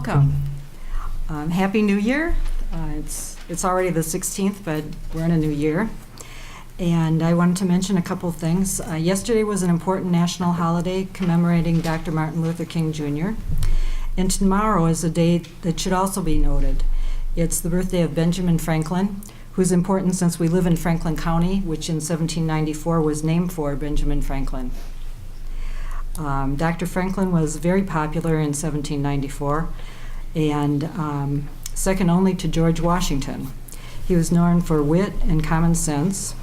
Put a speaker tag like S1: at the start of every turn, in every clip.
S1: welcome. Happy New Year. It's already the 16th, but we're in a new year. And I wanted to mention a couple of things. Yesterday was an important national holiday commemorating Dr. Martin Luther King Jr. And tomorrow is a day that should also be noted. It's the birthday of Benjamin Franklin, who's important since we live in Franklin County, which in 1794 was named for Benjamin Franklin. Dr. Franklin was very popular in 1794 and second only to George Washington. He was known for wit and common sense.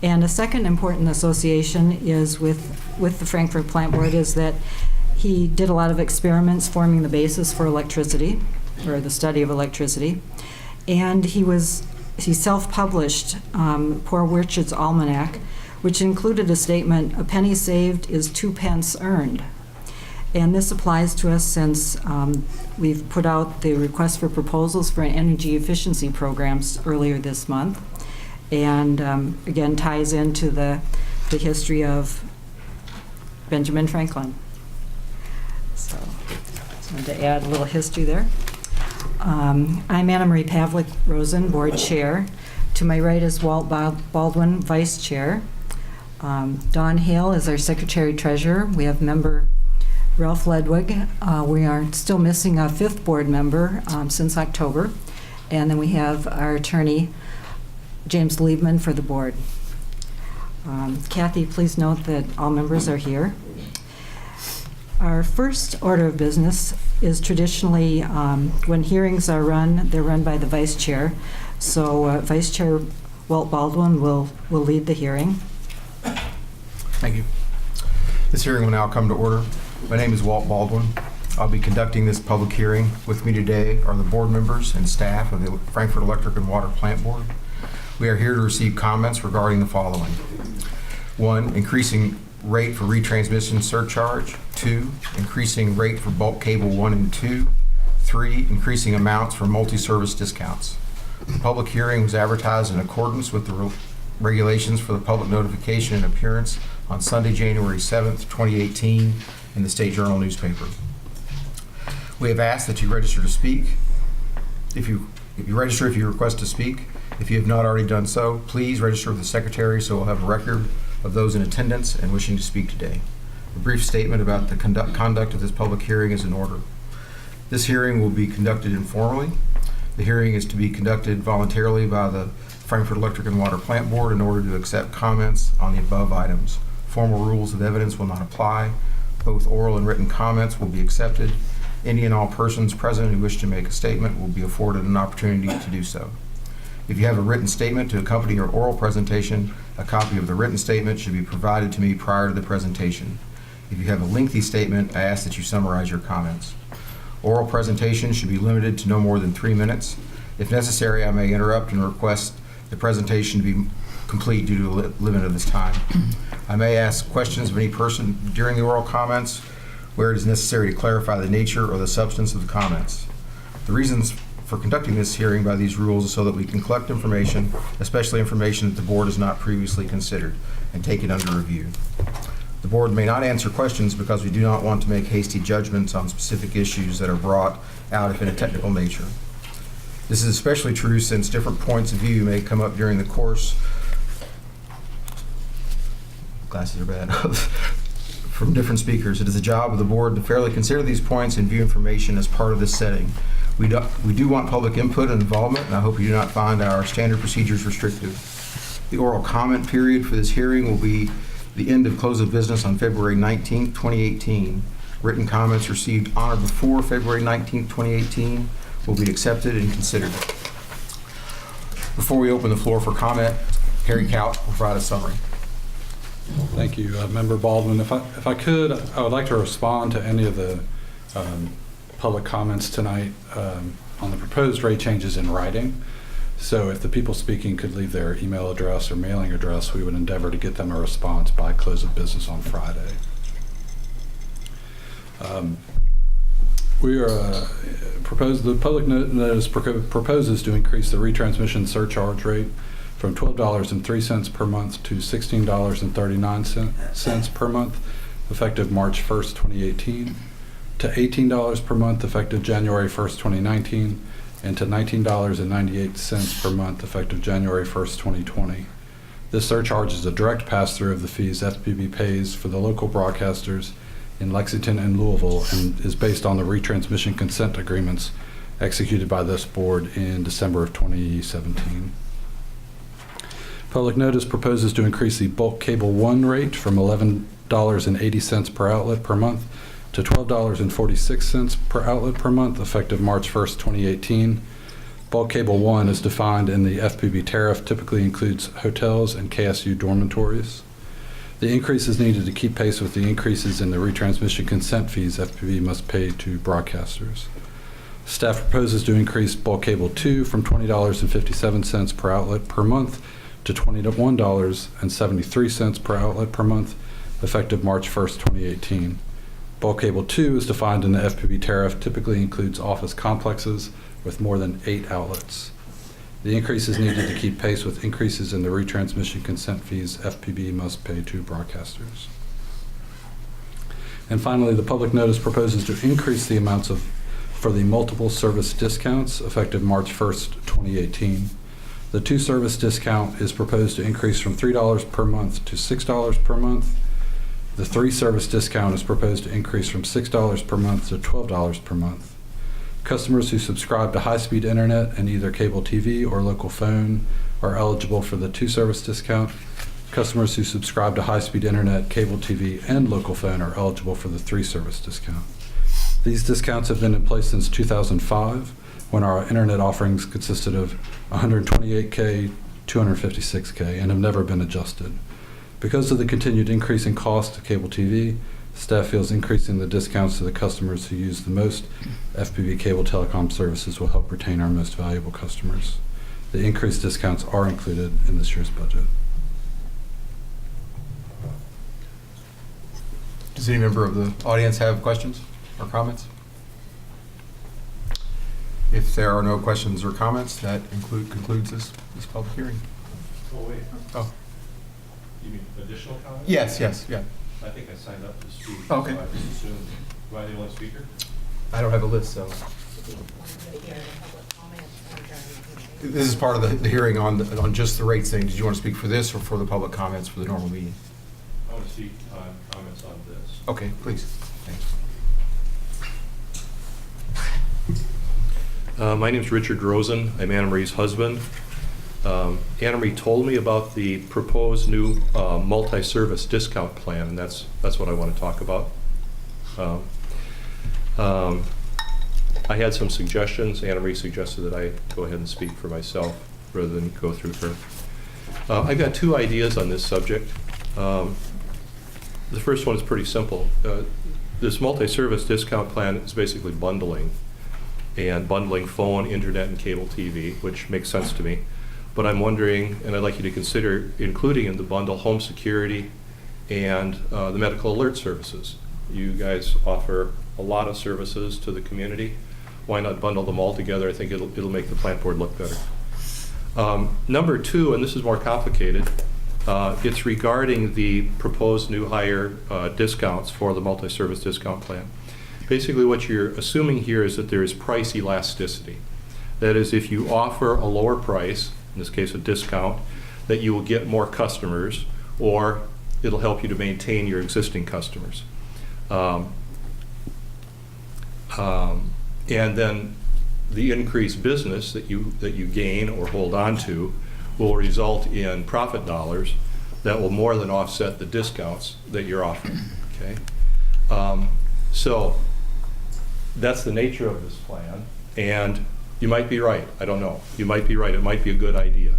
S1: And a second important association is with the Frankfort Plant Board is that he did a lot of experiments forming the basis for electricity, or the study of electricity. And he self-published Poor Richard's Almanac, which included a statement, "A penny saved is 2 pence earned." And this applies to us since we've put out the request for proposals for energy efficiency programs earlier this month. And again, ties into the history of Benjamin Franklin. So just wanted to add a little history there. I'm Anna Marie Pavlik Rosen, Board Chair. To my right is Walt Baldwin, Vice Chair. Dawn Hale is our Secretary Treasurer. We have member Ralph Ledwig. We are still missing a 5th board member since October. And then we have our attorney, James Liebman, for the board. Kathy, please note that all members are here. Our first order of business is traditionally when hearings are run, they're run by the Vice Chair. So Vice Chair Walt Baldwin will lead the hearing.
S2: Thank you. This hearing will now come to order. My name is Walt Baldwin. I'll be conducting this public hearing. With me today are the board members and staff of the Frankfort Electric and Water Plant Board. We are here to receive comments regarding the following. 1, increasing rate for retransmission surcharge. 2, increasing rate for bulk cable 1 and 2. 3, increasing amounts for multi-service discounts. The public hearing was advertised in accordance with the regulations for the public notification and appearance on Sunday, January 7th, 2018 in the State Journal newspaper. We have asked that you register to speak. If you request to speak. If you have not already done so, please register with the Secretary so we'll have a record of those in attendance and wishing to speak today. A brief statement about the conduct of this public hearing is in order. This hearing will be conducted informally. The hearing is to be conducted voluntarily by the Frankfort Electric and Water Plant Board in order to accept comments on the above items. Formal rules of evidence will not apply. Both oral and written comments will be accepted. Any and all persons present who wish to make a statement will be afforded an opportunity to do so. If you have a written statement to accompany your oral presentation, a copy of the written statement should be provided to me prior to the presentation. If you have a lengthy statement, I ask that you summarize your comments. Oral presentation should be limited to no more than 3 minutes. If necessary, I may interrupt and request the presentation to be complete due to the limit of this time. I may ask questions of any person during the oral comments where it is necessary to clarify the nature or the substance of the comments. The reasons for conducting this hearing by these rules is so that we can collect information, especially information that the board has not previously considered, and take it under review. The board may not answer questions because we do not want to make hasty judgments on specific issues that are brought out if in a technical nature. This is especially true since different points of view may come up during the course. Glasses are bad. From different speakers. It is the job of the board to fairly consider these points and view information as part of this setting. We do want public input and involvement, and I hope you do not find our standard procedures restrictive. The oral comment period for this hearing will be the end of close of business on February 19th, 2018. Written comments received on or before February 19th, 2018 will be accepted and considered. Before we open the floor for comment, Harry Kaut will provide a summary.
S3: Thank you, Member Baldwin. If I could, I would like to respond to any of the public comments tonight on the proposed rate changes in writing. So if the people speaking could leave their email address or mailing address, we would endeavor to get them a response by close of business on Friday. The public notice proposes to increase the retransmission surcharge rate from $12.03 per month to $16.39 per month, effective March 1st, 2018. to $18 per month effective January 1st, 2019, and to $19.98 per month effective January 1st, 2020. This surcharge is a direct pass-through of the fees FPB pays for the local broadcasters in Lexington and Louisville, and is based on the retransmission consent agreements executed by this board in December of 2017. Public Notice proposes to increase the bulk cable 1 rate from $11.80 per outlet per month to $12.46 per outlet per month effective March 1st, 2018. Bulk Cable 1 is defined in the FPB tariff, typically includes hotels and KSU dormitories. The increase is needed to keep pace with the increases in the retransmission consent fees FPB must pay to broadcasters. Staff proposes to increase Bulk Cable 2 from $20.57 per outlet per month to $21.73 per outlet per month effective March 1st, 2018. Bulk Cable 2 is defined in the FPB tariff, typically includes office complexes with more than 8 outlets. The increase is needed to keep pace with increases in the retransmission consent fees FPB must pay to broadcasters. And finally, the Public Notice proposes to increase the amounts for the multiple service discounts effective March 1st, 2018. The 2 service discount is proposed to increase from $3 per month to $6 per month. The 3 service discount is proposed to increase from $6 per month to $12 per month. Customers who subscribe to high-speed internet and either cable TV or local phone are eligible for the 2 service discount. Customers who subscribe to high-speed internet, cable TV, and local phone are eligible for the 3 service discount. These discounts have been in place since 2005, when our internet offerings consisted of 128K, 256K, and have never been adjusted. Because of the continued increase in cost of cable TV, staff feels increasing the discounts to the customers who use the most FPB cable telecom services will help retain our most valuable customers. The increased discounts are included in this year's budget.
S2: Does any member of the audience have questions or comments? If there are no questions or comments, that concludes this public hearing.
S4: Oh, wait.
S2: Oh.
S4: You mean additional comments?
S2: Yes, yeah.
S4: I think I signed up to speak.
S2: Okay.
S4: So I just assumed, am I the only speaker?
S2: I don't have a list, so. This is part of the hearing on just the rates thing. Did you want to speak for this or for the public comments for the normal meeting?
S4: I want to speak on comments on this.
S2: Okay, please. Thanks.
S4: My name is Richard Rosen. I'm Anna Marie's husband. Anna Marie told me about the proposed new multi-service discount plan, and that's what I want to talk about. I had some suggestions. Anna Marie suggested that I go ahead and speak for myself rather than go through her. I've got 2 ideas on this subject. The first one is pretty simple. This multi-service discount plan is basically bundling phone, internet, and cable TV, which makes sense to me. But I'm wondering, and I'd like you to consider including in the bundle home security and the medical alert services. You guys offer a lot of services to the community. Why not bundle them all together? I think it'll make the plant board look better. Number 2, and this is more complicated, it's regarding the proposed new higher discounts for the multi-service discount plan. Basically what you're assuming here is that there is price elasticity. That is, if you offer a lower price, in this case a discount, that you will get more customers, or it'll help you to maintain your existing customers. And then the increased business that you gain or hold on to will result in profit dollars that will more than offset the discounts that you're offering. Okay, so that's the nature of this plan, and you might be right. I don't know. You might be right. It might be a good idea.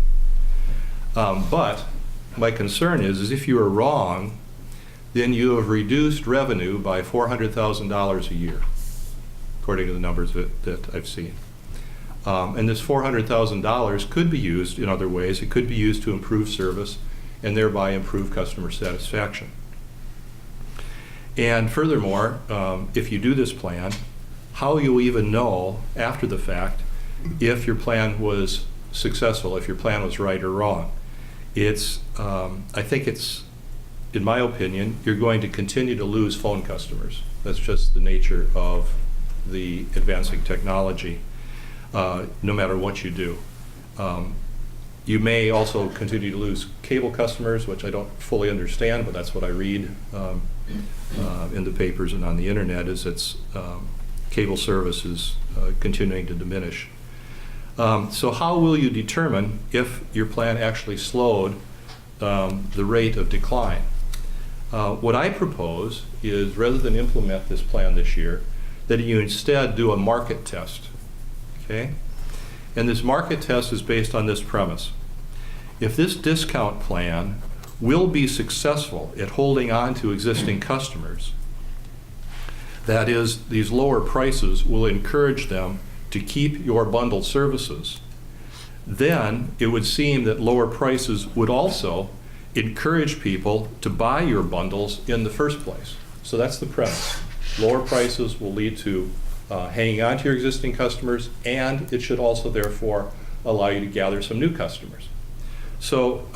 S4: But my concern is if you are wrong, then you have reduced revenue by $400,000 a year, according to the numbers that I've seen. And this $400,000 could be used in other ways. It could be used to improve service and thereby improve customer satisfaction. And furthermore, if you do this plan, how you even know after the fact if your plan was successful, if your plan was right or wrong. I think it's in my opinion, you're going to continue to lose phone customers. That's just the nature of the advancing technology, no matter what you do. You may also continue to lose cable customers, which I don't fully understand, but that's what I read in the papers and on the internet, is it's cable service is continuing to diminish. So how will you determine if your plan actually slowed the rate of decline? What I propose is, rather than implement this plan this year, that you instead do a market test, okay? And this market test is based on this premise. If this discount plan will be successful at holding on to existing customers, that is, these lower prices will encourage them to keep your bundled services, then it would seem that lower prices would also encourage people to buy your bundles in the first place. So that's the premise. Lower prices will lead to hanging on to your existing customers, and it should also therefore allow you to gather some new customers. So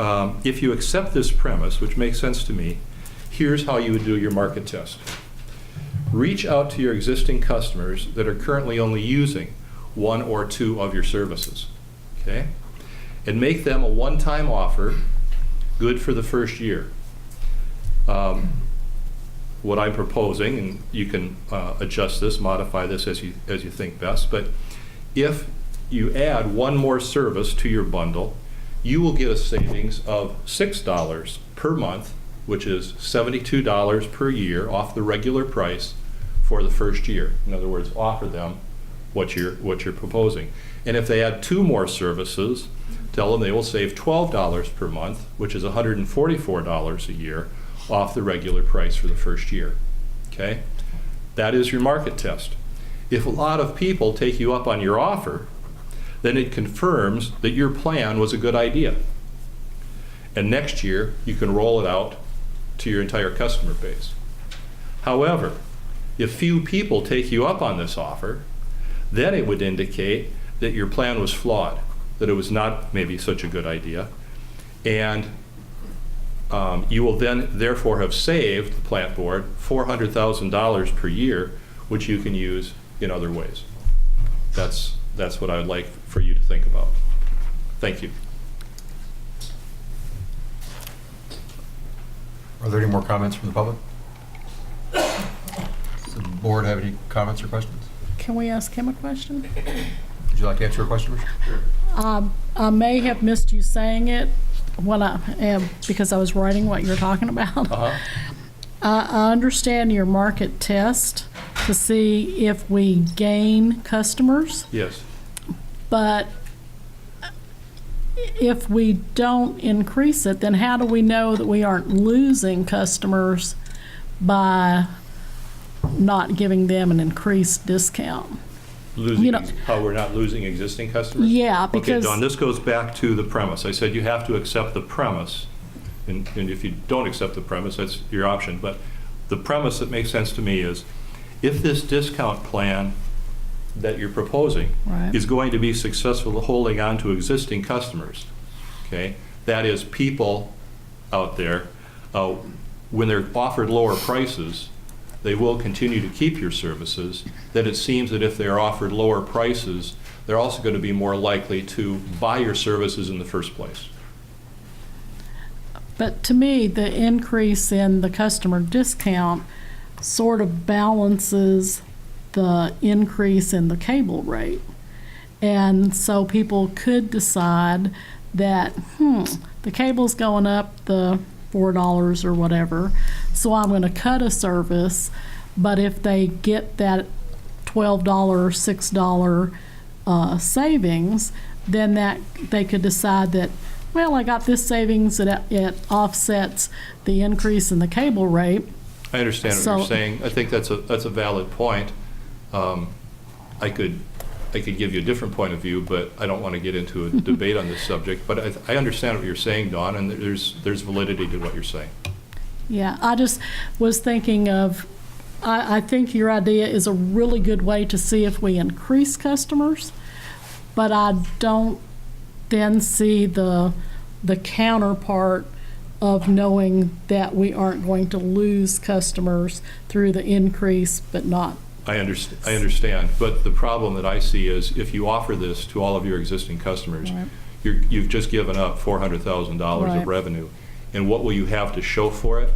S4: if you accept this premise, which makes sense to me, here's how you would do your market test. Reach out to your existing customers that are currently only using one or two of your services, okay? And make them a one-time offer, good for the first year. What I'm proposing, and you can adjust this, modify this as you think best, but if you add one more service to your bundle, you will get a savings of $6 per month, which is $72 per year off the regular price for the first year. In other words, offer them what you're proposing. And if they add two more services, tell them they will save $12 per month, which is $144 a year off the regular price for the first year, okay? That is your market test. If a lot of people take you up on your offer, then it confirms that your plan was a good idea. And next year, you can roll it out to your entire customer base. However, if few people take you up on this offer, then it would indicate that your plan was flawed, that it was not maybe such a good idea, and you will then therefore have saved the plant board $400,000 per year, which you can use in other ways. That's what I would like for you to think about. Thank you.
S2: Are there any more comments from the public? Does the board have any comments or questions?
S5: Can we ask him a question?
S2: Would you like to answer a question, Richard?
S5: I may have missed you saying it when because I was writing what you're talking about. I understand your market test to see if we gain customers.
S4: Yes.
S5: But if we don't increase it, then how do we know that we aren't losing customers by not giving them an increased discount?
S4: How we're not losing existing customers?
S5: Yeah, because...
S4: Okay, Dawn, this goes back to the premise. I said you have to accept the premise, and if you don't accept the premise, that's your option. But the premise that makes sense to me is, if this discount plan that you're proposing is going to be successful at holding on to existing customers, okay, that is, people out there, when they're offered lower prices, they will continue to keep your services, then it seems that if they're offered lower prices, they're also going to be more likely to buy your services in the first place.
S5: But to me, the increase in the customer discount sort of balances the increase in the cable rate. And so people could decide that, the cable's going up the $4 or whatever, so I'm going to cut a service. But if they get that $12, $6 savings, then that they could decide that, well, I got this savings, it offsets the increase in the cable rate.
S4: I understand what you're saying. I think that's a valid point. I could give you a different point of view, but I don't want to get into a debate on this subject. But I understand what you're saying, Dawn, and there's validity to what you're saying.
S5: Yeah, I just was thinking of, I think your idea is a really good way to see if we increase customers, but I don't then see the counterpart of knowing that we aren't going to lose customers through the increase, but not.
S4: I understand, but the problem that I see is if you offer this to all of your existing customers,
S5: Right.
S4: you've just given up $400,000
S5: Right.
S4: of revenue. And what will you have to show for it?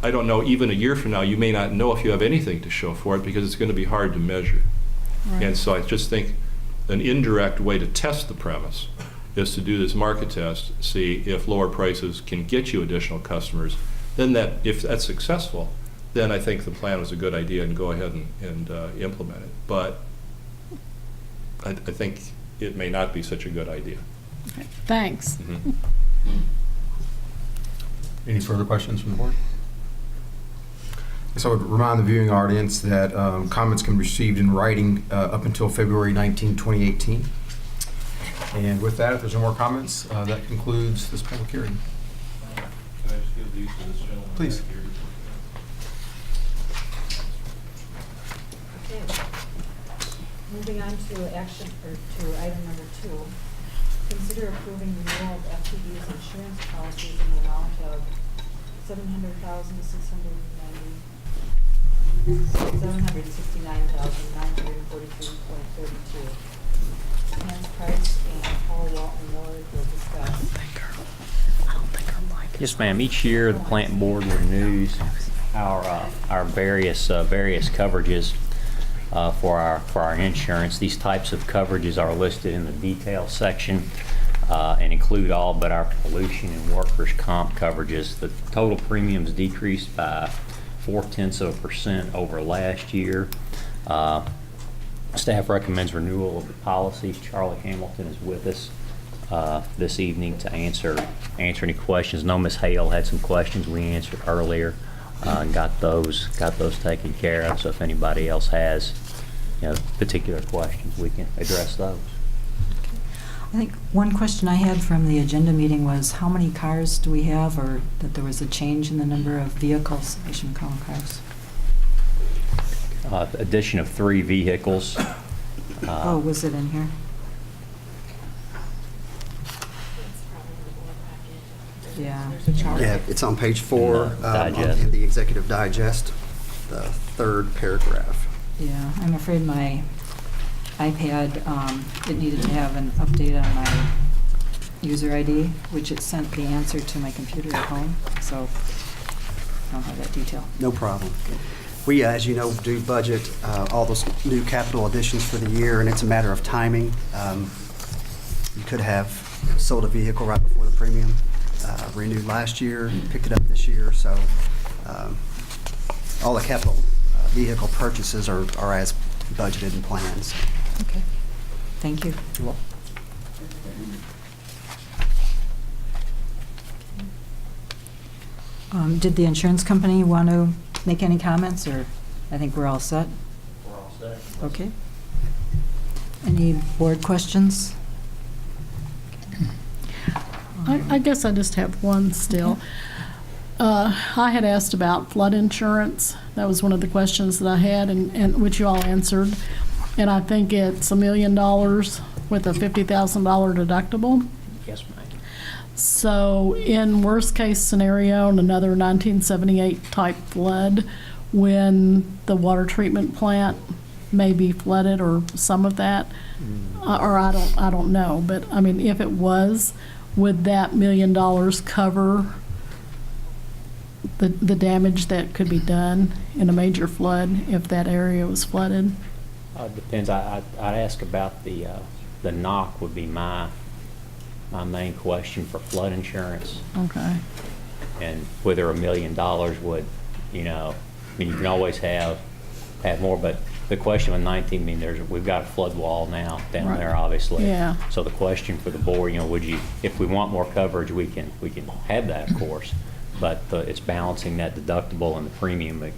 S4: I don't know, even a year from now, you may not know if you have anything to show for it because it's going to be hard to measure.
S5: Right.
S4: And so I just think an indirect way to test the premise is to do this market test, see if lower prices can get you additional customers. Then that, if that's successful, then I think the plan was a good idea and go ahead and implement it. But I think it may not be such a good idea.
S5: Okay. Thanks.
S4: Mhm.
S2: Any further questions from the board? So I would remind the viewing audience that comments can be received in writing up until February 19, 2018. And with that, if there's no more comments, that concludes this public hearing.
S4: Can I just give these to this gentleman?
S2: Please.
S4: back here?
S1: Okay. Moving on to action, or to item number 2. Consider approving renewal of FPB's insurance policies in the amount of $769,943.32. Hans Price and Paul Walton Ward will discuss.
S6: Yes, ma'am. Each year, the plant board renews our various coverages for our insurance. These types of coverages are listed in the detail section and include all but our pollution and workers' comp coverages. The total premiums decreased by 0.4% over last year. Staff recommends renewal of the policy. Charlie Hamilton is with us this evening to answer any questions. No, Ms. Hale had some questions we answered earlier and got those taken care of. So if anybody else has particular questions, we can address those.
S1: I think one question I had from the agenda meeting was how many cars do we have, or that there was a change in the number of vehicles? I shouldn't call them cars.
S6: Addition of 3 vehicles.
S1: Oh, was it in here? Yeah.
S7: Yeah, it's on page 4
S6: In the digest.
S7: in the executive digest, the 3rd paragraph.
S1: Yeah, I'm afraid my iPad, it needed to have an update on my user ID, which it sent the answer to my computer at home, so I don't have that detail.
S7: No problem. We, as you know, do budget all those new capital additions for the year, and it's a matter of timing. You could have sold a vehicle right before the premium, renewed last year, picked it up this year, so all the capital vehicle purchases are as budgeted and planned. So.
S1: Okay, thank you. Did the insurance company want to make any comments, or I think we're all set?
S6: We're all set.
S1: Okay. Any board questions?
S5: I guess I just have one still. I had asked about flood insurance. That was one of the questions that I had, and which you all answered. And I think it's $1 million with a $50,000 deductible.
S6: Yes, ma'am.
S5: So in worst case scenario, in another 1978 type flood, when the water treatment plant may be flooded or some of that, or I don't know, but I mean, if it was, would that $1 million cover the damage that could be done in a major flood if that area was flooded?
S6: Depends. I'd ask about the knock would be my main question for flood insurance,
S5: Okay.
S6: and whether $1 million would, I mean, you can always have more, but the question with 19, I mean, we've got a flood wall now down
S5: Right.
S6: there, obviously.
S5: Yeah.
S6: So the question for the board, would you, if we want more coverage, we can have that, of course, but it's balancing that deductible and the premium, the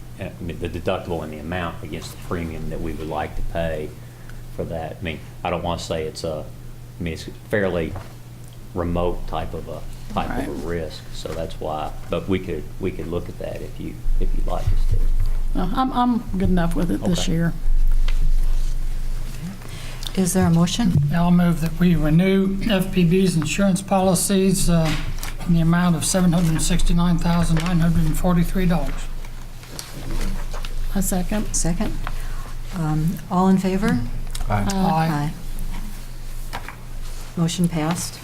S6: deductible and the amount against the premium that we would like to pay for that. I mean, I don't want to say it's it's fairly remote type of a
S5: Right.
S6: risk, so that's why. But we could look at that if you'd like us to.
S5: No, I'm good enough with it this
S6: Okay.
S5: year.
S1: Is there a motion?
S8: I'll move that we renew FPB's insurance policies in the amount of $769,943.
S5: A second.
S1: Second. All in favor?
S2: Aye.
S8: Aye.
S1: Motion passed.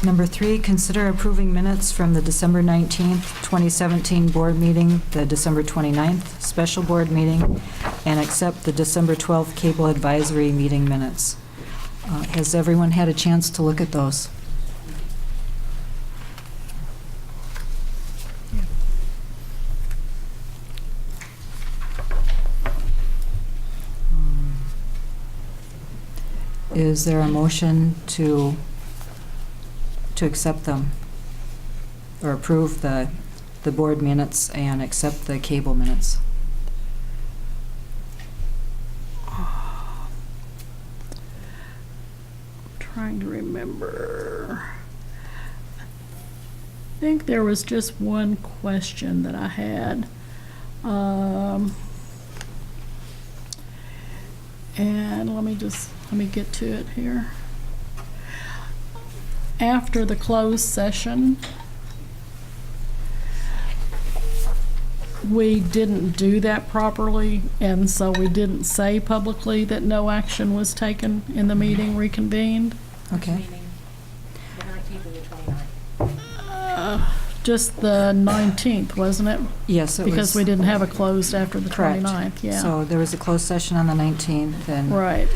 S1: Number 3, consider approving minutes from the December 19th, 2017 board meeting, the December 29th special board meeting, and accept the December 12th cable advisory meeting minutes. Has everyone had a chance to look at those? Is there a motion to accept them or approve the board minutes and accept the cable minutes?
S5: Trying to remember. I think there was just one question that I had. And let me get to it here. After the closed session, we didn't do that properly, and so we didn't say publicly that no action was taken in the meeting reconvened.
S1: Okay.
S9: Meaning the 19th or the 29th?
S5: Just the 19th, wasn't it?
S1: Yes, it was.
S5: Because we didn't have a closed after the
S1: Correct.
S5: 29th, yeah.
S1: So there was a closed session on the 19th, and
S5: Right,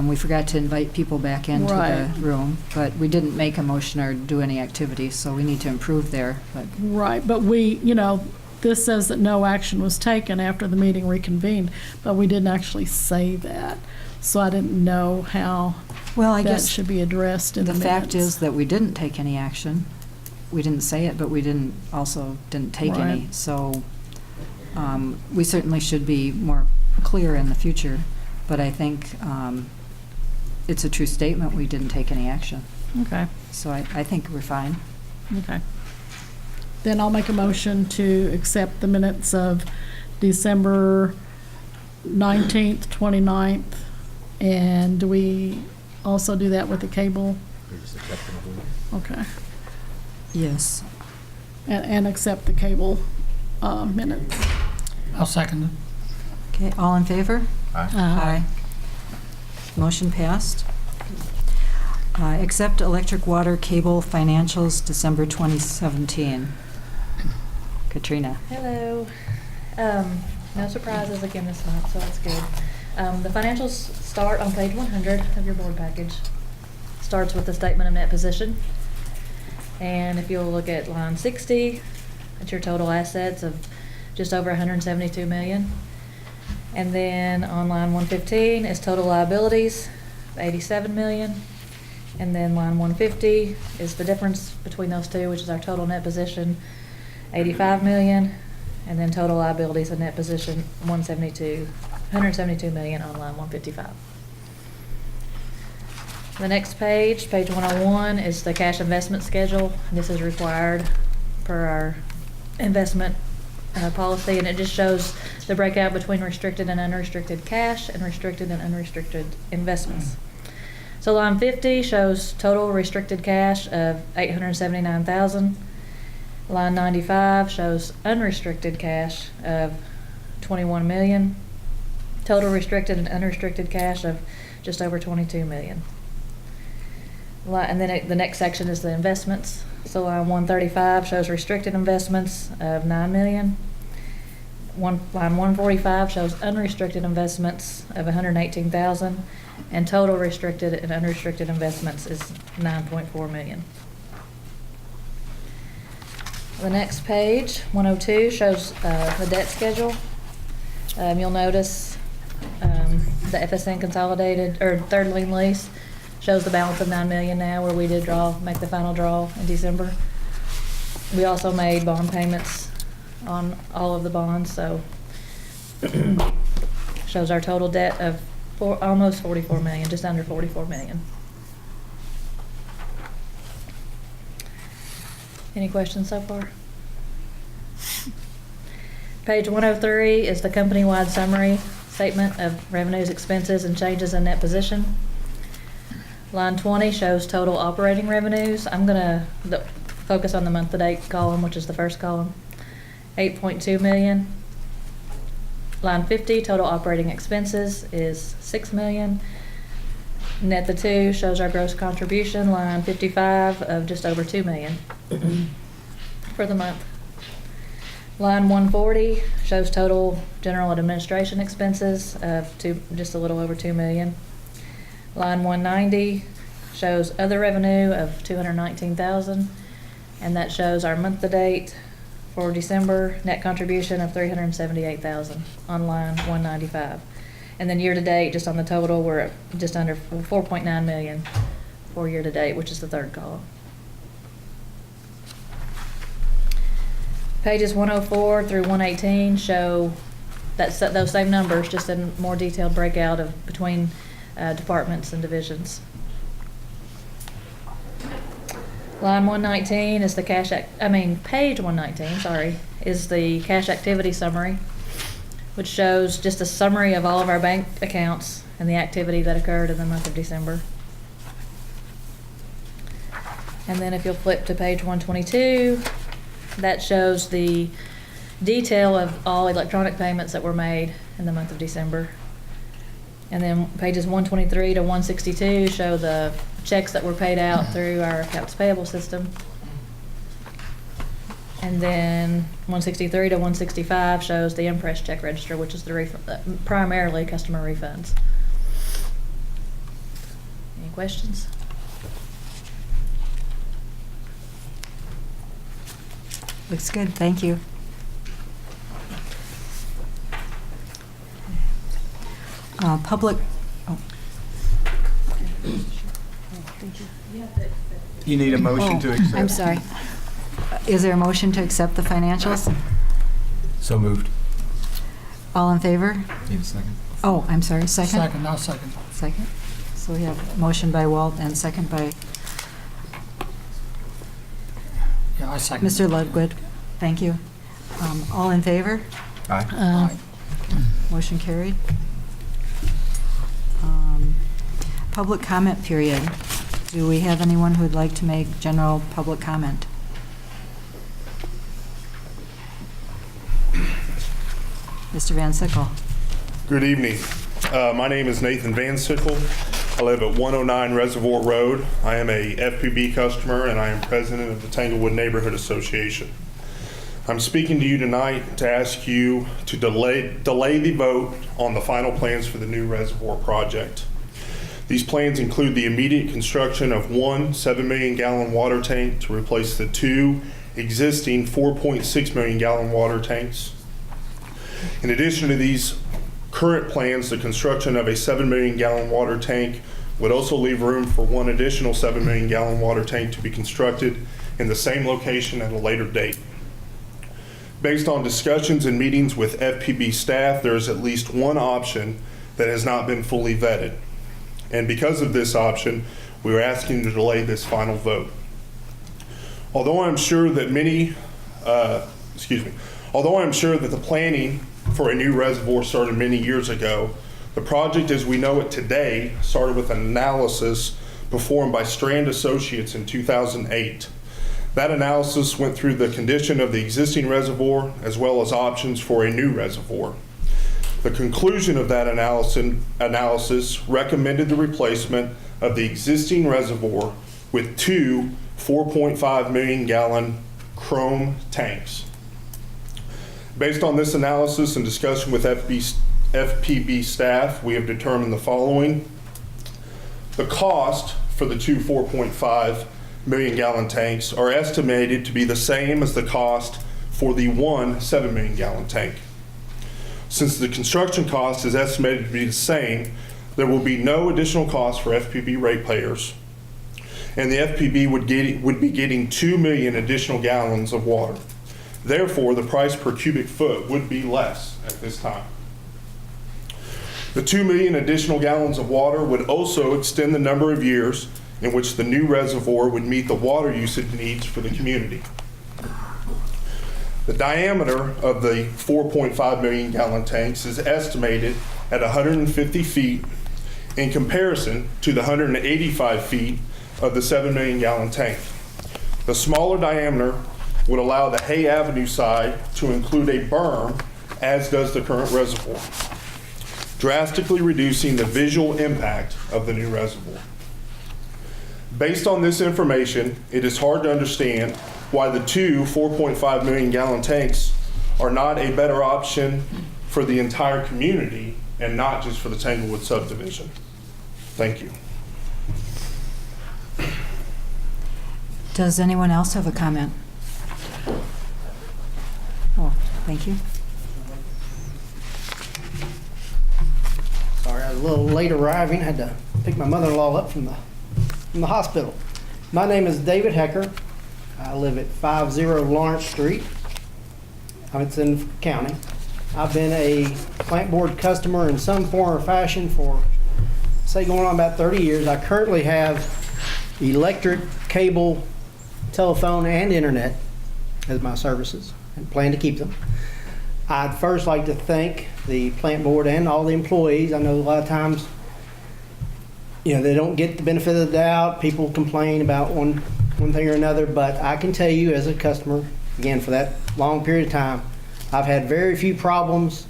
S1: we forgot to invite people back into
S5: Right.
S1: the room, but we didn't make a motion or do any activity, so we need to improve there. But
S5: right, but we, this says that no action was taken after the meeting reconvened, but we didn't actually say that. So I didn't know how
S1: well, I
S5: that
S1: guess
S5: should be addressed in the
S1: the
S5: minutes.
S1: fact is that we didn't take any action. We didn't say it, but we didn't take any.
S5: Right.
S1: So we certainly should be more clear in the future. But I think it's a true statement. We didn't take any action.
S5: Okay,
S1: So I think we're fine.
S5: okay. Then I'll make a motion to accept the minutes of December 19th, 29th, and do we also do that with the cable? Okay.
S1: Yes.
S5: And accept the cable minutes.
S8: I'll second it.
S1: Okay, all in favor?
S2: Aye.
S1: Aye. Motion passed. Accept electric water cable financials, December 2017. Katrina.
S9: Hello. No surprises again this month, so that's good. The financials start on page 100 of your board package. Starts with the statement of net position. And if you'll look at line 60, it's your total assets of just over 172 million. And then on line 115 is total liabilities, 87 million. And then line 150 is the difference between those two, which is our total net position, 85 million. And then total liabilities and net position, 172 million on line 155. The next page, page 101, is the cash investment schedule. This is required per our investment policy, and it just shows the breakout between restricted and unrestricted cash and restricted and unrestricted investments. So line 50 shows total restricted cash of 879,000. Line 95 shows unrestricted cash of 21 million. Total restricted and unrestricted cash of just over 22 million. And then the next section is the investments. So line 135 shows restricted investments of 9 million. Line 145 shows unrestricted investments of 118,000, and total restricted and unrestricted investments is 9.4 million. The next page, 102, shows the debt schedule. You'll notice the FSN consolidated, or third lien lease, shows the balance of 9 million now, where we did make the final draw in December. We also made bond payments on all of the bonds, so shows our total debt of almost 44 million, just under 44 million. Any questions so far? Page 103 is the company-wide summary statement of revenues, expenses, and changes in net position. Line 20 shows total operating revenues. I'm going to focus on the month-to-date column, which is the first column. 8.2 million. Line 50, total operating expenses is 6 million. Net the two shows our gross contribution, line 55, of just over 2 million for the month. Line 140 shows total general and administration expenses of just a little over 2 million. Line 190 shows other revenue of 219,000, and that shows our month-to-date for December net contribution of 378,000 on line 195. And then year-to-date, just on the total, we're at just under 4.9 million for year-to-date, which is the third column. Pages 104 through 118 show those same numbers, just in more detailed breakout of between departments and divisions. Line 119 is the page 119, sorry, is the cash activity summary, which shows just a summary of all of our bank accounts and the activity that occurred in the month of December. And then if you'll flip to page 122, that shows the detail of all electronic payments that were made in the month of December. And then pages 123 to 162 show the checks that were paid out through our accounts payable system. And then 163 to 165 shows the impress check register, which is the primarily customer refunds. Any questions?
S1: Looks good, thank you. Public, oh.
S2: You need a motion to accept.
S1: I'm sorry. Is there a motion to accept the financials?
S2: So moved.
S1: All in favor?
S2: Need a second?
S1: Oh, I'm sorry, second?
S8: Second, I'll second.
S1: Second. So we have motion by Walt and second by
S8: Yeah, I second.
S1: Mr. Ludwig. Thank you. All in favor?
S2: Aye.
S8: Aye.
S1: Motion carried. Public comment period. Do we have anyone who would like to make general public comment? Mr. Van Sickle.
S10: Good evening. My name is Nathan Van Sickle. I live at 109 Reservoir Road. I am a FPB customer and I am president of the Tanglewood Neighborhood Association. I'm speaking to you tonight to ask you to delay the vote on the final plans for the new reservoir project. These plans include the immediate construction of one 7 million gallon water tank to replace the two existing 4.6 million gallon water tanks. In addition to these current plans, the construction of a 7 million gallon water tank would also leave room for one additional 7 million gallon water tank to be constructed in the same location at a later date. Based on discussions and meetings with FPB staff, there is at least one option that has not been fully vetted. And because of this option, we are asking to delay this final vote. Although I'm sure that the planning for a new reservoir started many years ago, the project as we know it today started with an analysis performed by Strand Associates in 2008. That analysis went through the condition of the existing reservoir as well as options for a new reservoir. The conclusion of that analysis recommended the replacement of the existing reservoir with two 4.5 million gallon chrome tanks. Based on this analysis and discussion with FPB staff, we have determined the following. The cost for the two 4.5 million gallon tanks are estimated to be the same as the cost for the one 7 million gallon tank. Since the construction cost is estimated to be the same, there will be no additional cost for FPB ratepayers, and the FPB would be getting 2 million additional gallons of water. Therefore, the price per cubic foot would be less at this time. The 2 million additional gallons of water would also extend the number of years in which the new reservoir would meet the water usage needs for the community. The diameter of the 4.5 million gallon tanks is estimated at 150 feet, in comparison to the 185 feet of the 7 million gallon tank. The smaller diameter would allow the Hay Avenue side to include a berm, as does the current reservoir, drastically reducing the visual impact of the new reservoir. Based on this information, it is hard to understand why the two 4.5 million gallon tanks are not a better option for the entire community and not just for the Tanglewood subdivision. Thank you.
S1: Does anyone else have a comment? Oh, thank you.
S11: Sorry, I was a little late arriving. Had to pick my mother-in-law up from the hospital. My name is David Hecker. I live at 50 Lawrence Street. It's in the county. I've been a plant board customer in some form or fashion for, say, going on about 30 years. I currently have electric, cable, telephone, and internet as my services and plan to keep them. I'd first like to thank the plant board and all the employees. I know a lot of times, they don't get the benefit of the doubt. People complain about one thing or another, but I can tell you as a customer, again, for that long period of time, I've had very few problems,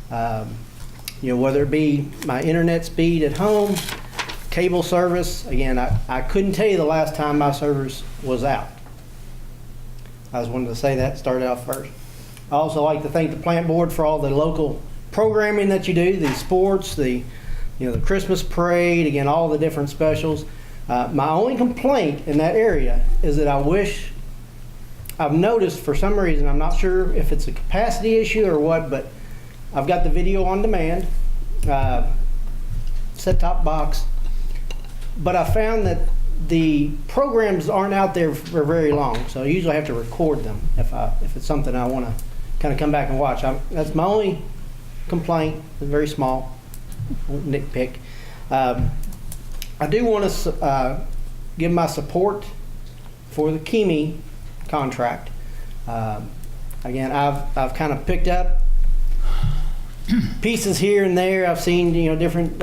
S11: whether it be my internet speed at home, cable service. Again, I couldn't tell you the last time my service was out. I just wanted to say that, started out first. I also like to thank the plant board for all the local programming that you do, the sports, the Christmas parade, again, all the different specials. My only complaint in that area is that I've noticed for some reason, I'm not sure if it's a capacity issue or what, but I've got the video on demand, set-top box, but I found that the programs aren't out there for very long, so I usually have to record them if it's something I want to kind of come back and watch. That's my only complaint. It's very small, nitpick. I do want to give my support for the KyMEA contract. Again, I've kind of picked up pieces here and there. I've seen different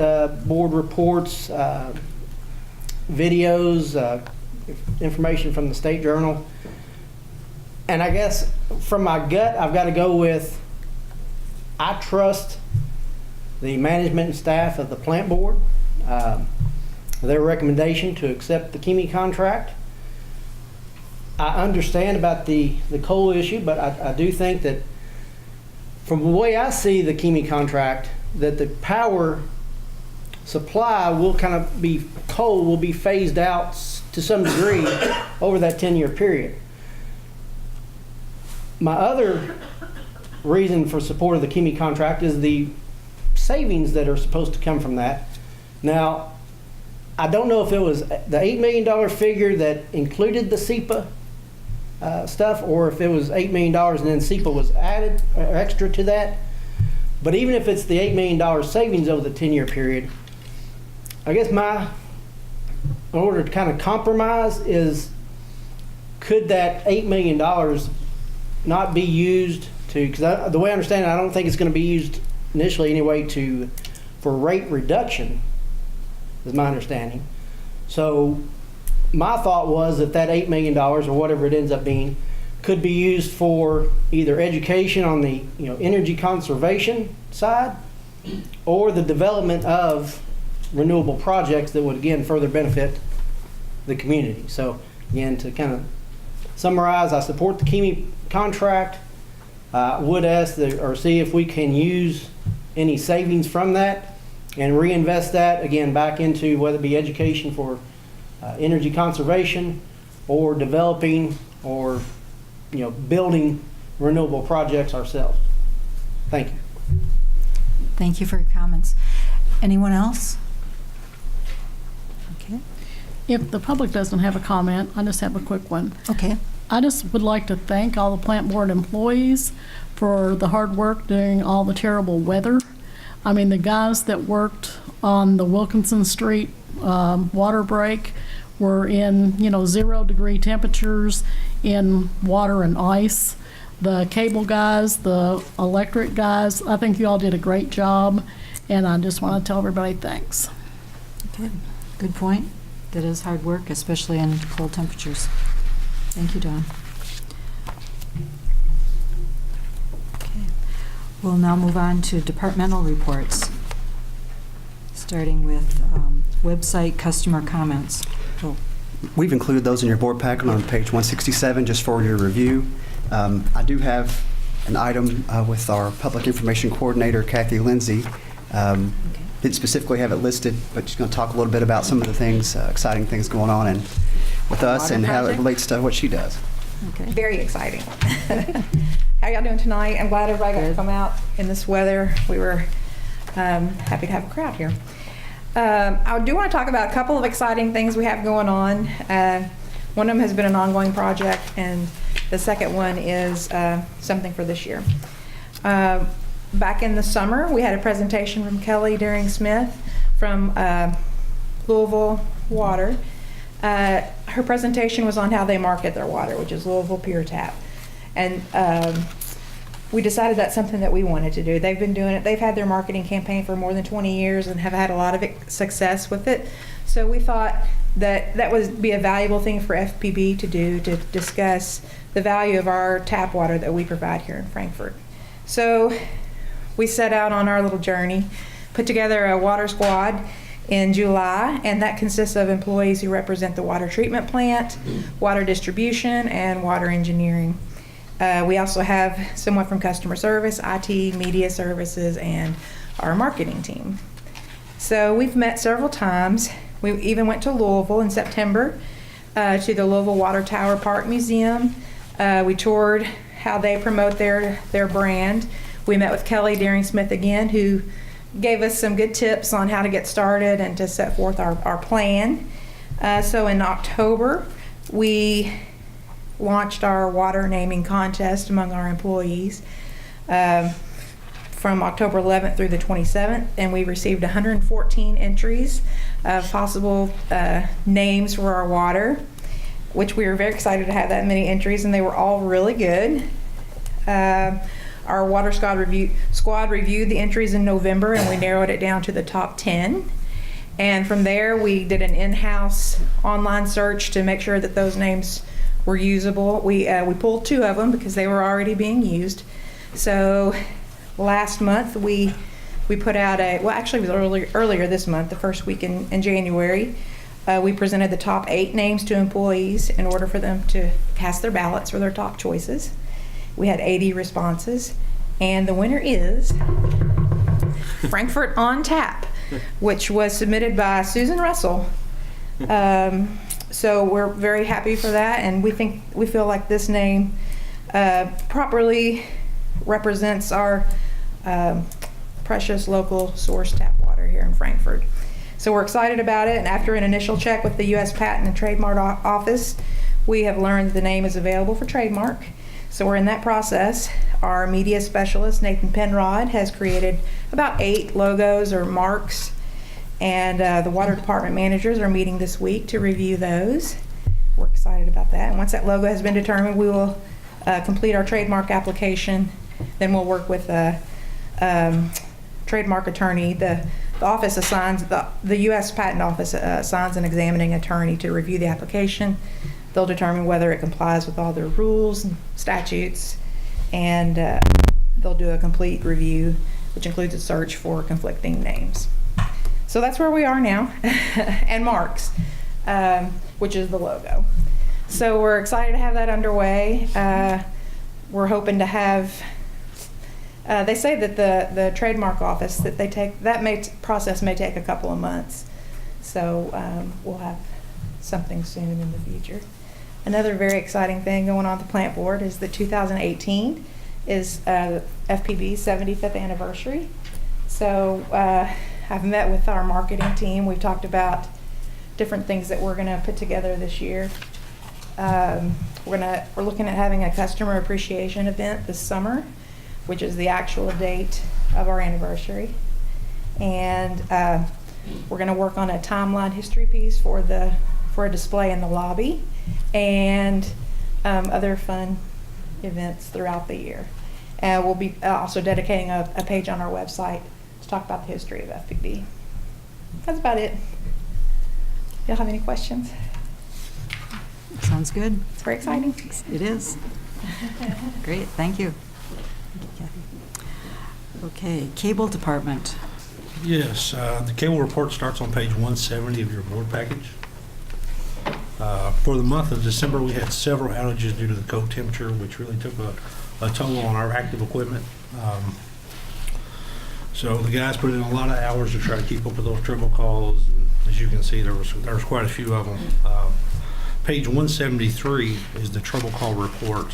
S11: board reports, videos, information from the State Journal, and I guess from my gut, I've got to go with I trust the management and staff of the plant board, their recommendation to accept the KyMEA contract. I understand about the coal issue, but I do think that from the way I see the KyMEA contract, that the power supply will kind of be, coal will be phased out to some degree over that 10-year period. My other reason for support of the KyMEA contract is the savings that are supposed to come from that. Now, I don't know if it was the $8 million figure that included the SEPA stuff, or if it was $8 million and then SEPA was added or extra to that. But even if it's the $8 million savings over the 10-year period, I guess in order to kind of compromise is, could that $8 million not be used to, because the way I understand it, I don't think it's going to be used initially anyway for rate reduction, is my understanding. So my thought was that $8 million or whatever it ends up being could be used for either education on the energy conservation side or the development of renewable projects that would again further benefit the community. So again, to kind of summarize, I support the KyMEA contract. Would ask or see if we can use any savings from that and reinvest that again back into whether it be education for energy conservation or developing or building renewable projects ourselves. Thank you.
S1: Thank you for your comments. Anyone else? Okay.
S5: If the public doesn't have a comment, I just have a quick one.
S1: Okay.
S5: I just would like to thank all the plant board employees for the hard work during all the terrible weather. I mean, the guys that worked on the Wilkinson Street water break were in 0-degree temperatures in water and ice. The cable guys, the electric guys, I think you all did a great job, and I just want to tell everybody thanks.
S1: Okay, good point. That is hard work, especially in cold temperatures. Thank you, Don. Okay, we'll now move on to departmental reports, starting with website customer comments. Oh,
S7: We've included those in your board packet on page 167, just for your review. I do have an item with our public information coordinator, Kathy Lindsay. Didn't specifically have it listed, but she's going to talk a little bit about some of the things, exciting things going on and with us
S1: Water
S7: and how it
S1: project?
S7: relates to what she does.
S1: okay.
S12: Very exciting. How y'all doing tonight? I'm glad everybody got to come out in this weather. We were happy to have a crowd here. I do want to talk about a couple of exciting things we have going on. One of them has been an ongoing project, and the second one is something for this year. Back in the summer, we had a presentation from Kelly Deering-Smith from Louisville Water. Her presentation was on how they market their water, which is Louisville Pure Tap. And we decided that's something that we wanted to do. They've been doing it. They've had their marketing campaign for more than 20 years and have had a lot of success with it. So we thought that that would be a valuable thing for FPB to do, to discuss the value of our tap water that we provide here in Frankfort. So we set out on our little journey, put together a water squad in July, and that consists of employees who represent the water treatment plant, water distribution, and water engineering. We also have someone from customer service, IT, media services, and our marketing team. So we've met several times. We even went to Louisville in September to the Louisville Water Tower Park Museum. We toured how they promote their brand. We met with Kelly Deering-Smith again, who gave us some good tips on how to get started and to set forth our plan. So in October, we launched our water naming contest among our employees from October 11th through the 27th, and we received 114 entries of possible names for our water, which we were very excited to have that many entries, and they were all really good. Our water squad reviewed the entries in November, and we narrowed it down to the top 10. And from there, we did an in-house online search to make sure that those names were usable. We pulled 2 of them because they were already being used. So last month, we put out actually it was earlier this month, the first week in January, we presented the top 8 names to employees in order for them to cast their ballots for their top choices. We had 80 responses, and the winner is Frankfort on Tap, which was submitted by Susan Russell. So we're very happy for that, and we feel like this name properly represents our precious local source tap water here in Frankfort. So we're excited about it, and after an initial check with the U.S. Patent and Trademark Office, we have learned the name is available for trademark. So we're in that process. Our media specialist, Nathan Penrod, has created about 8 logos or marks, and the water department managers are meeting this week to review those. We're excited about that. And once that logo has been determined, we will complete our trademark application. Then we'll work with a trademark attorney. The office assigns, the U.S. Patent Office assigns an examining attorney to review the application. They'll determine whether it complies with all their rules and statutes, and they'll do a complete review, which includes a search for conflicting names. So that's where we are now, and marks, which is the logo. So we're excited to have that underway. We're hoping to have, they say that the trademark office, that process may take a couple of months. So we'll have something soon in the future. Another very exciting thing going on at the plant board is that 2018 is FPB's 75th anniversary. So I've met with our marketing team. We've talked about different things that we're going to put together this year. We're looking at having a customer appreciation event this summer, which is the actual date of our anniversary. And we're going to work on a timeline history piece for a display in the lobby, and other fun events throughout the year. And we'll be also dedicating a page on our website to talk about the history of FPB. That's about it. Y'all have any questions?
S1: Sounds good.
S12: It's very exciting.
S1: It is. Great, thank you. Okay, Cable Department.
S13: Yes, the cable report starts on page 170 of your board package. For the month of December, we had several outages due to the cold temperature, which really took a toll on our active equipment. So the guys put in a lot of hours to try to keep up with those trouble calls. And as you can see, there was quite a few of them. Page 173 is the trouble call report,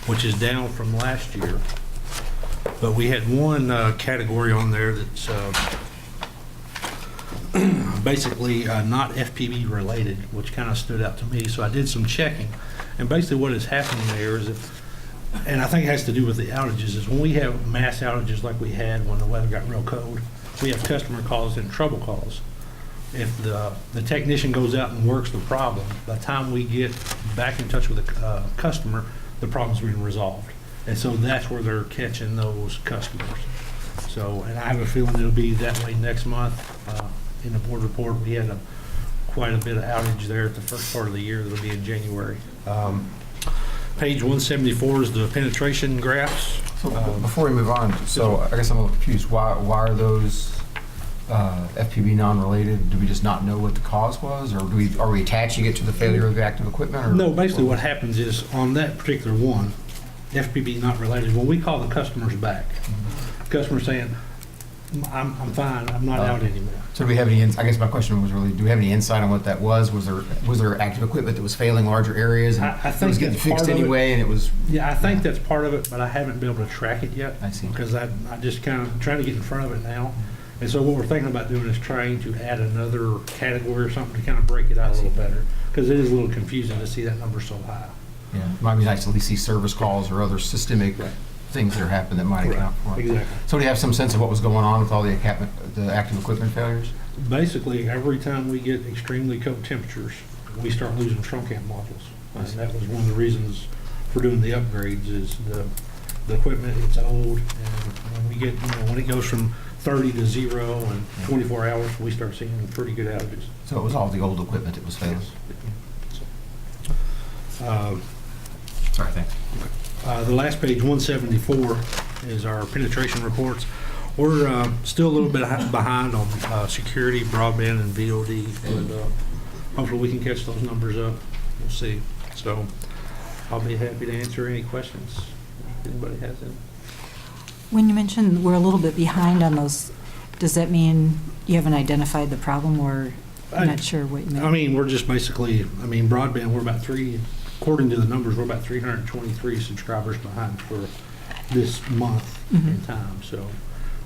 S13: which is down from last year. But we had one category on there that's basically not FPB related, which kind of stood out to me. So I did some checking. And basically what is happening there is, and I think it has to do with the outages, is when we have mass outages like we had when the weather got real cold, we have customer calls and trouble calls. If the technician goes out and works the problem, by the time we get back in touch with the customer, the problem's been resolved. And so that's where they're catching those customers. So, and I have a feeling it'll be that way next month. In the board report, we had quite a bit of outage there at the first part of the year. That'll be in January. Page 174 is the penetration graphs.
S2: So before we move on, so I guess I'm a little confused. Why are those FPB non-related? Do we just not know what the cause was, or are we attaching it to the failure of the active equipment? Or?
S13: No, basically what happens is on that particular one, FPB not related, when we call the customers back, the customer's saying, I'm fine, I'm not out anymore.
S2: So do we have any, I guess my question was really, do we have any insight on what that was? Was there active equipment that was failing larger areas and
S13: I think
S2: it was getting
S13: that's
S2: fixed
S13: part of
S2: anyway and it was?
S13: Yeah, I think that's part of it, but I haven't been able to track it yet.
S2: I see.
S13: Because I just kind of trying to get in front of it now. And so what we're thinking about doing is trying to add another category or something to kind of break it out a little better. Because it is a little confusing to see that number so high.
S2: Yeah, it might be nice to at least see service calls or other systemic things that are happening that might account for it.
S13: Exactly.
S2: So do you have some sense of what was going on with all the active equipment failures?
S13: Basically, every time we get extremely cold temperatures, we start losing trunk amp modules. And that was one of the reasons for doing the upgrades is the equipment, it's old, and when we get, when it goes from 30 to 0 in 24 hours, we start seeing pretty good outages.
S2: So it was all the old equipment that was failing? Sorry, thanks.
S13: The last page, 174, is our penetration reports. We're still a little bit behind on security, broadband, and VOD, but hopefully we can catch those numbers up. We'll see. So I'll be happy to answer any questions if anybody has any.
S1: When you mentioned we're a little bit behind on those, does that mean you haven't identified the problem, or I'm not sure what you meant?
S13: I mean, we're just basically, broadband, we're about according to the numbers, we're about 323 subscribers behind for this month in time. So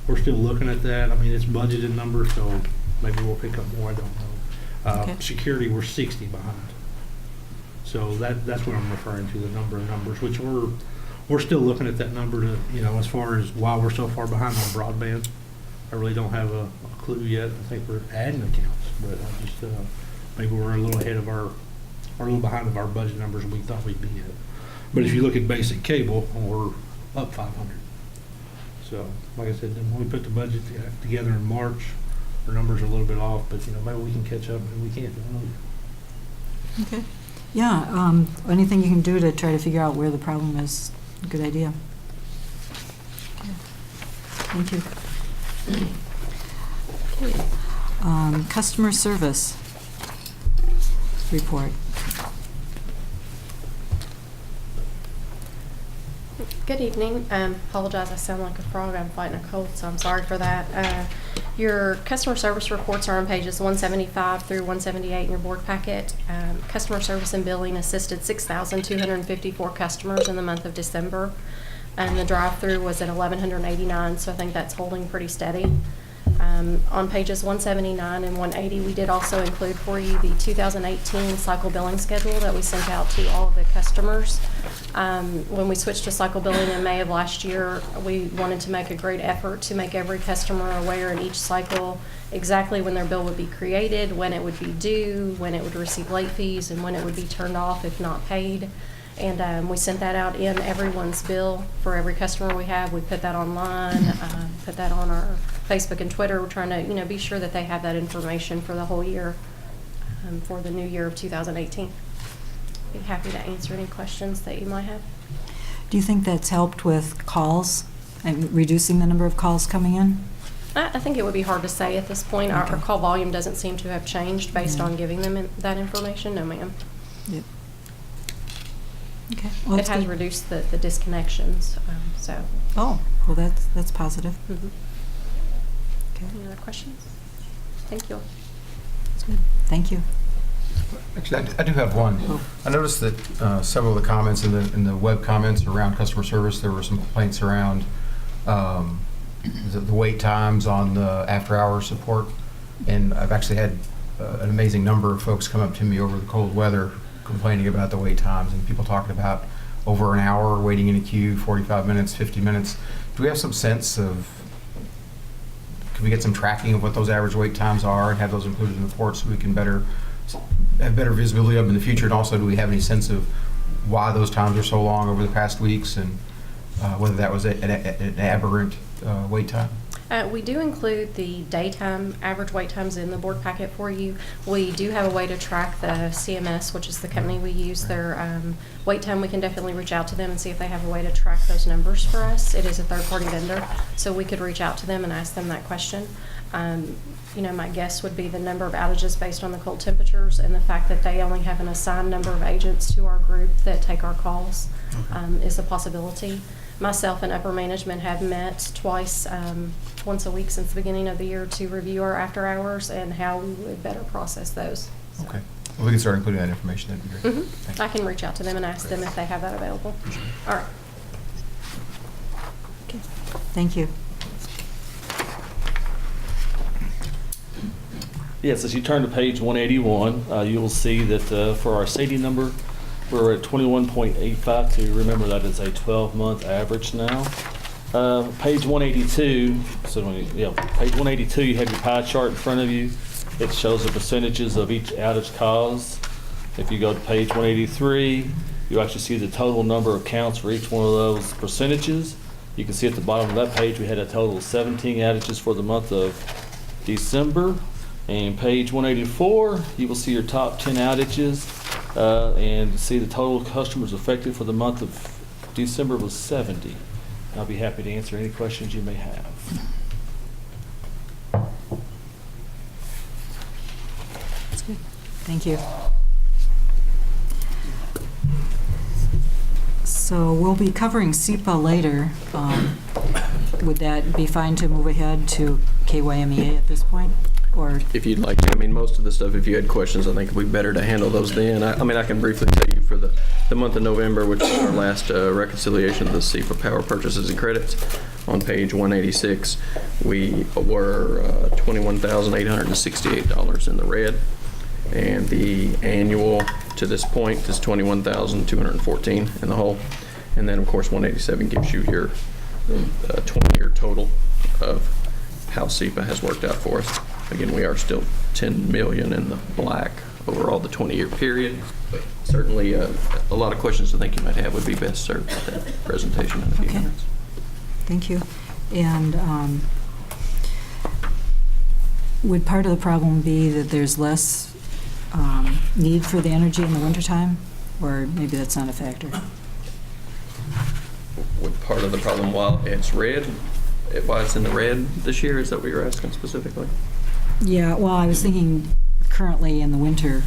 S13: we're still looking at that. I mean, it's budgeted numbers, so maybe we'll pick up more. I don't know.
S1: Okay.
S13: Security, we're 60 behind. So that's what I'm referring to, the number of numbers, which we're still looking at that number to, as far as why we're so far behind on broadband. I really don't have a clue yet. I think we're adding accounts, but I just maybe we're a little ahead of or a little behind of our budget numbers we thought we'd be at. But if you look at basic cable, we're up 500. So, like I said, when we put the budget together in March, our numbers are a little bit off, but maybe we can catch up, maybe we can't.
S1: Okay. Yeah, anything you can do to try to figure out where the problem is, good idea. Okay. Thank you. Okay. Customer service report.
S14: Good evening. Apologize, I sound like a frog. I'm fighting a cold, so I'm sorry for that. Your customer service reports are on pages 175 through 178 in your board packet. Customer service and billing assisted 6,254 customers in the month of December, and the drive-through was at 1,189, so I think that's holding pretty steady. On pages 179 and 180, we did also include for you the 2018 cycle billing schedule that we sent out to all of the customers. When we switched to cycle billing in May of last year, we wanted to make a great effort to make every customer aware in each cycle exactly when their bill would be created, when it would be due, when it would receive late fees, and when it would be turned off if not paid. And we sent that out in everyone's bill for every customer we have. We put that online, put that on our Facebook and Twitter. We're trying to, be sure that they have that information for the whole year. for the new year of 2018. Be happy to answer any questions that you might have.
S1: Do you think that's helped with calls and reducing the number of calls coming in?
S14: I think it would be hard to say at this point. Our call volume doesn't seem to have changed based on giving them that information. No, ma'am.
S1: Yep. Okay. Well,
S14: It
S1: that's
S14: has
S1: good.
S14: reduced the disconnections, so.
S1: Oh, well, that's positive.
S14: Mhm.
S1: Okay.
S14: Any other questions? Thank you.
S1: That's good. Thank you.
S2: Actually, I do have one.
S1: Oh.
S2: I noticed that several of the comments in the web comments around customer service, there were some complaints around the wait times on the after-hours support. And I've actually had an amazing number of folks come up to me over the cold weather complaining about the wait times, and people talking about over an hour waiting in a queue, 45 minutes, 50 minutes. Do we have some sense of, can we get some tracking of what those average wait times are and have those included in the report so we can have better visibility of them in the future? And also, do we have any sense of why those times are so long over the past weeks, and whether that was an aberrant wait time?
S14: We do include the daytime average wait times in the board packet for you. We do have a way to track the CMS, which is the company we use, their wait time. We can definitely reach out to them and see if they have a way to track those numbers for us. It is a third-party vendor, so we could reach out to them and ask them that question. You know, my guess would be the number of outages based on the cold temperatures and the fact that they only have an assigned number of agents to our group that take our calls is a possibility. Myself and upper management have met twice, once a week since the beginning of the year to review our after hours and how we would better process those. So.
S2: Okay. Well, we can start including that information. That'd be great.
S14: Mm-hmm. I can reach out to them and ask them if they have that available. All right.
S1: Okay. Thank you.
S15: Yes, as you turn to page 181, you will see that for our SAIDI number, we're at 21.852. Remember, that is a 12-month average now. Page 182, page 182, you have your pie chart in front of you. It shows the percentages of each outage cause. If you go to page 183, you actually see the total number of counts for each one of those percentages. You can see at the bottom of that page, we had a total of 17 outages for the month of December. And page 184, you will see your top 10 outages and see the total customers affected for the month of December was 70. I'll be happy to answer any questions you may have.
S1: That's good. Thank you. So we'll be covering SEPA later. Would that be fine to move ahead to KyMEA at this point? Or
S16: if you'd like to. I mean, most of the stuff, if you had questions, I think it would be better to handle those then. I mean, I can briefly tell you for the month of November, which is our last reconciliation of the SEPA power purchases and credits, on page 186, we were $21,868 in the red. And the annual to this point is $21,214 in the hole. And then, of course, 187 gives you your 20-year total of how SEPA has worked out for us. Again, we are still $10 million in the black overall the 20-year period. But certainly, a lot of questions I think you might have would be best served with that presentation in a few minutes.
S1: Thank you. And would part of the problem be that there's less need for the energy in the wintertime? Or maybe that's not a factor?
S16: With part of the problem while it's red, why it's in the red this year, is that what you're asking specifically?
S1: Yeah, well, I was thinking currently in the winter,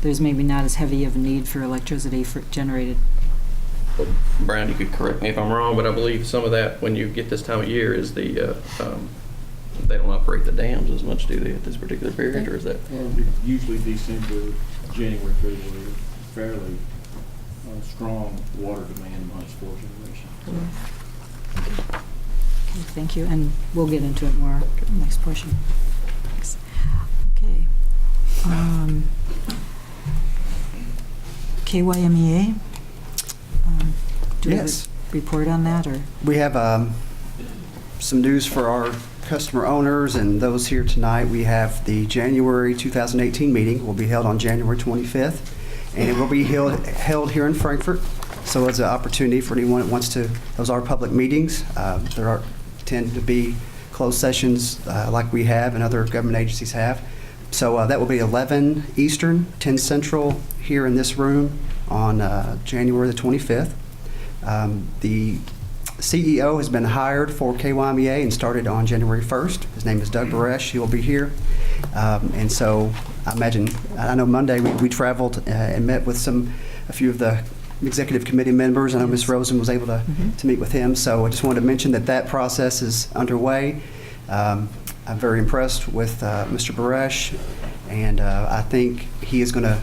S1: there's maybe not as heavy of a need for electricity generated.
S16: Well, Brian, you could correct me if I'm wrong, but I believe some of that, when you get this time of year, is they don't operate the dams as much, do they, at this particular period, or is that?
S17: Usually December, January, February, fairly strong water demand months for generation.
S1: Okay, thank you, and we'll get into it more in the next portion. Thanks. Okay. KyMEA? Do we have a report on that, or?
S7: We have some news for our customer owners and those here tonight. We have the January 2018 meeting will be held on January 25th, and it will be held here in Frankfort. So it's an opportunity for anyone that wants to, those are public meetings. Tend to be closed sessions like we have and other government agencies have. So that will be 11 Eastern, 10 Central here in this room on January the 25th. The CEO has been hired for KyMEA and started on January 1st. His name is Doug Baresh. He will be here. And so I know Monday we traveled and met with a few of the executive committee members. I know Ms. Rosen was able to meet with him. So I just wanted to mention that process is underway. I'm very impressed with Mr. Baresh, and I think he is going to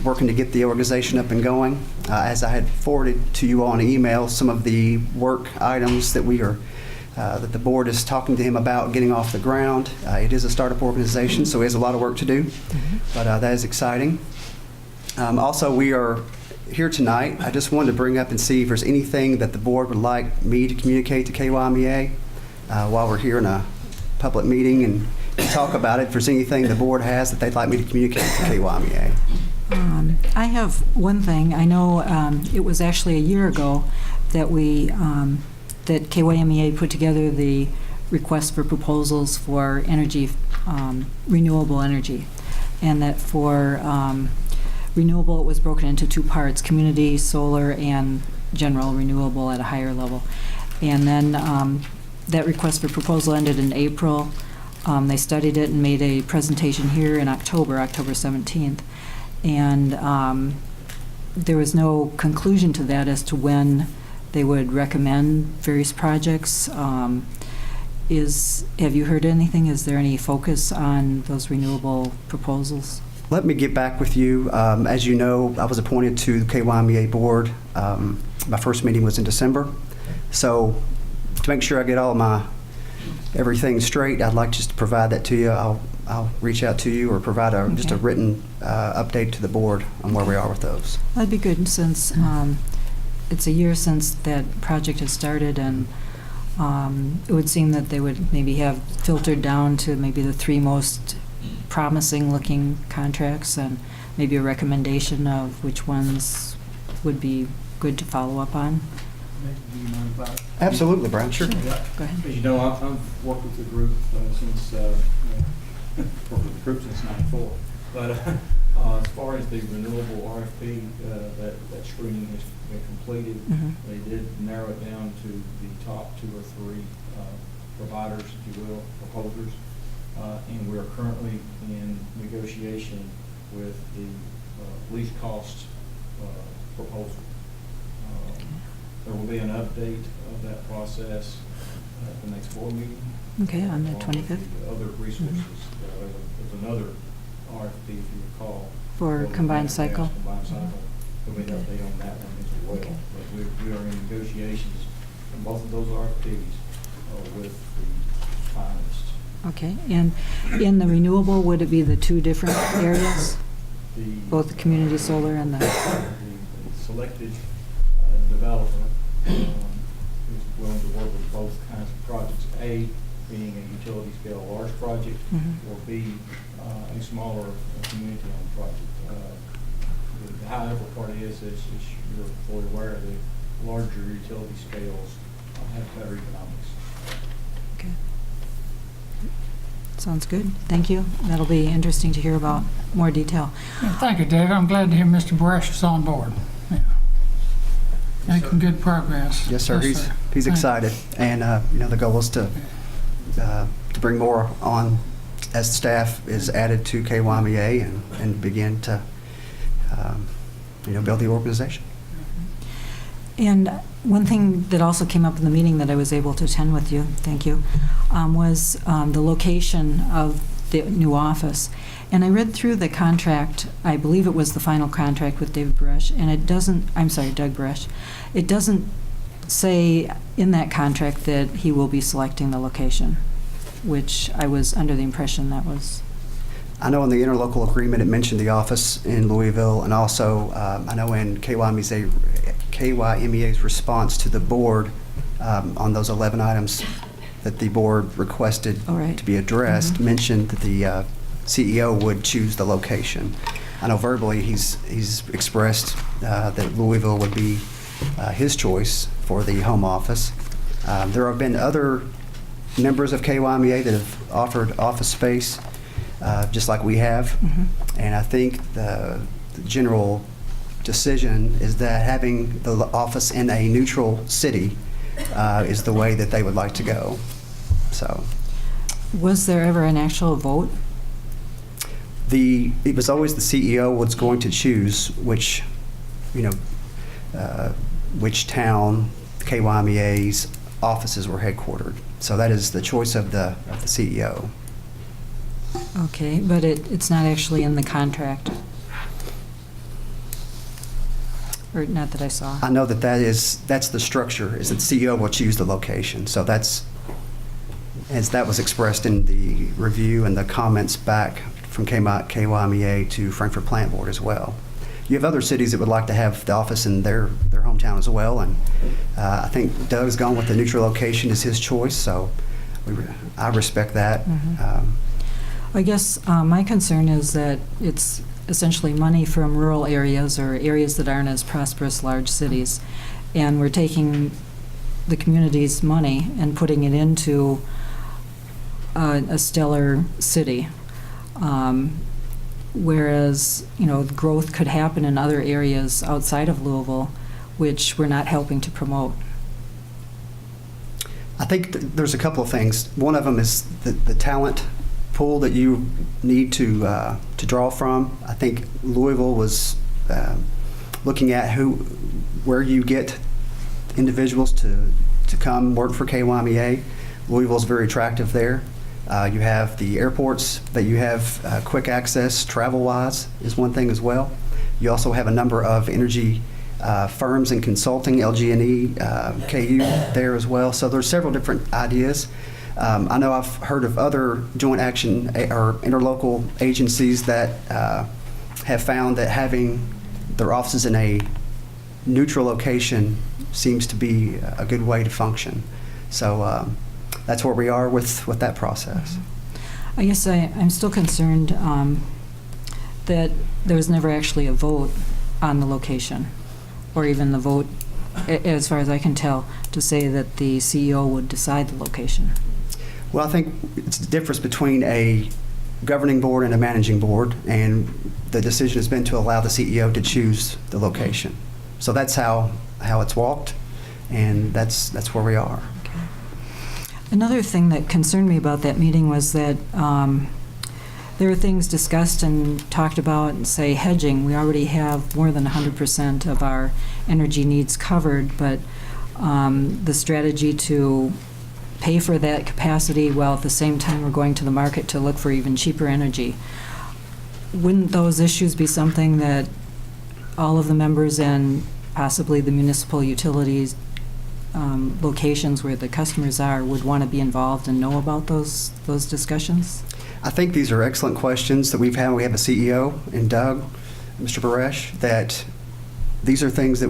S7: working to get the organization up and going. As I had forwarded to you all in an email, some of the work items that that the board is talking to him about getting off the ground. It is a startup organization, so he has a lot of work to do, but that is exciting. Also, we are here tonight. I just wanted to bring up and see if there's anything that the board would like me to communicate to KyMEA while we're here in a public meeting and talk about it. If there's anything the board has that they'd like me to communicate to KyMEA.
S1: I have one thing. I know it was actually a year ago that that KyMEA put together the request for proposals for energy, renewable energy, and that for renewable it was broken into two parts: community solar and general renewable at a higher level. And then that request for proposal ended in April. They studied it and made a presentation here in October 17th. And there was no conclusion to that as to when they would recommend various projects. Have you heard anything? Is there any focus on those renewable proposals?
S7: Let me get back with you. As you know, I was appointed to the KyMEA board. My first meeting was in December. So to make sure I get all everything straight, I'd like just to provide that to you. I'll reach out to you or provide just a written update to the board on where we are with those.
S1: That'd be good, since it's a year since that project has started, and it would seem that they would maybe have filtered down to maybe the three most promising looking contracts and maybe a recommendation of which ones would be good to follow up on.
S17: Do you mind if I-
S7: Absolutely, Brian. Sure.
S1: Go ahead.
S17: As you know, I've worked with the group since worked with the group since '94. But as far as the renewable RFP, that screening has been completed. They did narrow it down to the top 2 or 3 providers, if you will, proposers. And we are currently in negotiation with the least cost proposal. There will be an update of that process at the next board meeting.
S1: Okay, on the
S17: along with
S1: 25th.
S17: the other resources. There's another RFP, if you recall.
S1: For combined cycle?
S17: Combined cycle. There'll be an update on that one as well.
S1: Okay.
S17: But we are in negotiations on both of those RFPs with the finalists.
S1: Okay, and in the renewable, would it be the 2 different areas? Both the community solar and the
S17: selected developer is willing to work with both kinds of projects. A, being a utility scale large project, or B, a smaller community-owned project. The however part is you're fully aware, the larger utility scales have better economics.
S1: Okay. Sounds good. Thank you. That'll be interesting to hear about more detail.
S8: Yeah, thank you, Dave. I'm glad to hear Mr. Baresh is on board. Yeah. Making good progress.
S7: Yes, sir. He's excited, and the goal is to bring more on as staff is added to KyMEA and begin to build the organization.
S1: And one thing that also came up in the meeting that I was able to attend with you, thank you, was the location of the new office. And I read through the contract. I believe it was the final contract with David Baresh, and it doesn't, Doug Baresh. It doesn't say in that contract that he will be selecting the location, which I was under the impression that was.
S7: I know in the interlocal agreement it mentioned the office in Louisville, and also I know in KyMEA's response to the board on those 11 items that the board requested to be addressed, mentioned that the CEO would choose the location. I know verbally he's expressed that Louisville would be his choice for the home office. There have been other members of KyMEA that have offered office space. just like we have. And I think the general decision is that having the office in a neutral city is the way that they would like to go. So,
S1: Was there ever an actual vote?
S7: it was always the CEO was going to choose which, which town KYMEA's offices were headquartered. So that is the choice of the CEO.
S1: Okay, but it's not actually in the contract? Or not that I saw?
S7: I know that's the structure, is that the CEO will choose the location. So that's, as that was expressed in the review and the comments back from KYMEA to Frankfort Plant Board as well. You have other cities that would like to have the office in their hometown as well, and I think Doug's gone with the neutral location as his choice, so I respect that.
S1: I guess my concern is that it's essentially money from rural areas or areas that aren't as prosperous large cities, and we're taking the community's money and putting it into a stellar city. Whereas, growth could happen in other areas outside of Louisville, which we're not helping to promote.
S7: I think there's a couple of things. One of them is the talent pool that you need to draw from. I think Louisville was looking at where you get individuals to come work for KYMEA. Louisville's very attractive there. You have the airports that you have quick access travel-wise is one thing as well. You also have a number of energy firms and consulting, LG&E, KU there as well. So there's several different ideas. I know I've heard of other joint action or interlocal agencies that have found that having their offices in a neutral location seems to be a good way to function. So that's where we are with that process.
S1: I guess I'm still concerned that there was never actually a vote on the location, or even the vote, as far as I can tell, to say that the CEO would decide the location.
S7: Well, I think it's the difference between a governing board and a managing board, and the decision has been to allow the CEO to choose the location. So that's how it's walked, and that's where we are.
S1: Another thing that concerned me about that meeting was that there were things discussed and talked about, and say hedging. We already have more than 100% of our energy needs covered, but the strategy to pay for that capacity while at the same time we're going to the market to look for even cheaper energy. Wouldn't those issues be something that all of the members and possibly the municipal utilities locations where the customers are would want to be involved and know about those discussions?
S7: I think these are excellent questions that we've had. We have a CEO in Doug, Mr. Baresh, that these are things that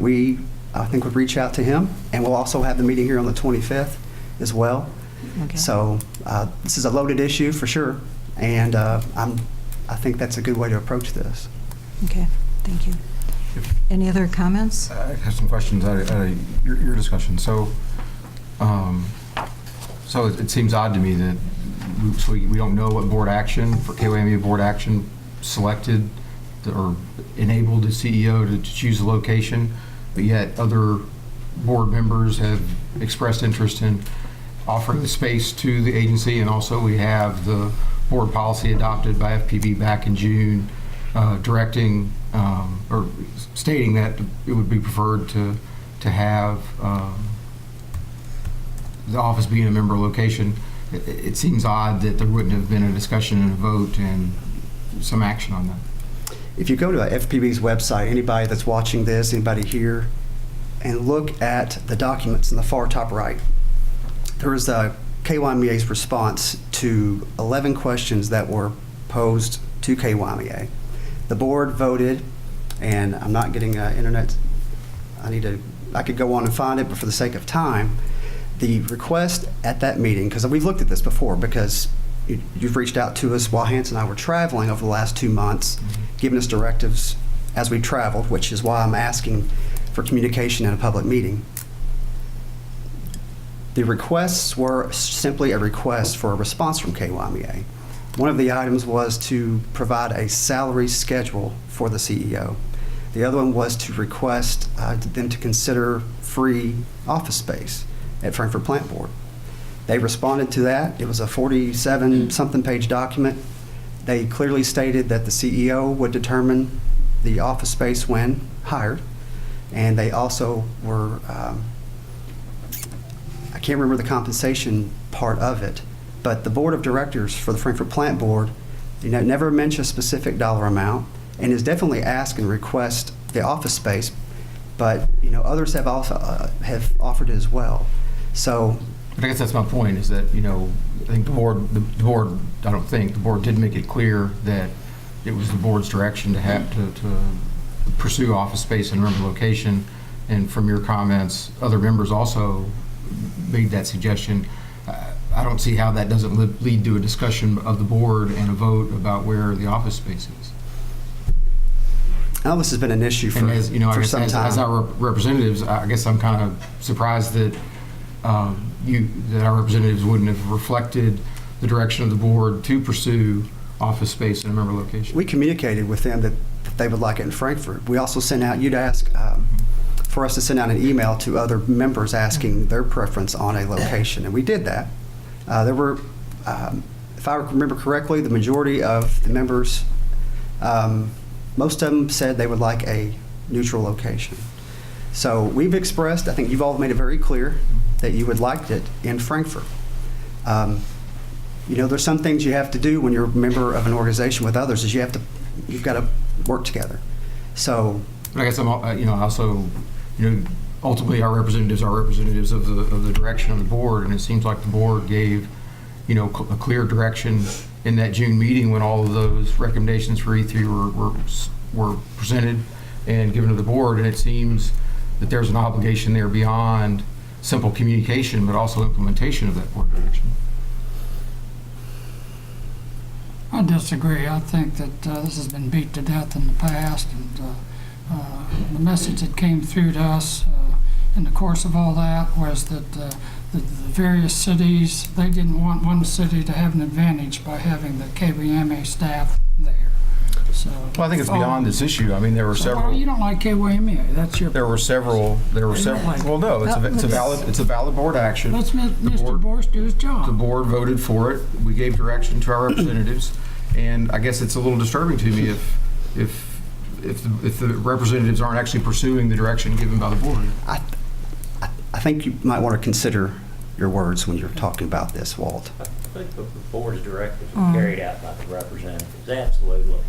S7: I think would reach out to him, and we'll also have the meeting here on the 25th as well.
S1: Okay.
S7: So this is a loaded issue for sure, and I think that's a good way to approach this.
S1: Okay, thank you. Any other comments?
S2: I have some questions out of your discussion. So it seems odd to me that we don't know what board action, for KYMEA board action, selected or enabled the CEO to choose the location, but yet other board members have expressed interest in offering the space to the agency, and also we have the board policy adopted by FPB back in June directing or stating that it would be preferred to have the office being a member location. It seems odd that there wouldn't have been a discussion and a vote and some action on that.
S7: If you go to FPB's website, anybody that's watching this, anybody here, and look at the documents in the far top right, there is a KYMEA's response to 11 questions that were posed to KYMEA. The board voted, and I'm not getting internet. I could go on and find it, but for the sake of time, the request at that meeting, because we've looked at this before, because you've reached out to us while Hans and I were traveling over the last 2 months, giving us directives as we traveled, which is why I'm asking for communication in a public meeting. The requests were simply a request for a response from KYMEA. One of the items was to provide a salary schedule for the CEO. The other one was to request them to consider free office space at Frankfort Plant Board. They responded to that. It was a 47-something page document. They clearly stated that the CEO would determine the office space when hired, and they also were, I can't remember the compensation part of it, but the board of directors for the Frankfort Plant Board, never mentioned a specific dollar amount, and is definitely asked and request the office space, but others have also have offered it as well. So,
S2: but I guess that's my point, is that I think the board did make it clear that it was the board's direction to have to pursue office space in a member location, and from your comments, other members also made that suggestion. I don't see how that doesn't lead to a discussion of the board and a vote about where the office space is.
S7: Now, this has been an issue for, for some time.
S2: As our representatives, I guess I'm kind of surprised that that our representatives wouldn't have reflected the direction of the board to pursue office space in a member location.
S7: We communicated with them that they would like it in Frankfort. We also sent out, you'd ask for us to send out an email to other members asking their preference on a location, and we did that. There were, if I remember correctly, the majority of the members, most of them said they would like a neutral location. So we've expressed, I think you've all made it very clear that you would like it in Frankfort. There's some things you have to do when you're a member of an organization with others, is you've got to work together. So,
S2: but I guess I'm, also, ultimately our representatives are representatives of the direction of the board, and it seems like the board gave, a clear direction in that June meeting when all of those recommendations for E3 were presented and given to the board, and it seems that there's an obligation there beyond simple communication, but also implementation of that board direction.
S8: I disagree. I think that this has been beat to death in the past, and the message that came through to us in the course of all that was that the various cities, they didn't want one city to have an advantage by having the KyMEA staff there. So,
S2: well, I think it's beyond this issue. I mean, there were several.
S8: Well, you don't like KyMEA. That's your.
S2: There were several. Well, no, it's a valid board action.
S8: Let's Mr. Boris do his job.
S2: The board voted for it. We gave direction to our representatives, and I guess it's a little disturbing to me if the representatives aren't actually pursuing the direction given by the board.
S7: I think you might want to consider your words when you're talking about this, Walt.
S6: I think the board's directives were carried out by the representatives. Absolutely.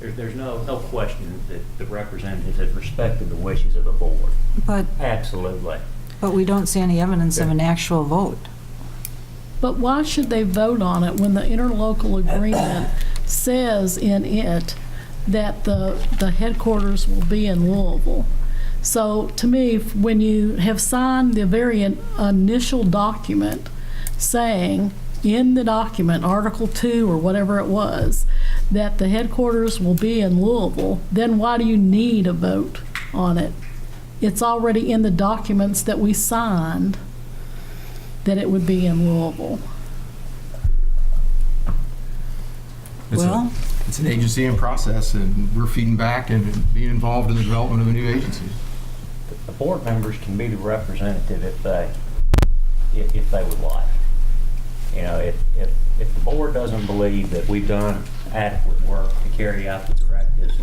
S6: There's no question that the representatives have respected the wishes of the board.
S1: But
S6: absolutely.
S1: But we don't see any evidence of an actual vote.
S5: But why should they vote on it when the interlocal agreement says in it that the headquarters will be in Louisville? So to me, when you have signed the very initial document saying in the document, Article 2 or whatever it was, that the headquarters will be in Louisville, then why do you need a vote on it? It's already in the documents that we signed that it would be in Louisville.
S2: It's an agency in process, and we're feeding back and being involved in the development of a new agency.
S6: The board members can be the representative if they would like. If the board doesn't believe that we've done adequate work to carry out the directives,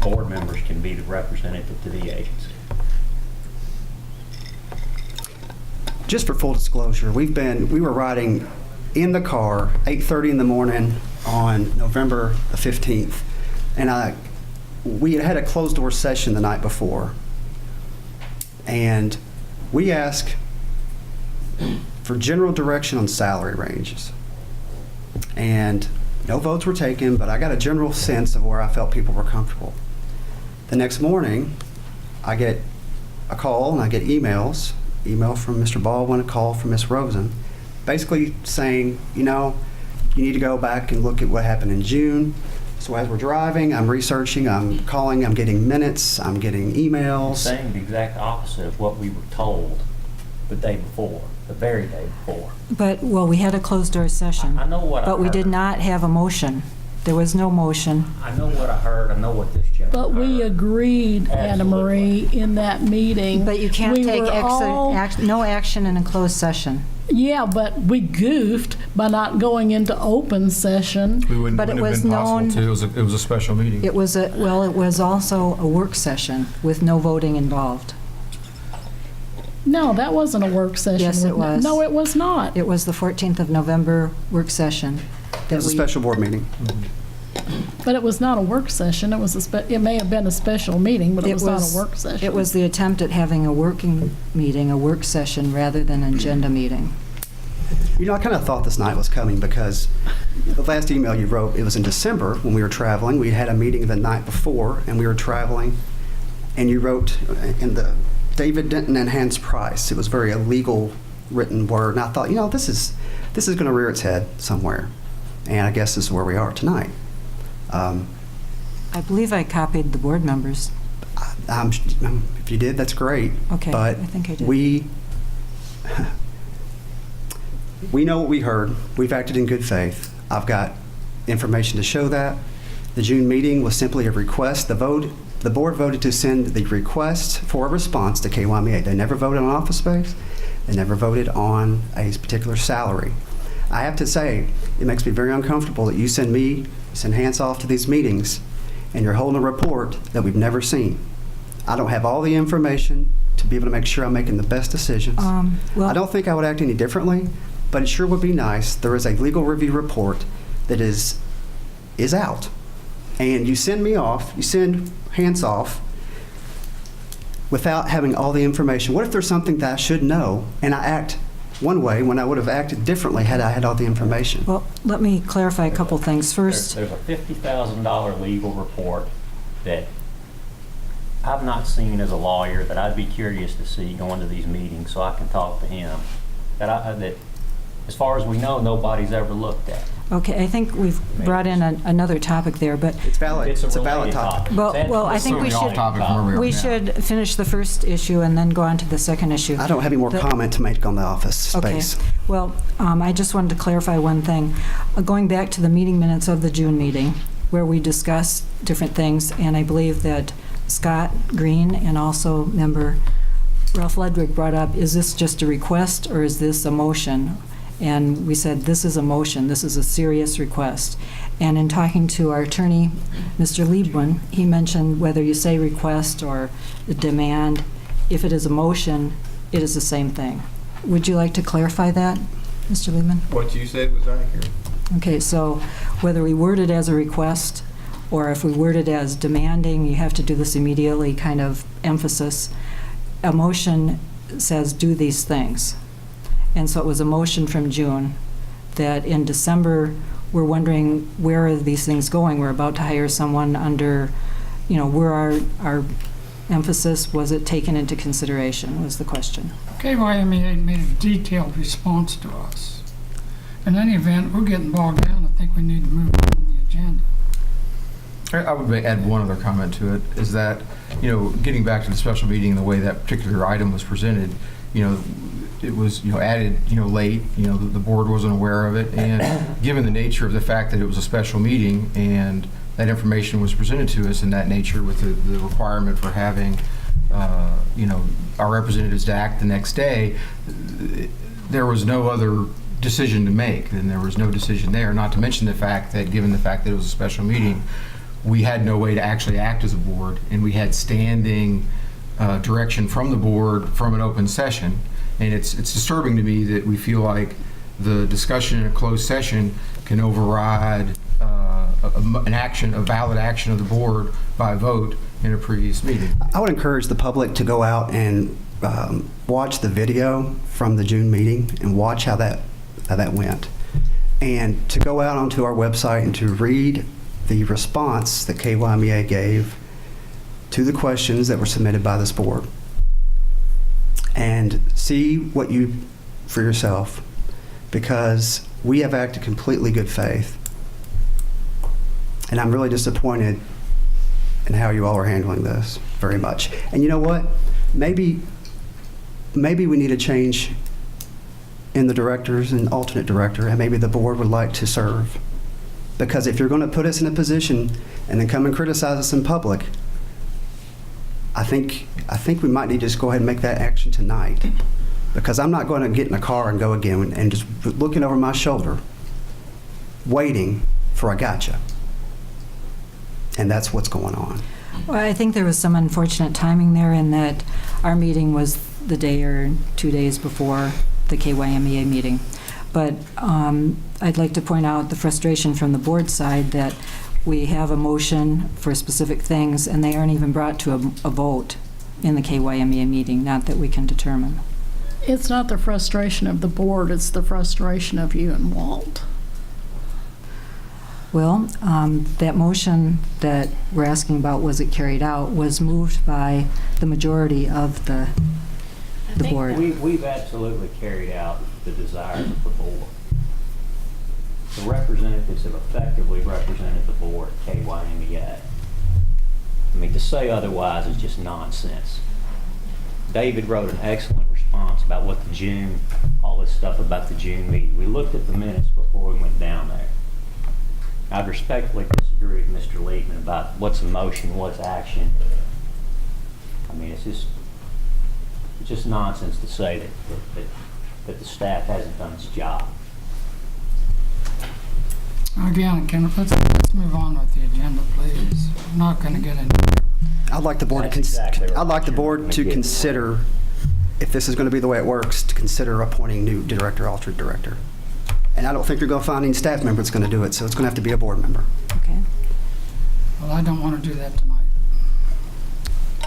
S6: board members can be the representative to the agency.
S7: Just for full disclosure, we were riding in the car 8:30 in the morning on November the 15th, and we had a closed door session the night before, and we asked for general direction on salary ranges, and no votes were taken, but I got a general sense of where I felt people were comfortable. The next morning, I get a call and I get email from Mr. Baldwin, a call from Ms. Rosen, basically saying, you need to go back and look at what happened in June. So as we're driving, I'm researching, I'm calling, I'm getting minutes, I'm getting emails.
S6: Saying the exact opposite of what we were told the day before. the very day before.
S1: But, well, we had a closed-door session.
S6: I know what I
S1: But we did
S6: heard.
S1: not have a motion. There was no motion.
S6: I know what I heard, I know what this gentleman
S5: But we
S6: heard.
S5: agreed, Anna Marie, in that meeting.
S1: But you can't
S5: We
S1: take
S5: were all-
S1: no action in a closed session.
S5: Yeah, but we goofed by not going into open session.
S2: We wouldn't,
S1: But it
S2: wouldn't have
S1: was
S2: been possible
S1: known-
S2: to. It was a special meeting.
S1: It was it was also a work session with no voting involved.
S5: No, that wasn't a work session.
S1: Yes, it was.
S5: No, it was not.
S1: It was the 14th of November work session.
S7: It was a special board meeting.
S5: But it was not a work session. It was it may have been a special meeting, but it was not a work session.
S1: It was the attempt at having a working meeting, a work session, rather than an agenda meeting.
S7: You know, I kind of thought this night was coming because the last email you wrote, it was in December when we were traveling. We had a meeting the night before and we were traveling. And you wrote in the David Denton and Hans Price. It was very a legal written word. And I thought, you know, this is going to rear its head somewhere. And I guess this is where we are tonight.
S1: I believe I copied the board members.
S7: If you did, that's great.
S1: Okay,
S7: But
S1: I think I did.
S7: we know what we heard. We've acted in good faith. I've got information to show that. The June meeting was simply a request. The board voted to send the request for a response to KyMEA. They never voted on office space. They never voted on a particular salary. I have to say, it makes me very uncomfortable that you send Hans off to these meetings and you're holding a report that we've never seen. I don't have all the information to be able to make sure I'm making the best decisions.
S1: Well,
S7: I don't think I would act any differently, but it sure would be nice. There is a legal review report that is out. And you send me off, you send Hans off without having all the information. What if there's something that I should know and I act one way when I would have acted differently had I had all the information?
S1: Well, let me clarify a couple things. First,
S6: There's a $50,000 legal report that I've not seen as a lawyer that I'd be curious to see going to these meetings so I can talk to him. That as far as we know, nobody's ever looked at.
S1: okay, I think we've brought in another topic there, but
S7: It's valid.
S6: It's
S7: It's a
S6: related
S7: valid topic.
S1: well, I think we
S2: Certainly off topic from where we are
S1: we
S2: now.
S1: should finish the first issue and then go on to the second issue.
S7: I don't have any more comment to make on the office space.
S1: Okay. Well, I just wanted to clarify one thing. Going back to the meeting minutes of the June meeting, where we discussed different things, and I believe that Scott Green and also member Ralph Ledrick brought up, is this just a request or is this a motion? And we said, this is a motion, this is a serious request. And in talking to our attorney, Mr. Liebman, he mentioned whether you say request or demand, if it is a motion, it is the same thing. Would you like to clarify that, Mr. Liebman?
S2: What you said was accurate.
S1: Okay, so whether we word it as a request or if we word it as demanding, you have to do this immediately kind of emphasis. A motion says do these things. And so it was a motion from June that in December, we're wondering where are these things going? We're about to hire someone under, where our emphasis, was it taken into consideration, was the question.
S8: KyMEA made a detailed response to us. In any event, we're getting bogged down. I think we need to move on the agenda.
S2: I would add one other comment to it, is that, getting back to the special meeting and the way that particular item was presented, it was, added, late, the board wasn't aware of it, and given the nature of the fact that it was a special meeting and that information was presented to us in that nature with the requirement for having, our representatives to act the next day, there was no other decision to make, and there was no decision there, not to mention the fact that, given the fact that it was a special meeting, we had no way to actually act as a board, and we had standing direction from the board from an open session. And it's disturbing to me that we feel like the discussion in a closed session can override a valid action of the board by vote in a previous meeting.
S7: I would encourage the public to go out and watch the video from the June meeting and watch how that went. And to go out onto our website and to read the response that KyMEA gave to the questions that were submitted by this board. And see what you for yourself, because we have acted completely good faith. And I'm really disappointed in how you all are handling this very much. And you know what? Maybe we need to change in the directors and alternate director, and maybe the board would like to serve. Because if you're going to put us in a position and then come and criticize us in public, I think we might need to just go ahead and make that action tonight. Because I'm not going to get in a car and go again and just looking over my shoulder, waiting for a gotcha. And that's what's going on.
S1: Well, I think there was some unfortunate timing there in that our meeting was the day or 2 days before the KyMEA meeting. But I'd like to point out the frustration from the board side that we have a motion for specific things and they aren't even brought to a vote in the KyMEA meeting, not that we can determine.
S5: It's not the frustration of the board, it's the frustration of you and Walt.
S1: Well, that motion that we're asking about, was it carried out, was moved by the majority of the board.
S6: We've absolutely carried out the desires of the board. The representatives have effectively represented the board at KyMEA. I mean, to say otherwise is just nonsense. David wrote an excellent response about what the June, all this stuff about the June meeting. We looked at the minutes before we went down there. I'd respectfully disagree with Mr. Liebman about what's a motion, what's action. I mean, it's just nonsense to say that the staff hasn't done its job.
S8: Again, let's move on with the agenda, please. I'm not going to get into it.
S7: I'd like the board to consider, if this is going to be the way it works, to consider appointing new director, alternate director. And I don't think you're going to find any staff member that's going to do it, so it's going to have to be a board member.
S1: Okay.
S8: Well, I don't want to do that tonight.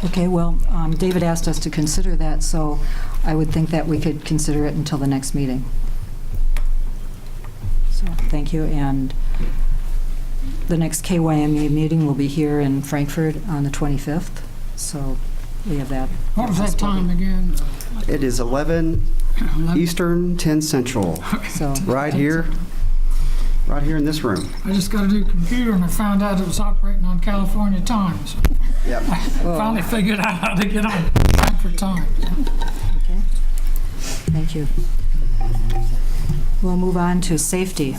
S1: Okay, well, David asked us to consider that, so I would think that we could consider it until the next meeting. So, thank you, and the next KyMEA meeting will be here in Frankfort on the 25th, so we have that.
S8: What was that time again?
S7: It is 11 Eastern, 10 Central.
S1: So
S7: right here in this room.
S8: I just got a new computer and I found out it was operating on California time. So
S7: Yep.
S8: I finally figured out how to get on Frankfurt time.
S1: Okay. Thank you. We'll move on to safety.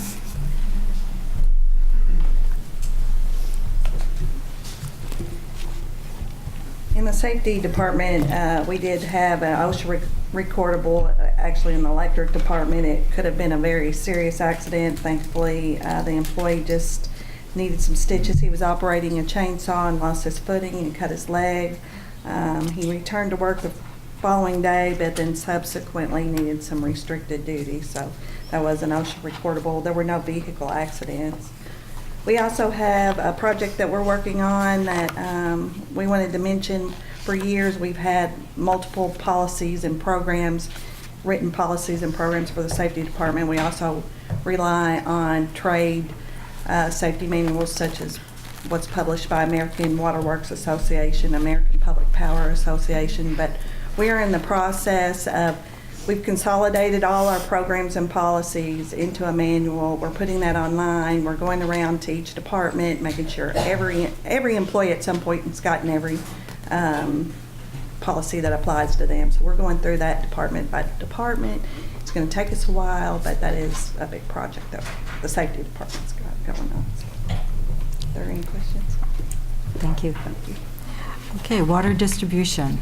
S18: In the safety department, we did have an OSHA recordable, actually in the electric department. It could have been a very serious accident. Thankfully, the employee just needed some stitches. He was operating a chainsaw and lost his footing and cut his leg. He returned to work the following day, but then subsequently needed some restricted duty. So that was an OSHA recordable. There were no vehicle accidents. We also have a project that we're working on that we wanted to mention. For years, we've had multiple policies and programs, written policies and programs for the safety department. We also rely on trade safety manuals, such as what's published by American Water Works Association, American Public Power Association. But we are in the process of, we've consolidated all our programs and policies into a manual. We're putting that online. We're going around to each department, making sure every employee at some point has gotten every policy that applies to them. So we're going through that department by department. It's going to take us a while, but that is a big project that the safety department's got going on. So, are there any questions?
S1: Thank you.
S18: Thank you.
S1: Okay, water distribution.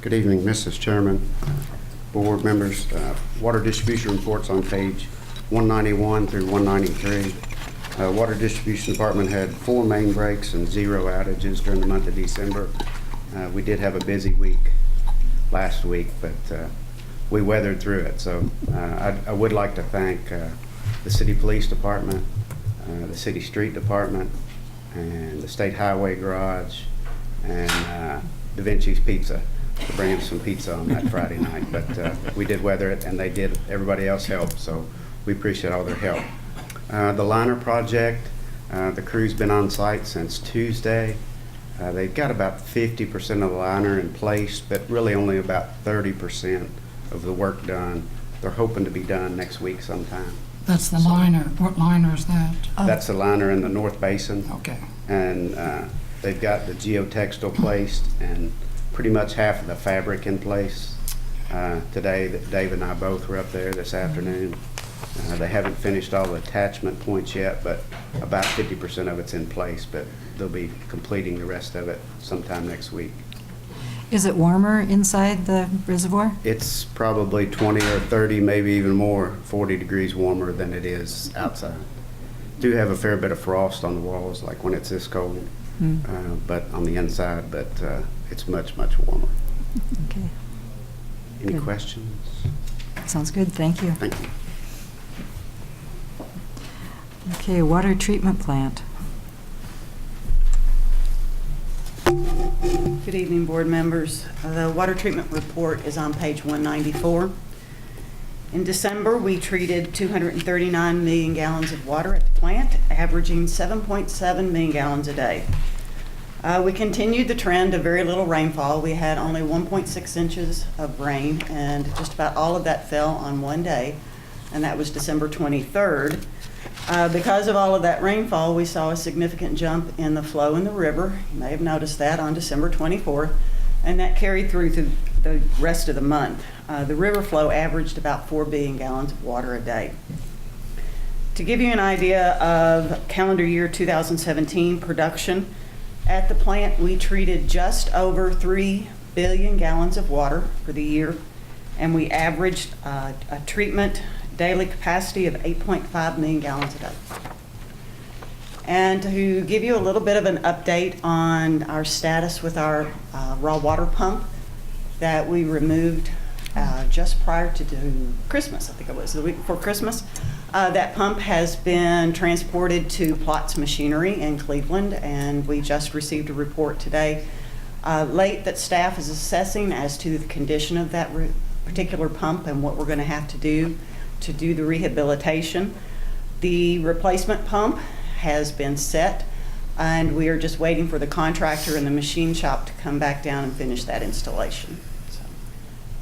S19: Good evening, Mrs. Chairman, board members. Water distribution reports on page 191 through 193. Water distribution department had 4 main breaks and 0 outages during the month of December. We did have a busy week last week, but we weathered through it. So I would like to thank the city police department, the city street department, and the state highway garage, and Da Vinci's Pizza for bringing some pizza on that Friday night. But we did weather it, and they did. Everybody else helped, so we appreciate all their help. The liner project, the crew's been on site since Tuesday. They've got about 50% of the liner in place, but really only about 30% of the work done. They're hoping to be done next week sometime.
S8: That's the liner. What liner is that?
S19: That's the liner in the North Basin.
S8: Okay.
S19: And they've got the geotextile placed and pretty much half of the fabric in place. Today, Dave and I both were up there this afternoon. They haven't finished all the attachment points yet, but about 50% of it's in place, but they'll be completing the rest of it sometime next week.
S1: Is it warmer inside the reservoir?
S19: It's probably 20 or 30, maybe even more, 40 degrees warmer than it is outside. Do have a fair bit of frost on the walls, like when it's this cold, but on the inside, but it's much, much warmer.
S1: Okay.
S19: Any
S1: Good.
S19: questions?
S1: Sounds good, thank you.
S19: Thank you.
S1: Okay, water treatment plant.
S20: Good evening, board members. The water treatment report is on page 194. In December, we treated 239 million gallons of water at the plant, averaging 7.7 million gallons a day. We continued the trend of very little rainfall. We had only 1.6 inches of rain, and just about all of that fell on one day, and that was December 23rd. Because of all of that rainfall, we saw a significant jump in the flow in the river. You may have noticed that on December 24th, and that carried through to the rest of the month. The river flow averaged about 4 billion gallons of water a day. To give you an idea of calendar year 2017 production, at the plant we treated just over 3 billion gallons of water for the year, and we averaged a treatment daily capacity of 8.5 million gallons a day. And to give you a little bit of an update on our status with our raw water pump that we removed just prior to Christmas, I think it was the week before Christmas. That pump has been transported to Plot's Machinery in Cleveland, and we just received a report today late that staff is assessing as to the condition of that particular pump and what we're going to have to do the rehabilitation. The replacement pump has been set, and we are just waiting for the contractor and the machine shop to come back down and finish that installation. So,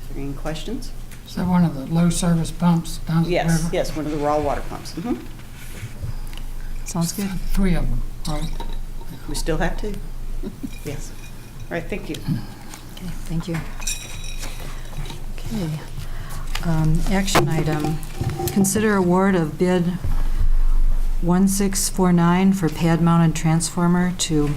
S20: is there any questions?
S8: Is that one of the low service pumps down the river?
S20: Yes, one of the raw water pumps.
S1: Sounds good.
S8: 3 of them, right?
S20: We still have 2. Yes. All right, thank you.
S1: Okay, thank you. Okay. Action item, consider award of bid 1649 for pad-mounted transformer to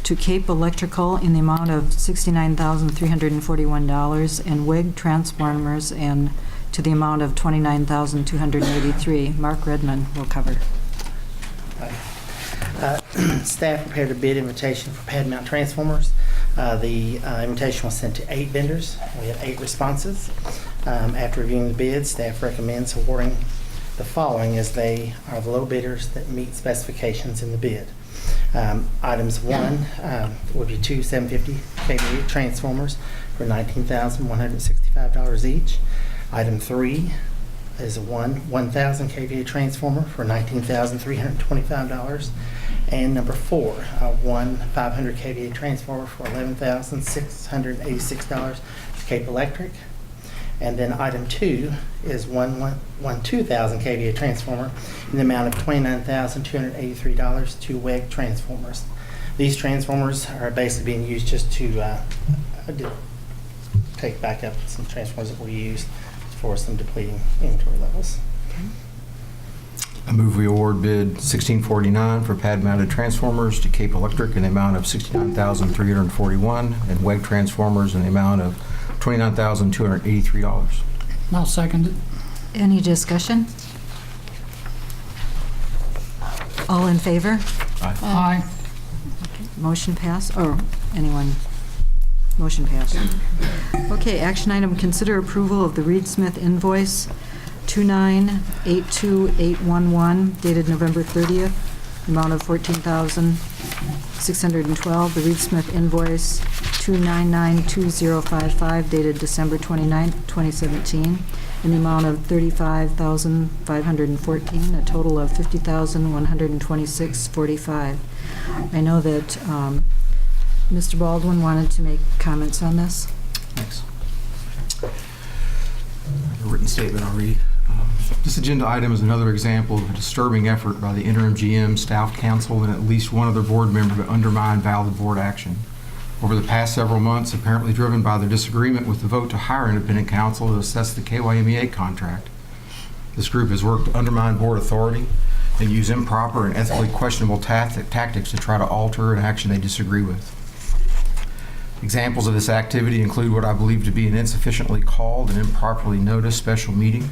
S1: Cape Electrical in the amount of $69,341 and WIG transformers and to the amount of $29,283. Mark Redmond will cover.
S11: Staff prepared a bid invitation for pad mount transformers. The invitation was sent to 8 vendors. We had 8 responses. After reviewing the bids, staff recommends awarding the following as they are the low bidders that meet specifications in the bid. Items 1 would be 2 750 kVA transformers for $19,165 each. Item 3 is a 1,000 kVA transformer for $19,325. And number 4, one 500 kVA transformer for $11,686 to Cape Electric. And then item 2 is one 2,000 kVA transformer in the amount of $29,283 to WEG transformers. These transformers are basically being used just to take back up some transformers that we use for some depleting inventory levels.
S2: I move we award bid 1649 for pad-mounted transformers to Cape Electric in the amount of $69,341 and WEG transformers in the amount of $29,283.
S8: I'll second it.
S1: Any discussion? All in favor?
S8: Aye.
S1: Motion pass, or anyone? Motion pass. Okay, action item, consider approval of the Reed Smith invoice 2982811 dated November 30th, amount of $14,612. The Reed Smith invoice 2992055 dated December 29th, 2017, in the amount of $35,514, a total of $50,126.45. I know that Mr. Baldwin wanted to make comments on this.
S2: Thanks. A written statement I'll read. This agenda item is another example of a disturbing effort by the interim GM, staff council, and at least one other board member to undermine valid board action. Over the past several months, apparently driven by their disagreement with the vote to hire independent counsel to assess the KyMEA contract, this group has worked to undermine board authority and use improper and ethically questionable tactics to try to alter an action they disagree with. Examples of this activity include what I believe to be an insufficiently called and improperly noticed special meeting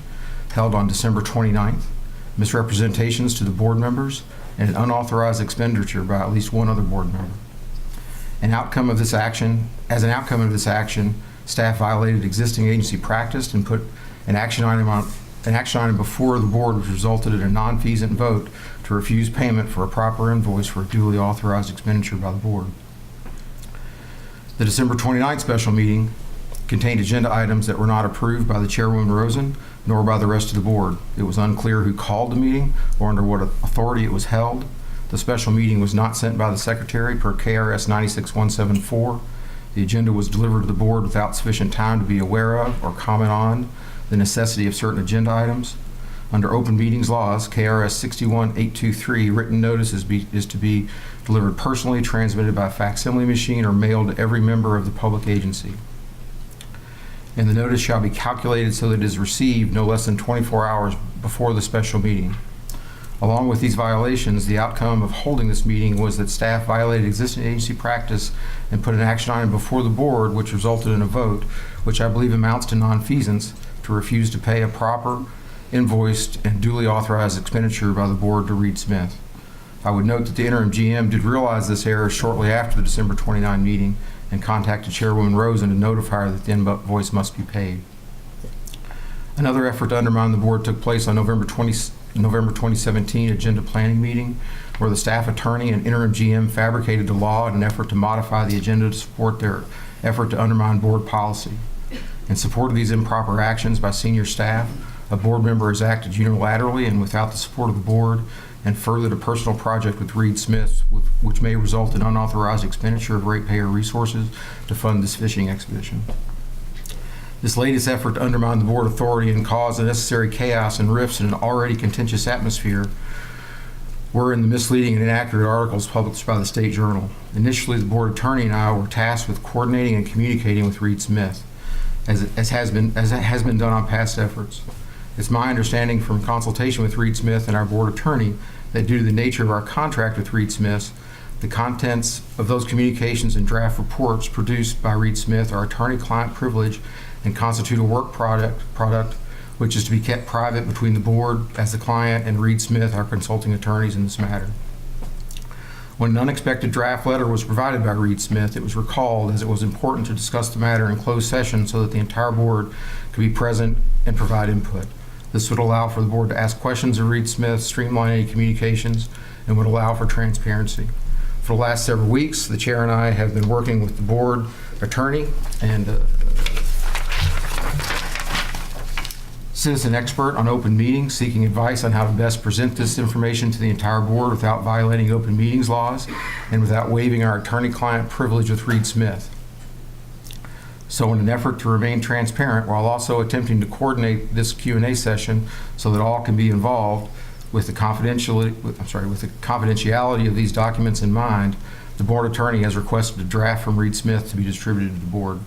S2: held on December 29th, misrepresentations to the board members, and an unauthorized expenditure by at least one other board member. As an outcome of this action, staff violated existing agency practice and put an action item before the board, which resulted in a non-feasant vote to refuse payment for a proper invoice for a duly authorized expenditure by the board. The December 29th special meeting contained agenda items that were not approved by the Chairwoman Rosen nor by the rest of the board. It was unclear who called the meeting or under what authority it was held. The special meeting was not sent by the Secretary per KRS 96174. The agenda was delivered to the board without sufficient time to be aware of or comment on the necessity of certain agenda items. Under open meetings laws, KRS 61823, written notice is to be delivered personally, transmitted by facsimile machine, or mailed to every member of the public agency. And the notice shall be calculated so that it is received no less than 24 hours before the special meeting. Along with these violations, the outcome of holding this meeting was that staff violated existing agency practice and put an action item before the board, which resulted in a vote, which I believe amounts to nonfeasance, to refuse to pay a proper, invoiced, and duly authorized expenditure by the board to Reed Smith. I would note that the interim GM did realize this error shortly after the December 29 meeting and contacted Chairwoman Rosen to notify her that the invoice must be paid. Another effort to undermine the board took place on November 2017 agenda planning meeting, where the staff attorney and interim GM fabricated the law in an effort to modify the agenda to support their effort to undermine board policy. In support of these improper actions by senior staff, a board member has acted unilaterally and without the support of the board and furthered a personal project with Reed Smith, which may result in unauthorized expenditure of ratepayer resources to fund this fishing expedition. This latest effort to undermine the board authority and cause unnecessary chaos and rifts in an already contentious atmosphere were in the misleading and inaccurate articles published by the State Journal. Initially, the board attorney and I were tasked with coordinating and communicating with Reed Smith, as it has been done on past efforts. It's my understanding from consultation with Reed Smith and our board attorney that due to the nature of our contract with Reed Smith, the contents of those communications and draft reports produced by Reed Smith are attorney-client privilege and constitute a work product which is to be kept private between the board as the client and Reed Smith, our consulting attorneys in this matter. When an unexpected draft letter was provided by Reed Smith, it was recalled as it was important to discuss the matter in closed session so that the entire board could be present and provide input. This would allow for the board to ask questions of Reed Smith, streamline any communications, and would allow for transparency. For the last several weeks, the chair and I have been working with the board attorney and citizen expert on open meetings, seeking advice on how to best present this information to the entire board without violating open meetings laws and without waiving our attorney-client privilege with Reed Smith. So in an effort to remain transparent while also attempting to coordinate this Q&A session so that all can be involved with the confidentiality of these documents in mind, the board attorney has requested a draft from Reed Smith to be distributed to the board.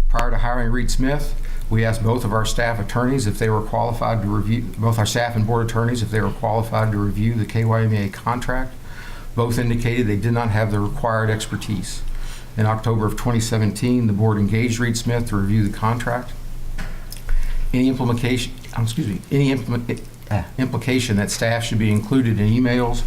S2: Prior to hiring Reed Smith, we asked both of our staff attorneys if they were qualified to review, both our staff and board attorneys if they were qualified to review the KyMEA contract. Both indicated they did not have the required expertise. In October of 2017, the board engaged Reed Smith to review the contract. Any implication that staff should be included in emails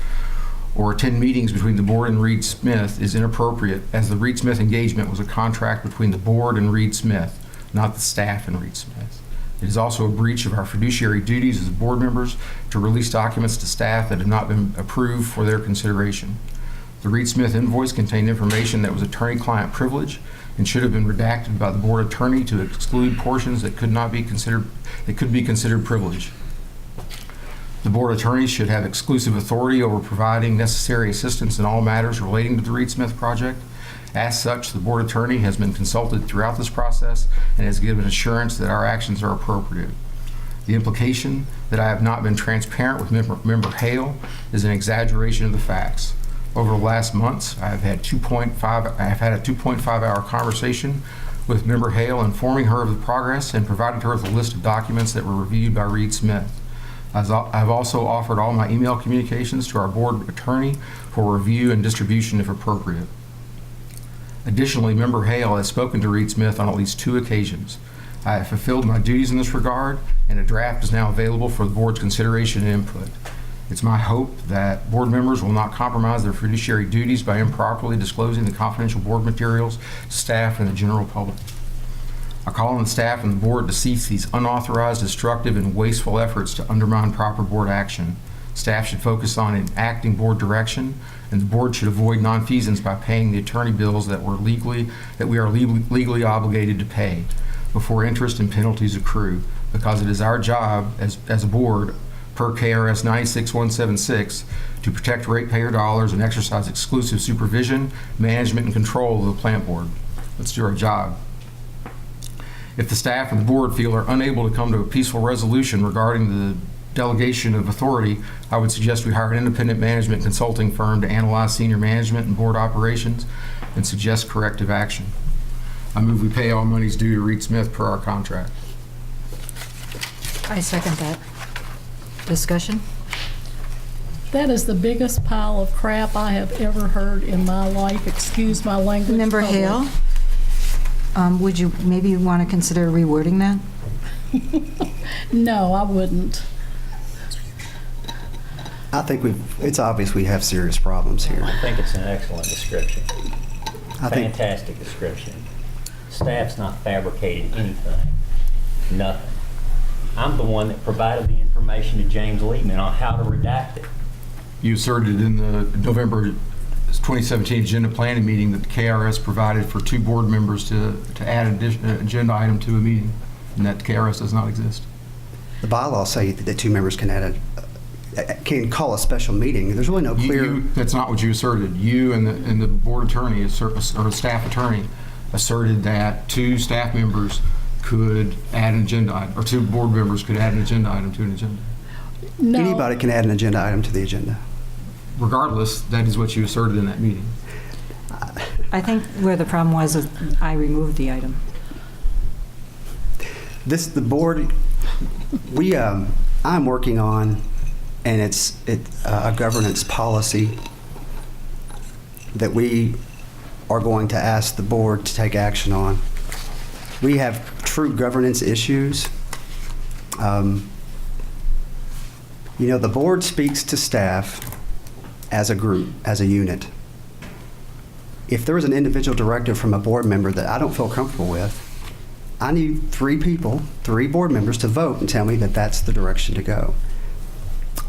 S2: or attend meetings between the board and Reed Smith is inappropriate, as the Reed Smith engagement was a contract between the board and Reed Smith, not the staff and Reed Smith. It is also a breach of our fiduciary duties as board members to release documents to staff that have not been approved for their consideration. The Reed Smith invoice contained information that was attorney-client privilege and should have been redacted by the board attorney to exclude portions that could be considered privilege. The board attorneys should have exclusive authority over providing necessary assistance in all matters relating to the Reed Smith project. As such, the board attorney has been consulted throughout this process and has given assurance that our actions are appropriate. The implication that I have not been transparent with Member Hale is an exaggeration of the facts. Over the last months, I have had a 2.5-hour conversation with Member Hale, informing her of the progress and providing her with a list of documents that were reviewed by Reed Smith. I've also offered all my email communications to our board attorney for review and distribution if appropriate. Additionally, Member Hale has spoken to Reed Smith on at least 2 occasions. I have fulfilled my duties in this regard, and a draft is now available for the board's consideration and input. It's my hope that board members will not compromise their fiduciary duties by improperly disclosing the confidential board materials to staff and the general public. I call on the staff and the board to cease these unauthorized, destructive, and wasteful efforts to undermine proper board action. Staff should focus on enacting board direction, and the board should avoid nonfeasance by paying the attorney bills that we are legally obligated to pay before interest and penalties accrue, because it is our job as a board, per KRS 96176, to protect ratepayer dollars and exercise exclusive supervision, management, and control of the plant board. Let's do our job. If the staff and the board feel are unable to come to a peaceful resolution regarding the delegation of authority, I would suggest we hire an independent management consulting firm to analyze senior management and board operations and suggest corrective action. I move we pay all monies due to Reed Smith per our contract.
S1: I second that. Discussion?
S5: That is the biggest pile of crap I have ever heard in my life. Excuse my language.
S1: Member Hale, would you maybe want to consider rewording that?
S5: No, I wouldn't.
S7: I think it's obvious we have serious problems here.
S6: I think it's an excellent description.
S7: I think-
S6: Fantastic description. Staff's not fabricated anything. Nothing. I'm the one that provided the information to James Leitman on how to redact it.
S2: You asserted in the November 2017 agenda planning meeting that the KRS provided for 2 board members to add an agenda item to a meeting, and that KRS does not exist.
S7: The bylaws say that the 2 members can can call a special meeting. There's really no clear...
S2: That's not what you asserted. You and the board attorney, or the staff attorney, asserted that 2 staff members could add an agenda item, or 2 board members could add an agenda item to an agenda.
S5: No.
S7: Anybody can add an agenda item to the agenda.
S2: Regardless, that is what you asserted in that meeting.
S1: I think where the problem was is I removed the item.
S7: The board, I'm working on, and it's a governance policy that we are going to ask the board to take action on. We have true governance issues. The board speaks to staff as a group, as a unit. If there is an individual directive from a board member that I don't feel comfortable with, I need 3 board members to vote and tell me that that's the direction to go.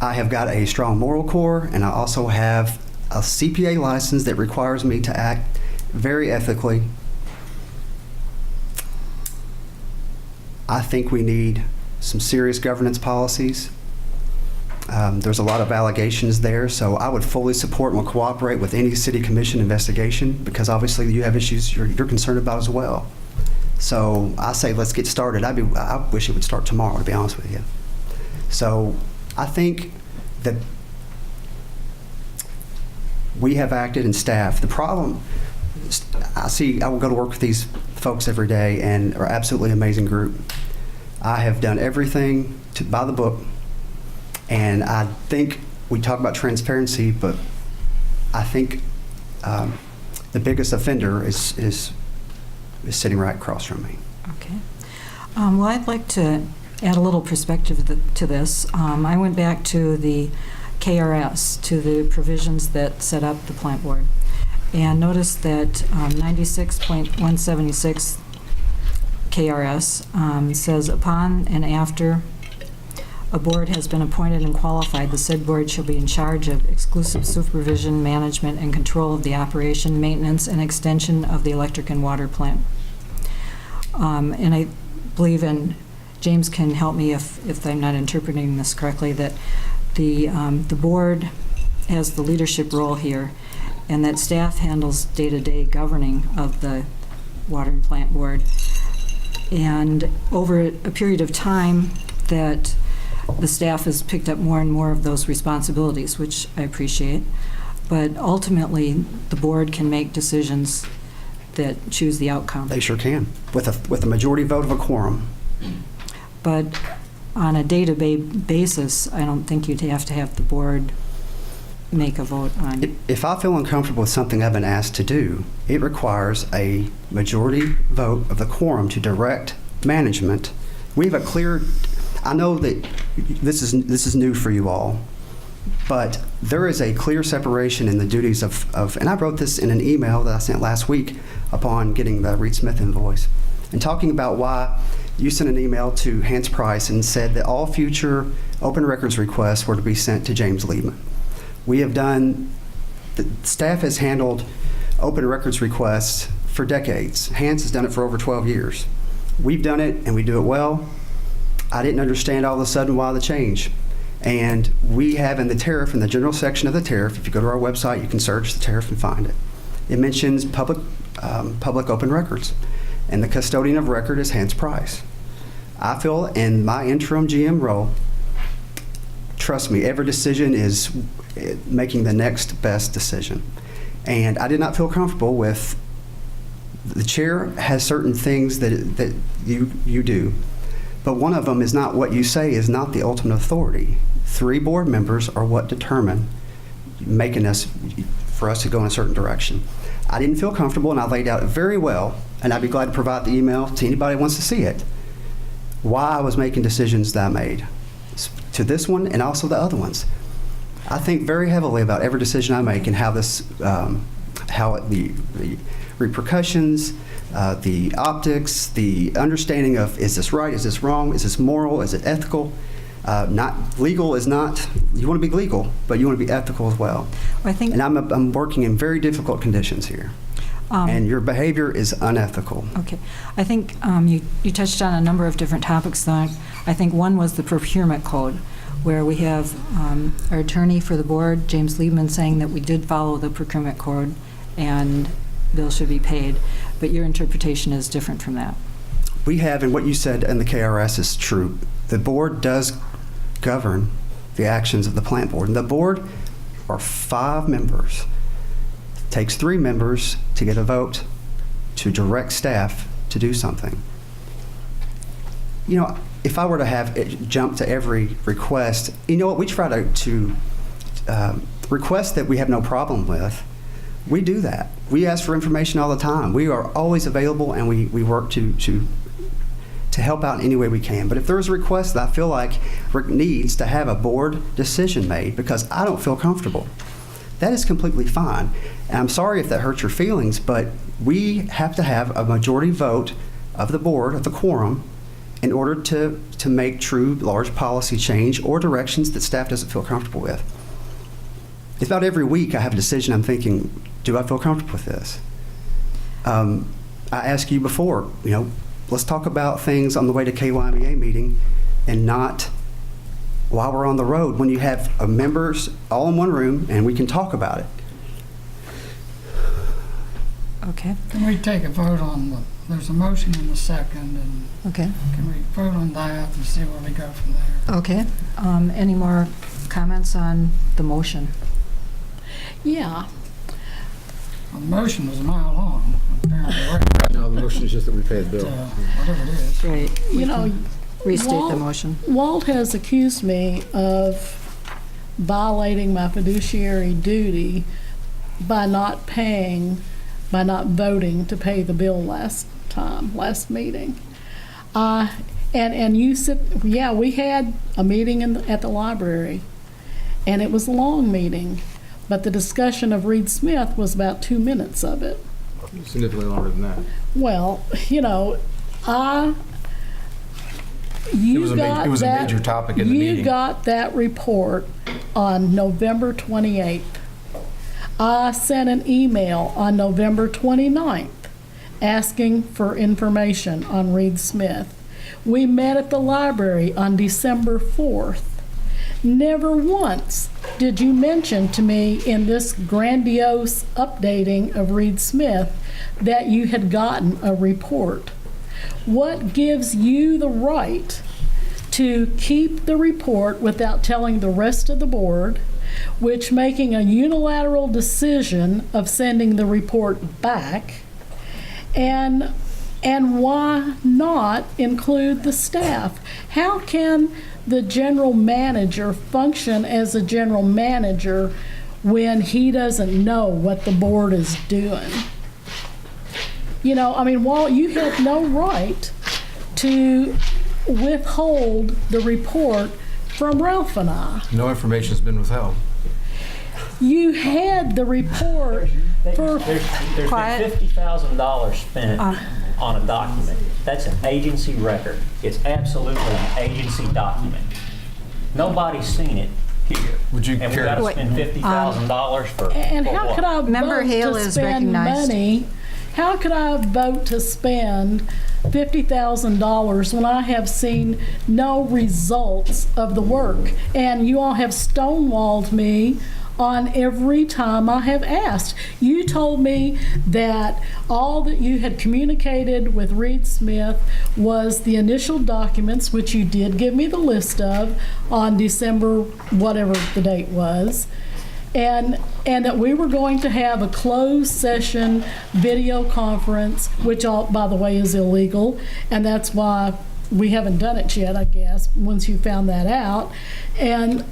S7: I have got a strong moral core, and I also have a CPA license that requires me to act very ethically. I think we need some serious governance policies. There's a lot of allegations there, so I would fully support and will cooperate with any city commission investigation, because obviously you have issues you're concerned about as well. So I say let's get started. I wish it would start tomorrow, to be honest with you. So I think that we have acted, and staff. The problem, I will go to work with these folks every day, and are absolutely amazing group. I have done everything by the book, and I think we talk about transparency, but I think the biggest offender is sitting right across from me.
S1: Okay. Well, I'd like to add a little perspective to this. I went back to the KRS, to the provisions that set up the plant board, and noticed that 96.176 KRS says, upon and after a board has been appointed and qualified, the said board shall be in charge of exclusive supervision, management, and control of the operation, maintenance, and extension of the electric and water plant. And I believe, and James can help me if I'm not interpreting this correctly, that the board has the leadership role here, and that staff handles day-to-day governing of the water and plant board. And over a period of time, that the staff has picked up more and more of those responsibilities, which I appreciate. But ultimately, the board can make decisions that choose the outcome.
S7: They sure can, with a majority vote of a quorum.
S1: But on a day-to-day basis, I don't think you'd have to have the board make a vote on.
S7: If I feel uncomfortable with something I've been asked to do, it requires a majority vote of the quorum to direct management. We have a clear, I know that this is new for you all, but there is a clear separation in the duties of, and I wrote this in an email that I sent last week upon getting the Reed Smith invoice, and talking about why you sent an email to Hans Price and said that all future open records requests were to be sent to James Liebman. We have done, the staff has handled open records requests for decades. Hans has done it for over 12 years. We've done it and we do it well. I didn't understand all of a sudden why the change. And we have in the tariff, in the general section of the tariff, if you go to our website, you can search the tariff and find it. It mentions public open records. And the custodian of record is Hans Price. I feel in my interim GM role, trust me, every decision is making the next best decision. And I did not feel comfortable with, the chair has certain things that you do, but one of them is not what you say is not the ultimate authority. 3 board members are what determine for us to go in a certain direction. I didn't feel comfortable, and I laid out very well, and I'd be glad to provide the email to anybody who wants to see it, why I was making decisions that I made to this one and also the other ones. I think very heavily about every decision I make and how the repercussions, the optics, the understanding of, is this right, is this wrong, is this moral, is it ethical? Not legal is not, you want to be legal, but you want to be ethical as well. And I'm working in very difficult conditions here. And your behavior is unethical.
S1: Okay. I think you touched on a number of different topics, though. I think one was the procurement code, where we have our attorney for the board, James Liebman, saying that we did follow the procurement code and bills should be paid. But your interpretation is different from that.
S7: We have, and what you said in the KRS is true. The board does govern the actions of the plant board. And the board are 5 members. It takes 3 members to get a vote to direct staff to do something. You know, if I were to have it jump to every request, you know what, we try to request that we have no problem with. We do that. We ask for information all the time. We are always available, and we work to help out in any way we can. But if there's a request that I feel like needs to have a board decision made because I don't feel comfortable, that is completely fine. And I'm sorry if that hurts your feelings, but we have to have a majority vote of the board, of the quorum, in order to make true large policy change or directions that staff doesn't feel comfortable with. It's about every week I have a decision I'm thinking, do I feel comfortable with this? I asked you before, you know, let's talk about things on the way to KyMEA meeting and not while we're on the road when you have members all in one room and we can talk about it.
S1: Okay.
S8: Can we take a vote on there's a motion and a second, and
S1: okay,
S8: can we vote on that and see where we go from there?
S1: Okay. Any more comments on the motion?
S5: Yeah.
S8: Well, the motion was a mile long, apparently. Right?
S2: No, the motion is just that we pay the bill.
S8: Whatever it is.
S1: Right.
S5: You know,
S1: restate the motion.
S5: Walt has accused me of violating my fiduciary duty by not voting to pay the bill last meeting. And you said, yeah, we had a meeting at the library, and it was a long meeting, but the discussion of Reed Smith was about 2 minutes of it.
S2: Significantly longer than that.
S5: Well, you know,
S2: it was a major topic in the meeting.
S5: You got that report on November 28th. I sent an email on November 29th asking for information on Reed Smith. We met at the library on December 4th. Never once did you mention to me in this grandiose updating of Reed Smith that you had gotten a report. What gives you the right to keep the report without telling the rest of the board, which making a unilateral decision of sending the report back, and why not include the staff? How can the general manager function as a general manager when he doesn't know what the board is doing? You know, I mean, Walt, you have no right to withhold the report from Ralph and I.
S2: No information's been withheld.
S5: You had the report for...
S6: There's been $50,000 spent on a document. That's an agency record. It's absolutely an agency document. Nobody's seen it here.
S2: Would you
S6: and we
S2: care
S6: got to
S2: to-
S6: spend $50,000 for
S5: And
S6: for
S5: how
S6: what?
S5: could I
S1: Member
S5: vote
S1: Hale
S5: to
S1: is
S5: spend
S1: recognized.
S5: money? How could I vote to spend $50,000 when I have seen no results of the work? And you all have stonewalled me on every time I have asked. You told me that all that you had communicated with Reed Smith was the initial documents, which you did give me the list of on December, whatever the date was, and that we were going to have a closed session video conference, which, all, by the way, is illegal, and that's why we haven't done it yet, I guess, once you found that out, and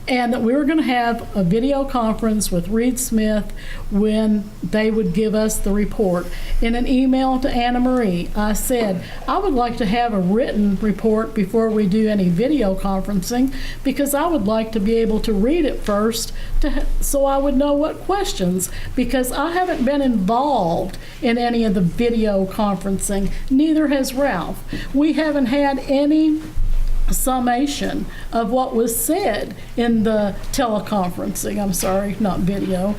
S5: that we were going to have a video conference with Reed Smith when they would give us the report. In an email to Anna Marie, I said, I would like to have a written report before we do any video conferencing, because I would like to be able to read it first so I would know what questions, because I haven't been involved in any of the video conferencing. Neither has Ralph. We haven't had any summation of what was said in the teleconferencing. I'm sorry, not video.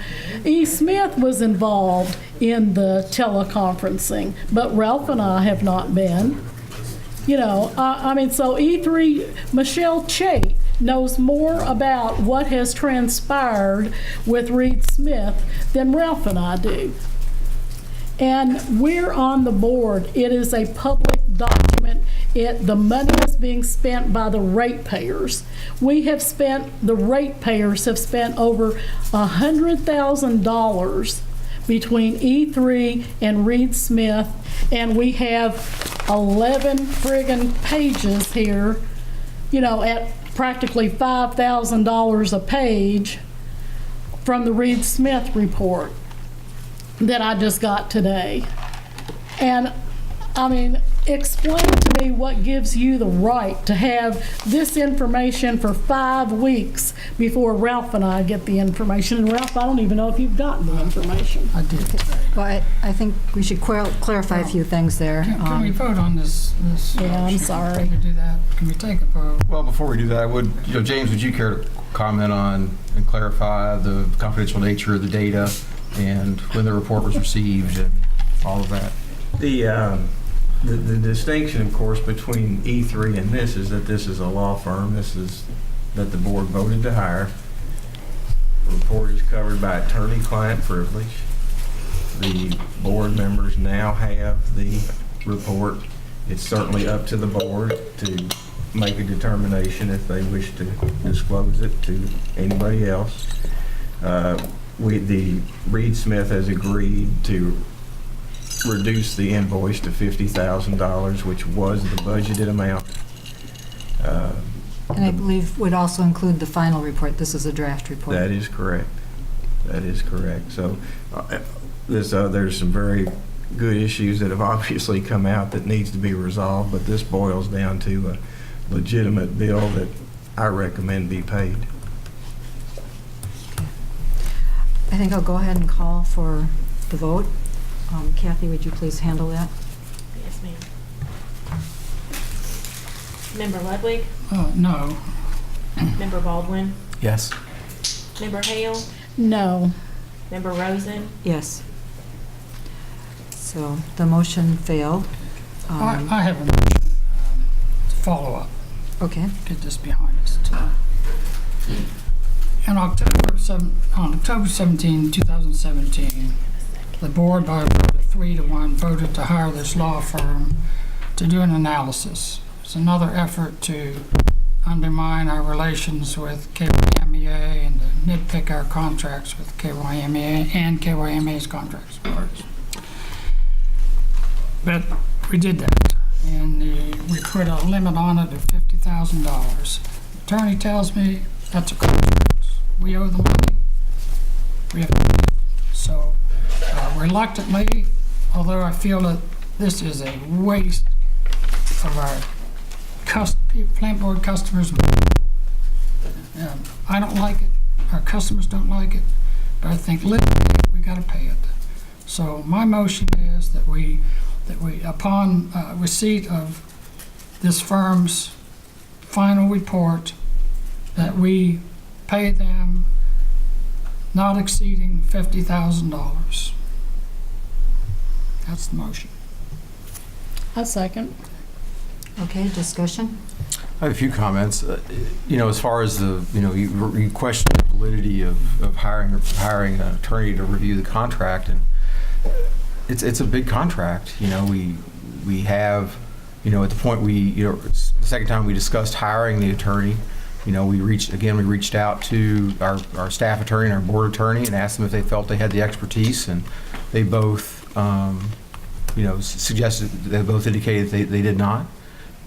S5: E. Smith was involved in the teleconferencing, but Ralph and I have not been. You know, I mean, so E3, Michelle Chait knows more about what has transpired with Reed Smith than Ralph and I do. And we're on the board. It is a public document. The money is being spent by the ratepayers. The ratepayers have spent over $100,000 between E3 and Reed Smith, and we have 11 friggin' pages here, you know, at practically $5,000 a page from the Reed Smith report that I just got today. And I mean, explain to me what gives you the right to have this information for 5 weeks before Ralph and I get the information. And Ralph, I don't even know if you've gotten the information.
S8: I did today.
S1: Well, I think we should clarify a few things there.
S8: Can we vote on this?
S5: Yeah, I'm sorry.
S8: Can we do that? Can we take a vote?
S2: Well, before we do that, James, would you care to comment on and clarify the confidential nature of the data and when the report was received and all of that?
S21: The distinction, of course, between E3 and this is that this is a law firm. This is that the board voted to hire. The report is covered by attorney-client privilege. The board members now have the report. It's certainly up to the board to make a determination if they wish to disclose it to anybody else. The Reed Smith has agreed to reduce the invoice to $50,000, which was the budgeted amount.
S1: And I believe would also include the final report. This is a draft report.
S21: That is correct. That is correct. So there's some very good issues that have obviously come out that needs to be resolved, but this boils down to a legitimate bill that I recommend be paid.
S1: I think I'll go ahead and call for the vote. Kathy, would you please handle that?
S14: Yes, ma'am. Member Ludwig?
S8: No.
S14: Member Baldwin?
S2: Yes.
S14: Member Hale?
S5: No.
S14: Member Rosen?
S1: Yes. So the motion failed.
S8: I have a motion to follow up.
S1: Okay.
S8: Get this behind us tonight. On October 17, 2017, the board, by a vote of 3-1, voted to hire this law firm to do an analysis. It's another effort to undermine our relations with KyMEA and to nitpick our contracts with KyMEA and KyMEA's contracts. But we did that, and we put a limit on it of $50,000. Attorney tells me that's a contract. We owe the money. We have to pay it. So reluctantly, although I feel that this is a waste of our plant board customers' money. I don't like it. Our customers don't like it. But I think legally we got to pay it. So my motion is that we upon receipt of this firm's final report, that we pay them not exceeding $50,000. That's the motion.
S5: A second.
S1: Okay, discussion?
S2: I have a few comments. As far as you question the validity of hiring an attorney to review the contract, and it's a big contract. We have, at the point the second time we discussed hiring the attorney, we reached out to our staff attorney and our board attorney and asked them if they felt they had the expertise, and they both, suggested, they both indicated they did not.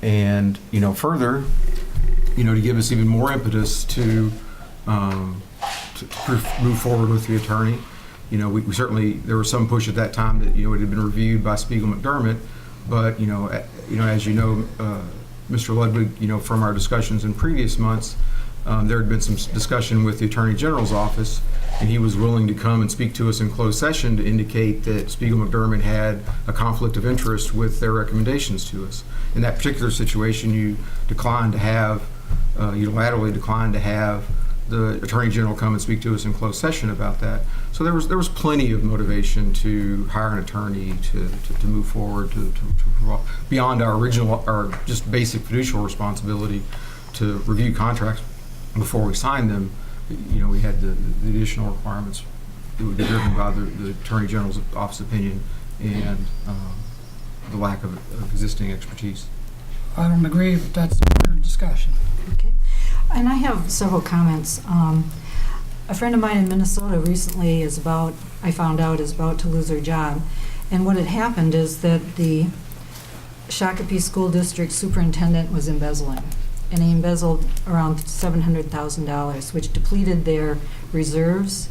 S2: And, further, to give us even more impetus to move forward with the attorney, we certainly, there was some push at that time that, it had been reviewed by Spiegel McDermott, but, as you know, Mr. Ludwig, from our discussions in previous months, there had been some discussion with the Attorney General's office, and he was willing to come and speak to us in closed session to indicate that Spiegel McDermott had a conflict of interest with their recommendations to us. In that particular situation, you declined to have, unilaterally declined to have the Attorney General come and speak to us in closed session about that. So there was plenty of motivation to hire an attorney to move forward to beyond our original, our just basic fiducial responsibility to review contracts before we signed them. We had the additional requirements that would be driven by the Attorney General's office opinion and the lack of existing expertise.
S8: I don't agree, but that's part of the discussion.
S1: Okay. And I have several comments. A friend of mine in Minnesota recently I found out is about to lose her job. And what had happened is that the Shakopee School District superintendent was embezzling. And he embezzled around $700,000, which depleted their reserves.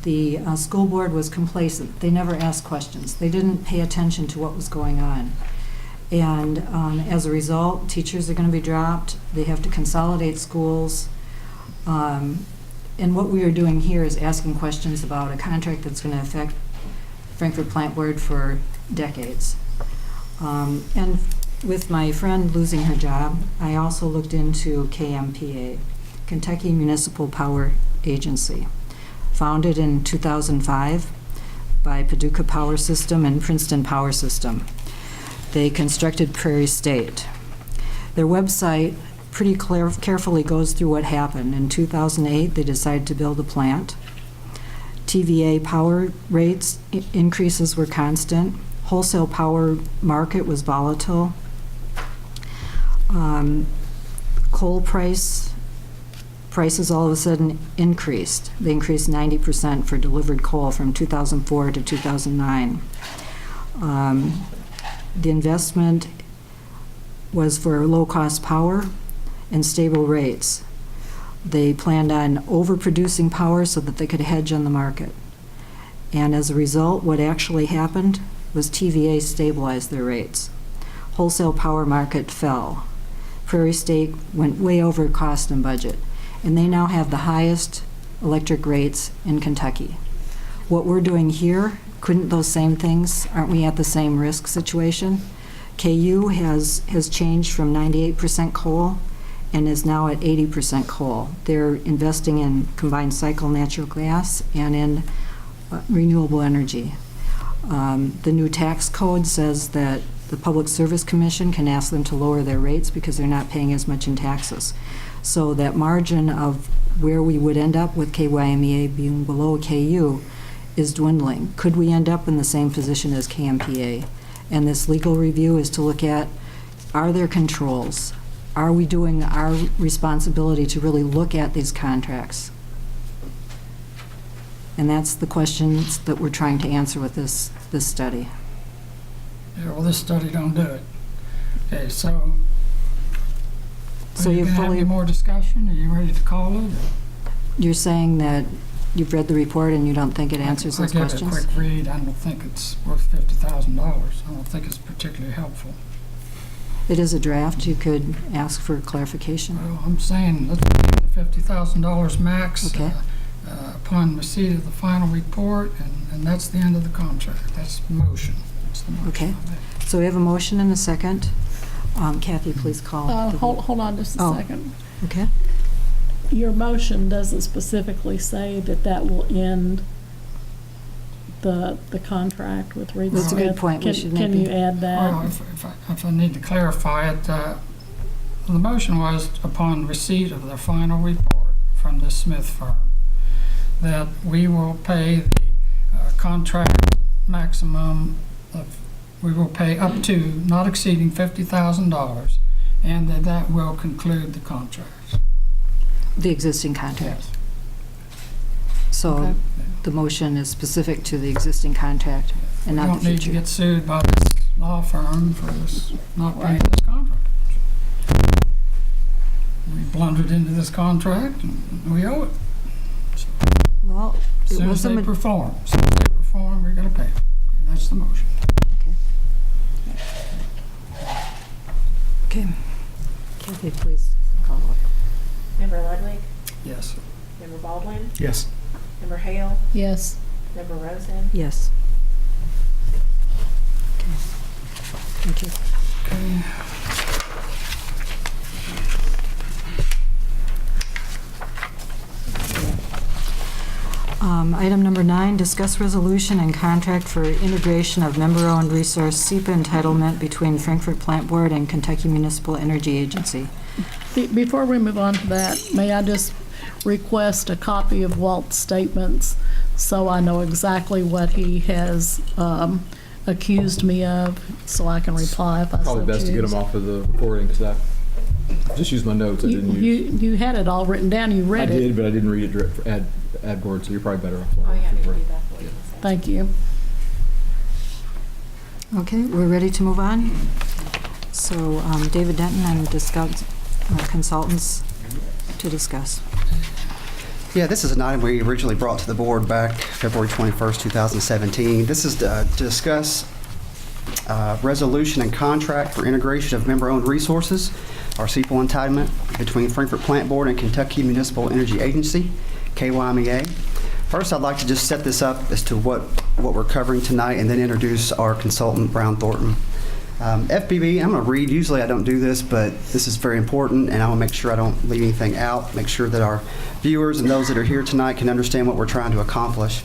S1: The school board was complacent. They never asked questions. They didn't pay attention to what was going on. And as a result, teachers are going to be dropped. They have to consolidate schools. And what we are doing here is asking questions about a contract that's going to affect Frankfort Plant Board for decades. And with my friend losing her job, I also looked into KMPA, Kentucky Municipal Power Agency, founded in 2005 by Paducah Power System and Princeton Power System. They constructed Prairie State. Their website pretty carefully goes through what happened. In 2008, they decided to build a plant. TVA power rates increases were constant. Wholesale power market was volatile. Coal prices all of a sudden increased. They increased 90% for delivered coal from 2004 to 2009. The investment was for low-cost power and stable rates. They planned on overproducing power so that they could hedge on the market. And as a result, what actually happened was TVA stabilized their rates. Wholesale power market fell. Prairie State went way over cost and budget, and they now have the highest electric rates in Kentucky. What we're doing here, couldn't those same things, aren't we at the same risk situation? KU has changed from 98% coal and is now at 80% coal. They're investing in combined cycle natural gas and in renewable energy. The new tax code says that the Public Service Commission can ask them to lower their rates because they're not paying as much in taxes. So that margin of where we would end up with KyMEA being below KU is dwindling. Could we end up in the same position as KMPA? And this legal review is to look at are there controls? Are we doing our responsibility to really look at these contracts? And that's the questions that we're trying to answer with this study.
S8: Yeah, well, this study don't do it. Okay, so
S1: So
S8: are you
S1: you're
S8: gonna have
S1: fully-
S8: any more discussion? Are you ready to call it?
S1: You're saying that you've read the report and you don't think it answers those
S8: I gave
S1: questions?
S8: it a quick read. I don't think it's worth $50,000. I don't think it's particularly helpful.
S1: It is a draft. You could ask for clarification.
S8: Well, I'm saying let's pay the $50,000 max
S1: Okay.
S8: Upon receipt of the final report, and that's the end of the contract. That's the motion. That's the motion.
S1: Okay. So we have a motion and a second. Kathy, please call. the vote.
S5: Hold on just a
S1: Oh.
S5: second.
S1: Okay.
S5: Your motion doesn't specifically say that will end the contract with Reed
S1: That's a good
S5: Smith.
S1: point. We should
S5: Can
S1: maybe-
S5: you add that?
S8: Well, if I need to clarify it, the motion was upon receipt of the final report from the Smith firm, that we will pay the contract maximum of, we will pay up to, not exceeding $50,000, and that will conclude the contract.
S1: The existing contract. So
S8: Okay.
S1: the motion is specific to the existing contract and
S8: We
S1: not
S8: don't
S1: the
S8: need to
S1: future.
S8: get sued by this law firm for this, not paying this contract. We blundered into this contract, and we owe it.
S1: Well,
S8: As
S1: it
S8: soon
S1: was
S8: as
S1: a
S8: they
S1: ma-
S8: perform, we're gonna pay them. That's the motion.
S1: Okay. Kathy, please call up.
S14: Member Ludwig?
S8: Yes.
S14: Member Baldwin?
S2: Yes.
S14: Member Hale?
S5: Yes.
S14: Member Rosen?
S1: Yes. Okay. Thank you.
S8: Okay.
S1: Item number 9, discuss resolution and contract for integration of member-owned resource SEPA entitlement between Frankfort Plant Board and Kentucky Municipal Energy Agency.
S5: Before we move on to that, may I just request a copy of Walt's statements so I know exactly what he has accused me of, so I can reply if I so
S3: Probably best to get
S5: choose.
S3: them off of the recording because I just used my notes. I didn't use.
S5: You had it all written down, you read
S3: I
S5: it.
S3: did, but I didn't read it direct for ad board, so you're probably better off.
S14: Oh, yeah, I can do that for you.
S5: Thank you.
S1: Okay, we're ready to move on. So David Denton and consultants to discuss.
S7: Yeah, this is an item we originally brought to the board back February 21st, 2017. This is to discuss resolution and contract for integration of member-owned resources, our SEPA entitlement, between Frankfort Plant Board and Kentucky Municipal Energy Agency, KyMEA. First, I'd like to just set this up as to what we're covering tonight and then introduce our consultant, Brown Thornton. FPB, I'm going to read. Usually I don't do this, but this is very important, and I want to make sure I don't leave anything out, make sure that our viewers and those that are here tonight can understand what we're trying to accomplish.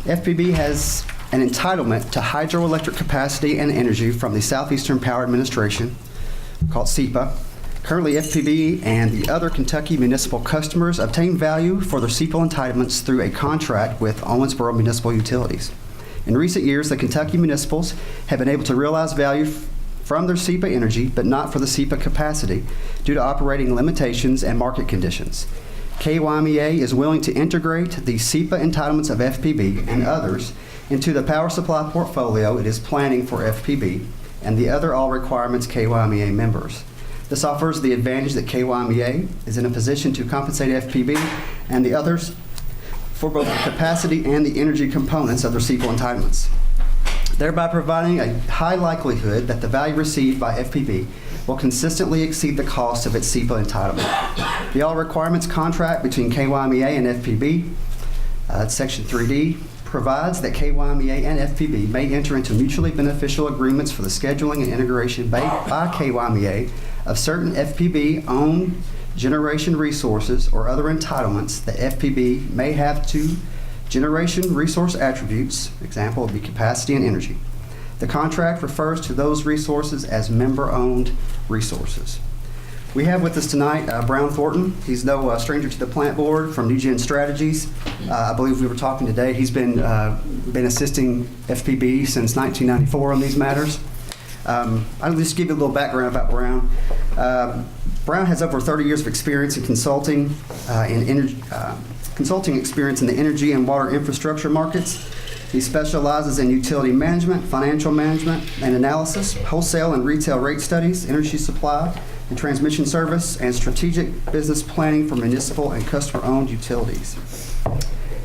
S7: FPB has an entitlement to hydroelectric capacity and energy from the Southeastern Power Administration, called SEPA. Currently, FPB and the other Kentucky municipal customers obtain value for their SEPA entitlements through a contract with Owensboro Municipal Utilities. In recent years, the Kentucky municipals have been able to realize value from their SEPA energy, but not for the SEPA capacity, due to operating limitations and market conditions. KyMEA is willing to integrate the SEPA entitlements of FPB and others into the power supply portfolio it is planning for FPB and the other all requirements KyMEA members. This offers the advantage that KyMEA is in a position to compensate FPB and the others for both the capacity and the energy components of their SEPA entitlements, thereby providing a high likelihood that the value received by FPB will consistently exceed the cost of its SEPA entitlement. The all requirements contract between KyMEA and FPB, Section 3D, provides that KyMEA and FPB may enter into mutually beneficial agreements for the scheduling and integration by KyMEA of certain FPB-owned generation resources or other entitlements that FPB may have to generation resource attributes, example would be capacity and energy. The contract refers to those resources as member-owned resources. We have with us tonight Brown Thornton. He's no stranger to the plant board from New Gen Strategies. I believe we were talking today. He's been assisting FPB since 1994 on these matters. I'll just give you a little background about Brown. Brown has over 30 years of experience in consulting, consulting experience in the energy and water infrastructure markets. He specializes in utility management, financial management and analysis, wholesale and retail rate studies, energy supply and transmission service, and strategic business planning for municipal and customer-owned utilities.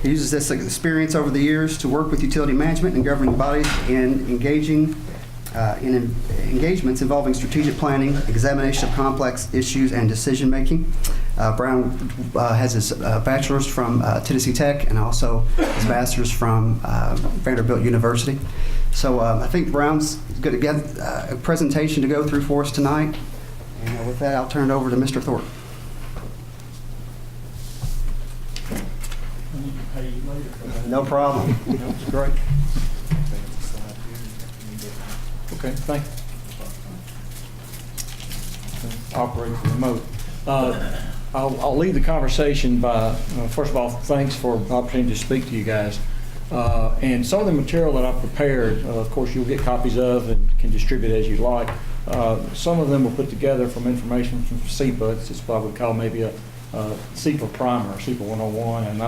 S7: He uses this experience over the years to work with utility management and governing bodies in engagements involving strategic planning, examination of complex issues, and decision-making. Brown has his bachelor's from Tennessee Tech and also his master's from Vanderbilt University. So I think Brown's going to get a presentation to go through for us tonight. And with that, I'll turn it over to Mr. Thorpe. No problem.
S17: That's great. Okay, thank you. Operate the remote. I'll lead the conversation by, first of all, thanks for the opportunity to speak to you guys. And some of the material that I've prepared, of course, you'll get copies of and can distribute as you like. Some of them were put together from information from SEPA. It's what I would call maybe a SEPA primer, SEPA 101. And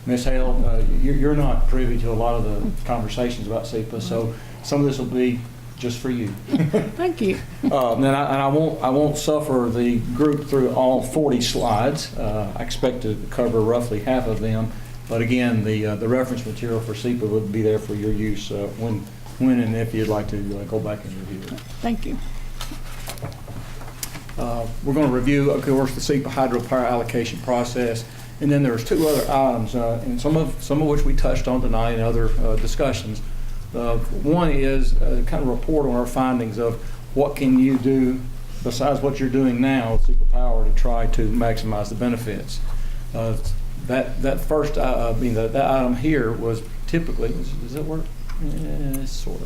S17: Ms. Hale, you're not privy to a lot of the conversations about SEPA, so some of this will be just for you.
S5: Thank you.
S17: And I won't suffer the group through all 40 slides. I expect to cover roughly half of them. But again, the reference material for SEPA would be there for your use when and if you'd like to go back and review it.
S5: Thank you.
S17: We're going to review, of course, the SEPA hydropower allocation process, and then there's two other items, and some of which we touched on tonight in other discussions. One is kind of report on our findings of what can you do besides what you're doing now with SEPA Power to try to maximize the benefits. That first, that item here was typically, does that work? Sort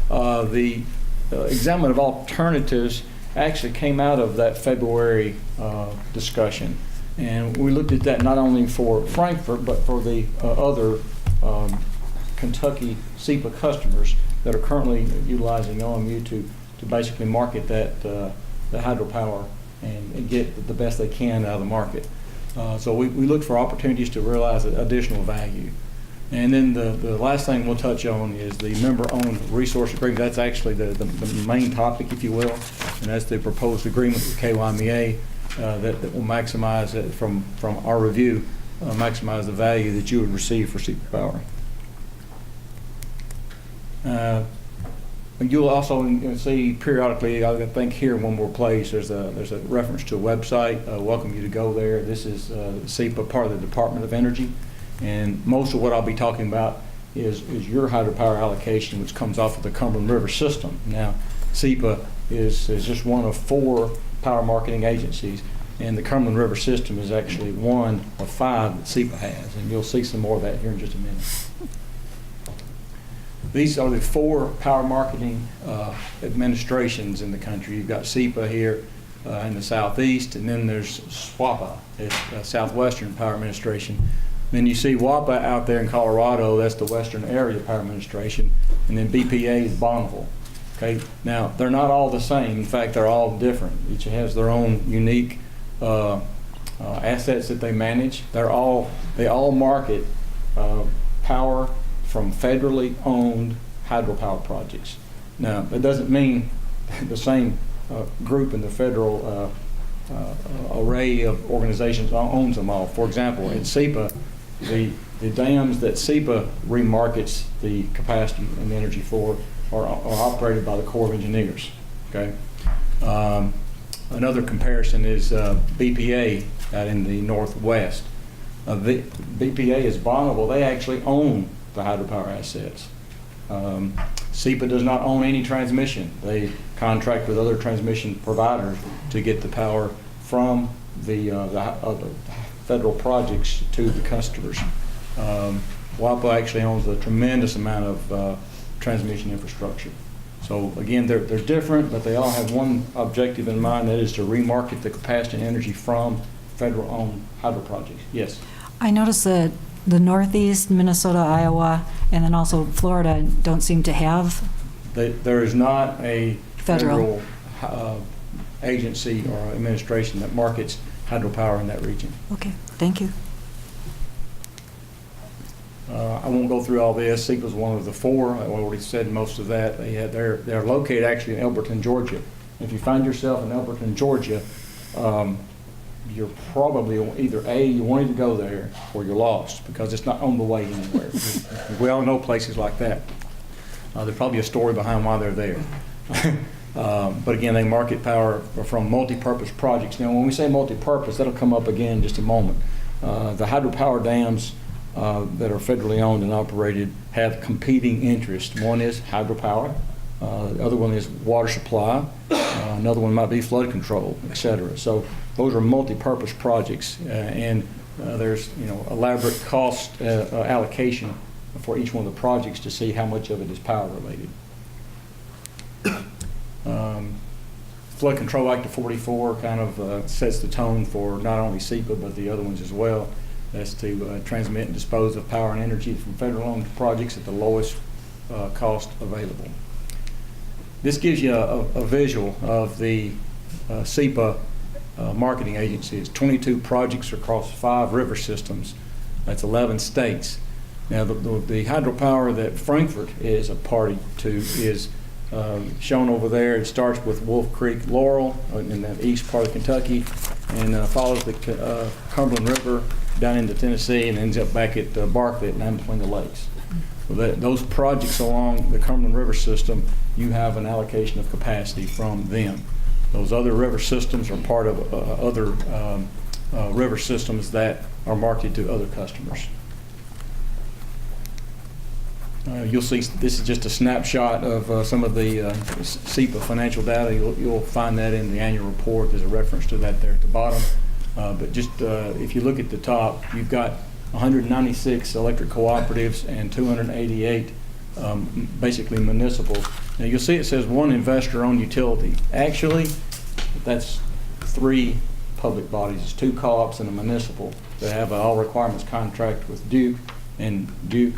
S17: of. The examination of alternatives actually came out of that February discussion. And we looked at that not only for Frankfort, but for the other Kentucky SEPA customers that are currently utilizing OMU to basically market that the hydropower and get the best they can out of the market. So we looked for opportunities to realize additional value. And then the last thing we'll touch on is the member-owned resource agreement. That's actually the main topic, if you will, and that's the proposed agreement with KyMEA that will maximize it from our review, maximize the value that you would receive for SEPA Power. You'll also see periodically, I think here in one more place, there's a reference to a website. Welcome you to go there. This is SEPA, part of the Department of Energy. And most of what I'll be talking about is your hydropower allocation, which comes off of the Cumberland River system. Now, SEPA is just one of 4 power marketing agencies, and the Cumberland River system is actually one of 5 that SEPA has, and you'll see some more of that here in just a minute. These are the 4 power marketing administrations in the country. You've got SEPA here in the southeast, and then there's SWAPA, it's Southwestern Power Administration. Then you see WAPA out there in Colorado, that's the Western Area Power Administration, and then BPA is Bonneville. Okay, now they're not all the same. In fact, they're all different. Each has their own unique assets that they manage. They all market power from federally owned hydropower projects. Now, that doesn't mean the same group in the federal array of organizations owns them all. For example, in SEPA, the dams that SEPA remarkets the capacity and energy for are operated by the Corps of Engineers. Okay. Another comparison is BPA out in the Northwest. BPA is Bonneville. They actually own the hydropower assets. SEPA does not own any transmission. They contract with other transmission providers to get the power from the federal projects to the customers. WAPA actually owns a tremendous amount of transmission infrastructure. So again, they're different, but they all have one objective in mind, that is to remarket the capacity and energy from federal-owned hydro projects. Yes?
S1: I noticed that the Northeast, Minnesota, Iowa, and then also Florida don't seem to have.
S17: There is not a
S1: Federal.
S17: Agency or administration that markets hydropower in that region.
S1: Okay, thank you.
S17: I won't go through all this. SEPA is one of the four. I already said most of that. They're located actually in Elberton, Georgia. If you find yourself in Elberton, Georgia, you're probably either A, you wanted to go there, or you're lost because it's not on the way anywhere. We all know places like that. There's probably a story behind why they're there. But again, they market power from multi-purpose projects. Now, when we say multi-purpose, that'll come up again in just a moment. The hydropower dams that are federally owned and operated have competing interests. One is hydropower. The other one is water supply. Another one might be flood control, et cetera. So those are multi-purpose projects, and there's elaborate cost allocation for each one of the projects to see how much of it is power related. Flood Control Act of 44 kind of sets the tone for not only SEPA but the other ones as well. That's to transmit and dispose of power and energy from federal-owned projects at the lowest cost available. This gives you a visual of the SEPA marketing agency. It's 22 projects across 5 river systems. That's 11 states. Now, the hydropower that Frankfort is a party to is shown over there. It starts with Wolf Creek, Laurel in the east part of Kentucky, and follows the Cumberland River down into Tennessee and ends up back at Barkley at between the lakes. So those projects along the Cumberland River system, you have an allocation of capacity from them. Those other river systems are part of other river systems that are marketed to other customers. You'll see this is just a snapshot of some of the SEPA financial data. You'll find that in the annual report. There's a reference to that there at the bottom. But just if you look at the top, you've got 196 electric cooperatives and 288 basically municipals. Now you'll see it says one investor-owned utility. Actually, that's 3 public bodies. It's 2 co-ops and a municipal that have an all requirements contract with Duke, and Duke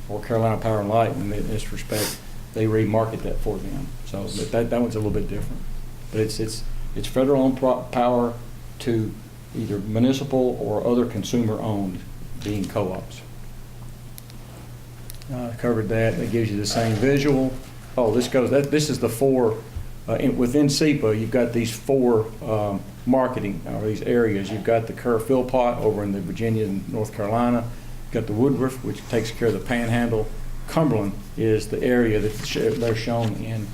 S17: or Carolina Power and Light, in this respect, they remarket that for them. So that one's a little bit different. But it's federal-owned power to either municipal or other consumer-owned, being co-ops. Covered that. That gives you the same visual. Oh, this is the 4 within SEPA. You've got these 4 marketing or these areas. You've got the Kerr Philpott over in the Virginia and North Carolina. Got the Woodruff, which takes care of the Panhandle. Cumberland is the area that they're shown in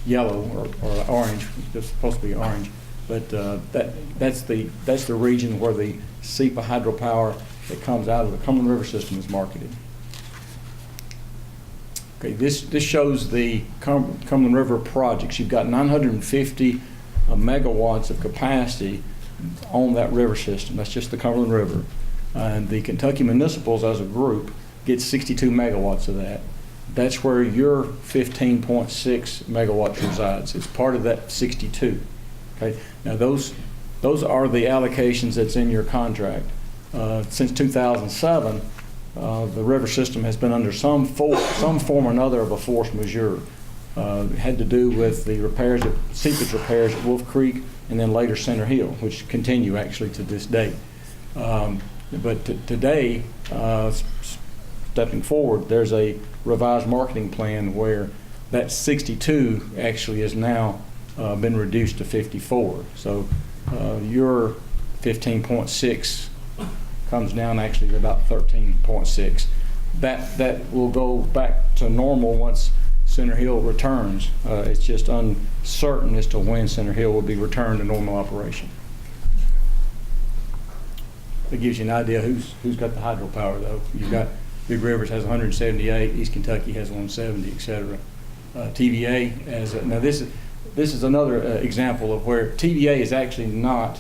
S17: yellow or orange. It's supposed to be orange, but that's the region where the SEPA hydropower that comes out of the Cumberland River system is marketed. Okay, this shows the Cumberland River projects. You've got 950 megawatts of capacity on that river system. That's just the Cumberland River. And the Kentucky Municipals as a group get 62 megawatts of that. That's where your 15.6 megawatts resides. It's part of that 62. Okay. Now those are the allocations that's in your contract. Since 2007, the river system has been under some form or another of a force majeure. It had to do with the repairs, seepage repairs at Wolf Creek, and then later Center Hill, which continue actually to this day. But today, stepping forward, there's a revised marketing plan where that 62 actually has now been reduced to 54. So your 15.6 comes down actually to about 13.6. That will go back to normal once Center Hill returns. It's just uncertain as to when Center Hill will be returned to normal operation. That gives you an idea who's got the hydropower, though. You've got Big Rivers has 178, East Kentucky has 170, et cetera. TVA has now this is another example of where TVA is actually not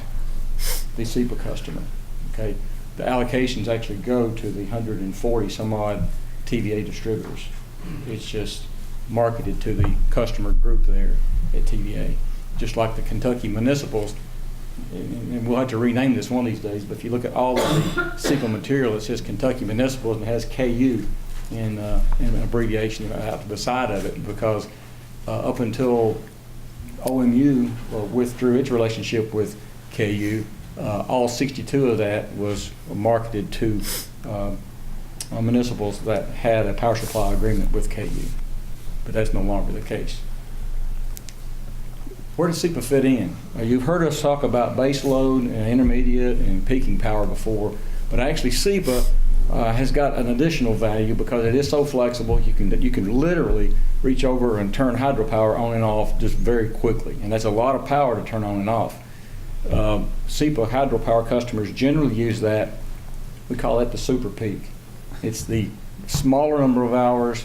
S17: the SEPA customer. Okay, the allocations actually go to the 140 some odd TVA distributors. It's just marketed to the customer group there at TVA, just like the Kentucky Municipals. And we'll have to rename this one of these days, but if you look at all of the SEPA material, it says Kentucky Municipals and it has KU in an abbreviation out to the side of it, because up until OMU withdrew its relationship with KU, all 62 of that was marketed to municipals that had a power supply agreement with KU, but that's no longer the case. Where does SEPA fit in? You've heard us talk about base load and intermediate and peaking power before, but actually SEPA has got an additional value because it is so flexible. You can literally reach over and turn hydropower on and off just very quickly, and that's a lot of power to turn on and off. SEPA hydropower customers generally use that. We call that the super peak. It's the smaller number of hours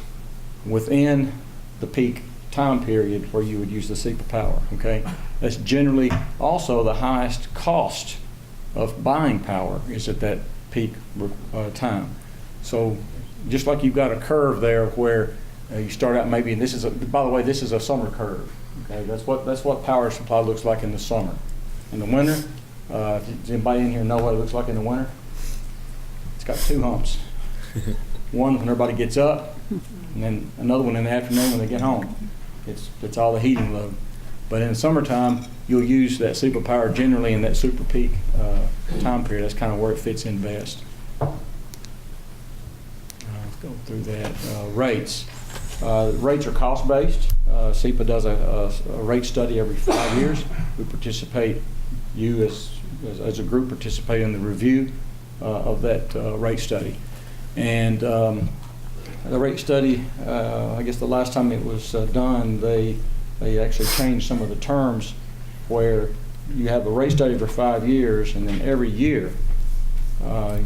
S17: within the peak time period where you would use the SEPA power, okay? That's generally also the highest cost of buying power is at that peak time. So just like you've got a curve there where you start out maybe, and this is, by the way, this is a summer curve, okay? That's what power supply looks like in the summer. In the winter, does anybody in here know what it looks like in the winter? It's got two humps. One when everybody gets up, and then another one in the afternoon when they get home. It's all the heating load. But in the summertime, you'll use that SEPA power generally in that super peak time period. That's kind of where it fits in best. Let's go through that. Rates. Rates are cost-based. SEPA does a rate study every 5 years. We participate, you as a group participate in the review of that rate study. And the rate study, I guess the last time it was done, they actually changed some of the terms where you have a rate study for 5 years, and then every year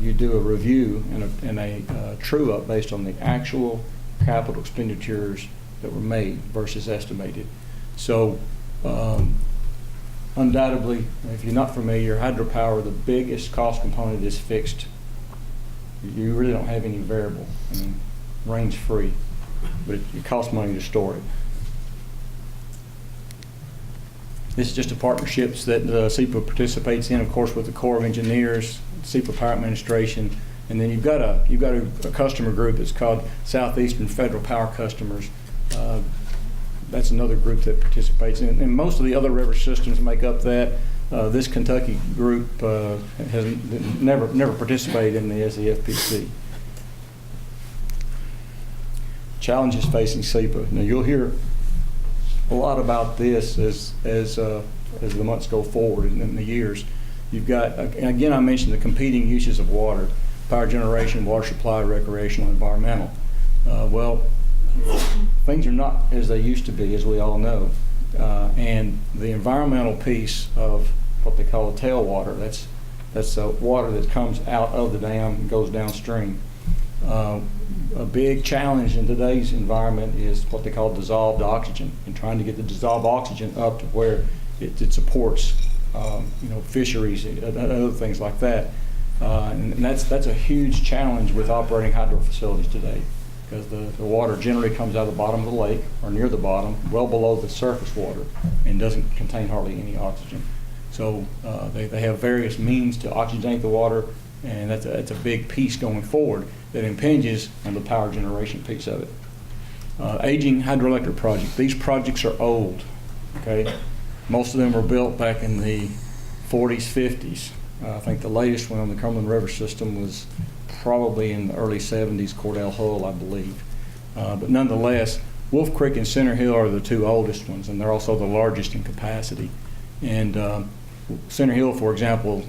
S17: you do a review and a true-up based on the actual capital expenditures that were made versus estimated. So undoubtedly, if you're not familiar, hydropower, the biggest cost component is fixed. You really don't have any variable. I mean, rain's free, but it costs money to store it. This is just the partnerships that SEPA participates in, of course, with the Corps of Engineers, SEPA Power Administration, and then you've got a customer group that's called Southeastern Federal Power Customers. That's another group that participates, and most of the other river systems make up that. This Kentucky group has never participated in the SEFPC. Challenges facing SEPA. Now you'll hear a lot about this as the months go forward and in the years. You've got, again, I mentioned the competing uses of water: power generation, water supply, recreational, environmental. Well, things are not as they used to be, as we all know. And the environmental piece of what they call the tailwater, that's water that comes out of the dam and goes downstream. A big challenge in today's environment is what they call dissolved oxygen, and trying to get the dissolved oxygen up to where it supports fisheries and other things like that. And that's a huge challenge with operating hydro facilities today, because the water generally comes out of the bottom of the lake or near the bottom, well below the surface water, and doesn't contain hardly any oxygen. So they have various means to oxygenate the water, and that's a big piece going forward that impinges on the power generation piece of it. Aging hydroelectric projects. These projects are old, okay? Most of them were built back in the 40s, 50s. I think the latest one on the Cumberland River system was probably in the early 70s, Cordell Hull, I believe. But nonetheless, Wolf Creek and Center Hill are the two oldest ones, and they're also the largest in capacity. And Center Hill, for example,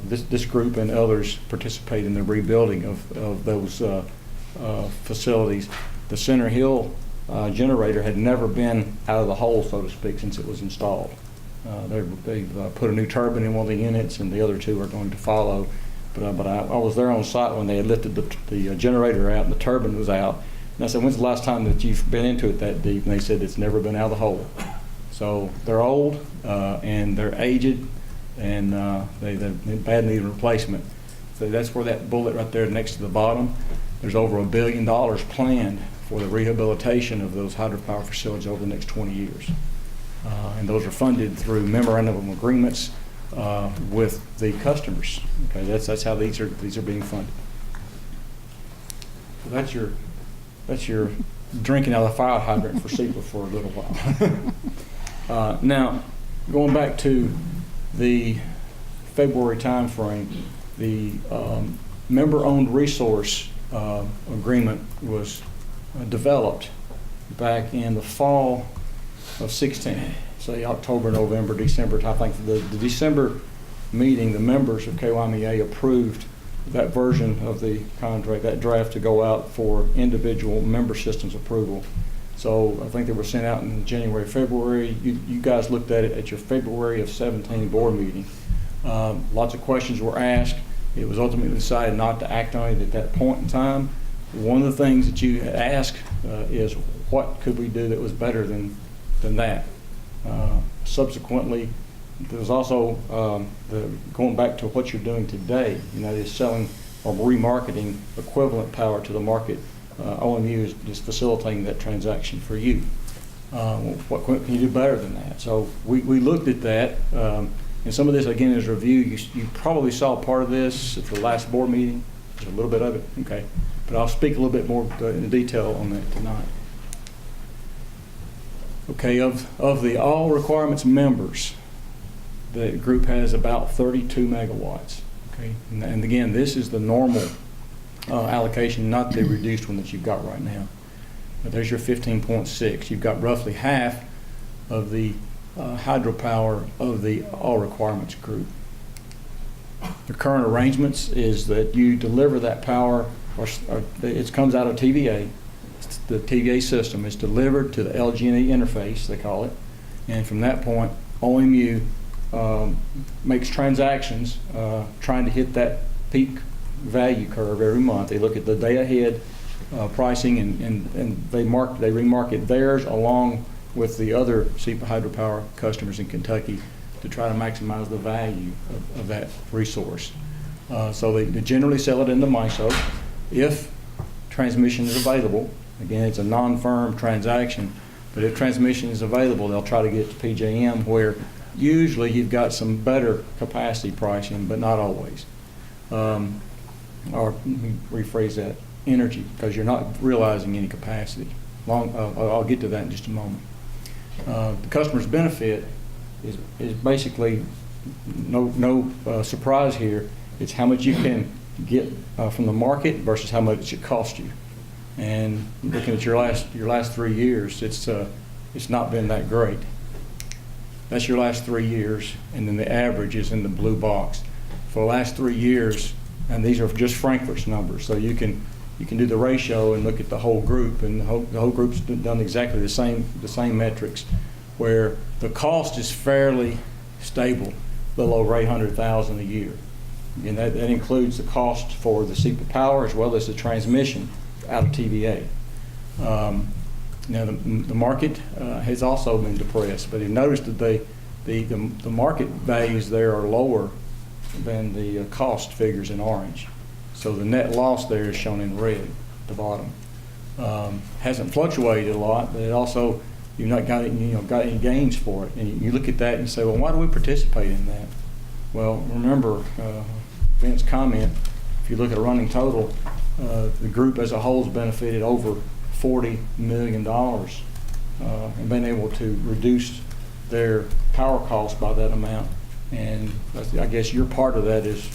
S17: this group and others participate in the rebuilding of those facilities. The Center Hill generator had never been out of the hole, so to speak, since it was installed. They've put a new turbine in one of the units, and the other two are going to follow. But I was there on site when they had lifted the generator out and the turbine was out. And I said, "When's the last time that you've been into it that deep?" And they said, "It's never been out of the hole." So they're old and they're aged, and they bad need replacement. So that's where that bullet right there next to the bottom, there's over $1 billion planned for the rehabilitation of those hydropower facilities over the next 20 years. And those are funded through memorandum of agreements with the customers. Okay, that's how these are being funded. So that's your drinking out of the fire hydrant for SEPA for a little while. Now, going back to the February timeframe, the member-owned resource agreement was developed back in the fall of 16, say October, November, December. I think the December meeting, the members of KyMEA approved that version of the contract, that draft, to go out for individual member systems approval. So I think they were sent out in January, February. You guys looked at it at your February of 17 board meeting. Lots of questions were asked. It was ultimately decided not to act on it at that point in time. One of the things that you asked is what could we do that was better than that. Subsequently, there was also going back to what you're doing today, is selling or remarketing equivalent power to the market. OMU is just facilitating that transaction for you. What can you do better than that? So we looked at that, and some of this, again, is review. You probably saw part of this at the last board meeting, just a little bit of it, okay? But I'll speak a little bit more in detail on that tonight. Okay, of the all requirements members, the group has about 32 megawatts. Okay, and again, this is the normal allocation, not the reduced one that you've got right now. But there's your 15.6. You've got roughly half of the hydropower of the all requirements group. The current arrangements is that you deliver that power, or it comes out of TVA. The TVA system is delivered to the LG&E interface, they call it, and from that point, OMU makes transactions trying to hit that peak value curve every month. They look at the day ahead pricing, and they remarket theirs along with the other SEPA hydropower customers in Kentucky to try to maximize the value of that resource. So they generally sell it into MISO. If transmission is available, again, it's a non-firm transaction, but if transmission is available, they'll try to get to PJM, where usually you've got some better capacity pricing, but not always. Or let me rephrase that, energy, because you're not realizing any capacity. I'll get to that in just a moment. The customer's benefit is basically no surprise here. It's how much you can get from the market versus how much it costs you. And looking at your last 3 years, it's not been that great. That's your last 3 years, and then the average is in the blue box. For the last 3 years, and these are just Frankfort's numbers, so you can do the ratio and look at the whole group, and the whole group's done exactly the same metrics, where the cost is fairly stable, a little over $800,000 a year. And that includes the cost for the SEPA power as well as the transmission out of TVA. Now the market has also been depressed, but you notice that the market values there are lower than the cost figures in orange. So the net loss there is shown in red at the bottom. Hasn't fluctuated a lot, but it also, you've not got any gains for it. And you look at that and you say, well, why do we participate in that? Well, remember Vince's comment, if you look at a running total, the group as a whole has benefited over $40 million and been able to reduce their power costs by that amount. And I guess your part of that is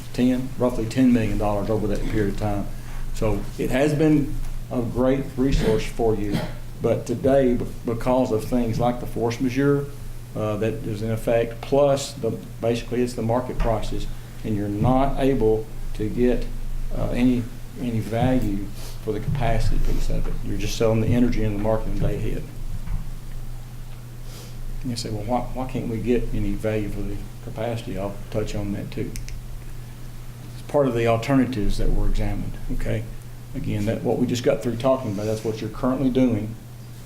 S17: roughly $10 million over that period of time. So it has been a great resource for you. But today, because of things like the force majeure that is in effect, plus basically it's the market prices, and you're not able to get any value for the capacity piece of it. You're just selling the energy in the market in the day ahead. And you say, well, why can't we get any value for the capacity? I'll touch on that too. It's part of the alternatives that were examined. Okay, again, that what we just got through talking about, that's what you're currently doing,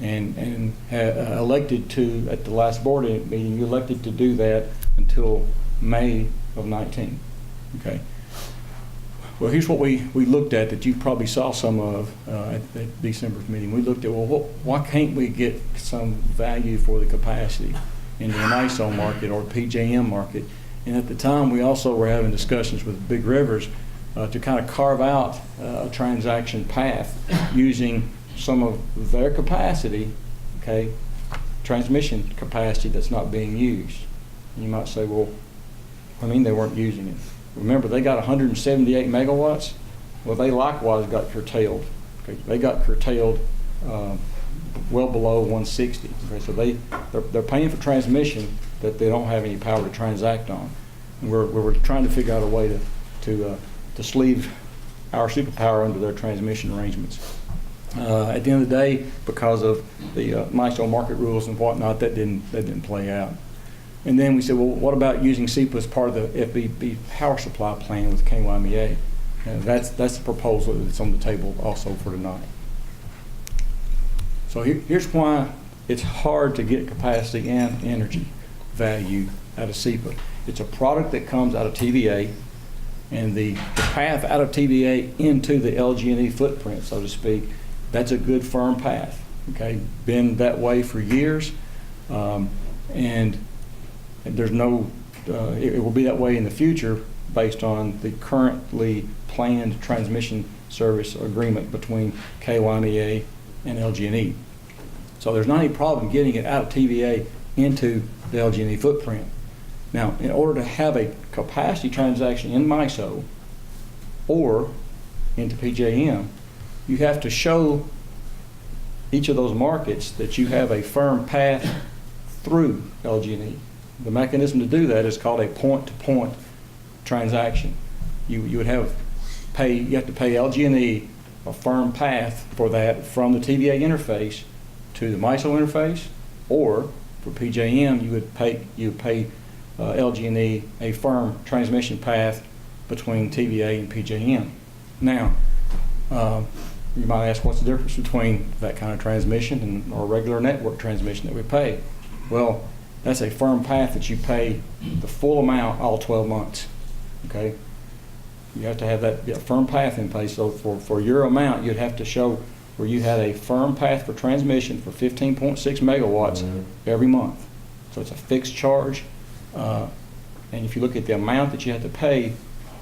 S17: and elected to at the last board meeting. You elected to do that until May of 19. Okay. Well, here's what we looked at that you probably saw some of at December's meeting. We looked at, well, why can't we get some value for the capacity in the MISO market or PJM market? And at the time, we also were having discussions with Big Rivers to kind of carve out a transaction path using
S4: some of their capacity, okay, transmission capacity that's not being used. And you might say, well, I mean, they weren't using it. Remember, they got 178 megawatts. Well, they likewise got curtailed. Okay, they got curtailed well below 160. Okay, so they're paying for transmission that they don't have any power to transact on. And we're trying to figure out a way to sleeve our superpower under their transmission arrangements. At the end of the day, because of the MISO market rules and whatnot, that didn't play out. And then we said, well, what about using SEPA as part of the FPB power supply plan with KyMEA? That's the proposal that's on the table also for tonight. So here's why it's hard to get capacity and energy value out of SEPA. It's a product that comes out of TVA, and the path out of TVA into the LG&E footprint, so to speak, that's a good firm path. Okay, been that way for years, and there's no, it will be that way in the future based on the currently planned transmission service agreement between KyMEA and LG&E. So there's not any problem getting it out of TVA into the LG&E footprint. Now, in order to have a capacity transaction in MISO or into PJM, you have to show each of those markets that you have a firm path through LG&E. The mechanism to do that is called a point-to-point transaction. You would have you have to pay LG&E a firm path for that from the TVA interface to the MISO interface, or for PJM you would pay LG&E a firm transmission path between TVA and PJM. Now, you might ask, what's the difference between that kind of transmission and our regular network transmission that we pay? Well, that's a firm path that you pay the full amount all 12 months. Okay, you have to have that firm path in place. So for your amount, you'd have to show where you had a firm path for transmission for 15.6 megawatts every month. So it's a fixed charge. And if you look at the amount that you have to pay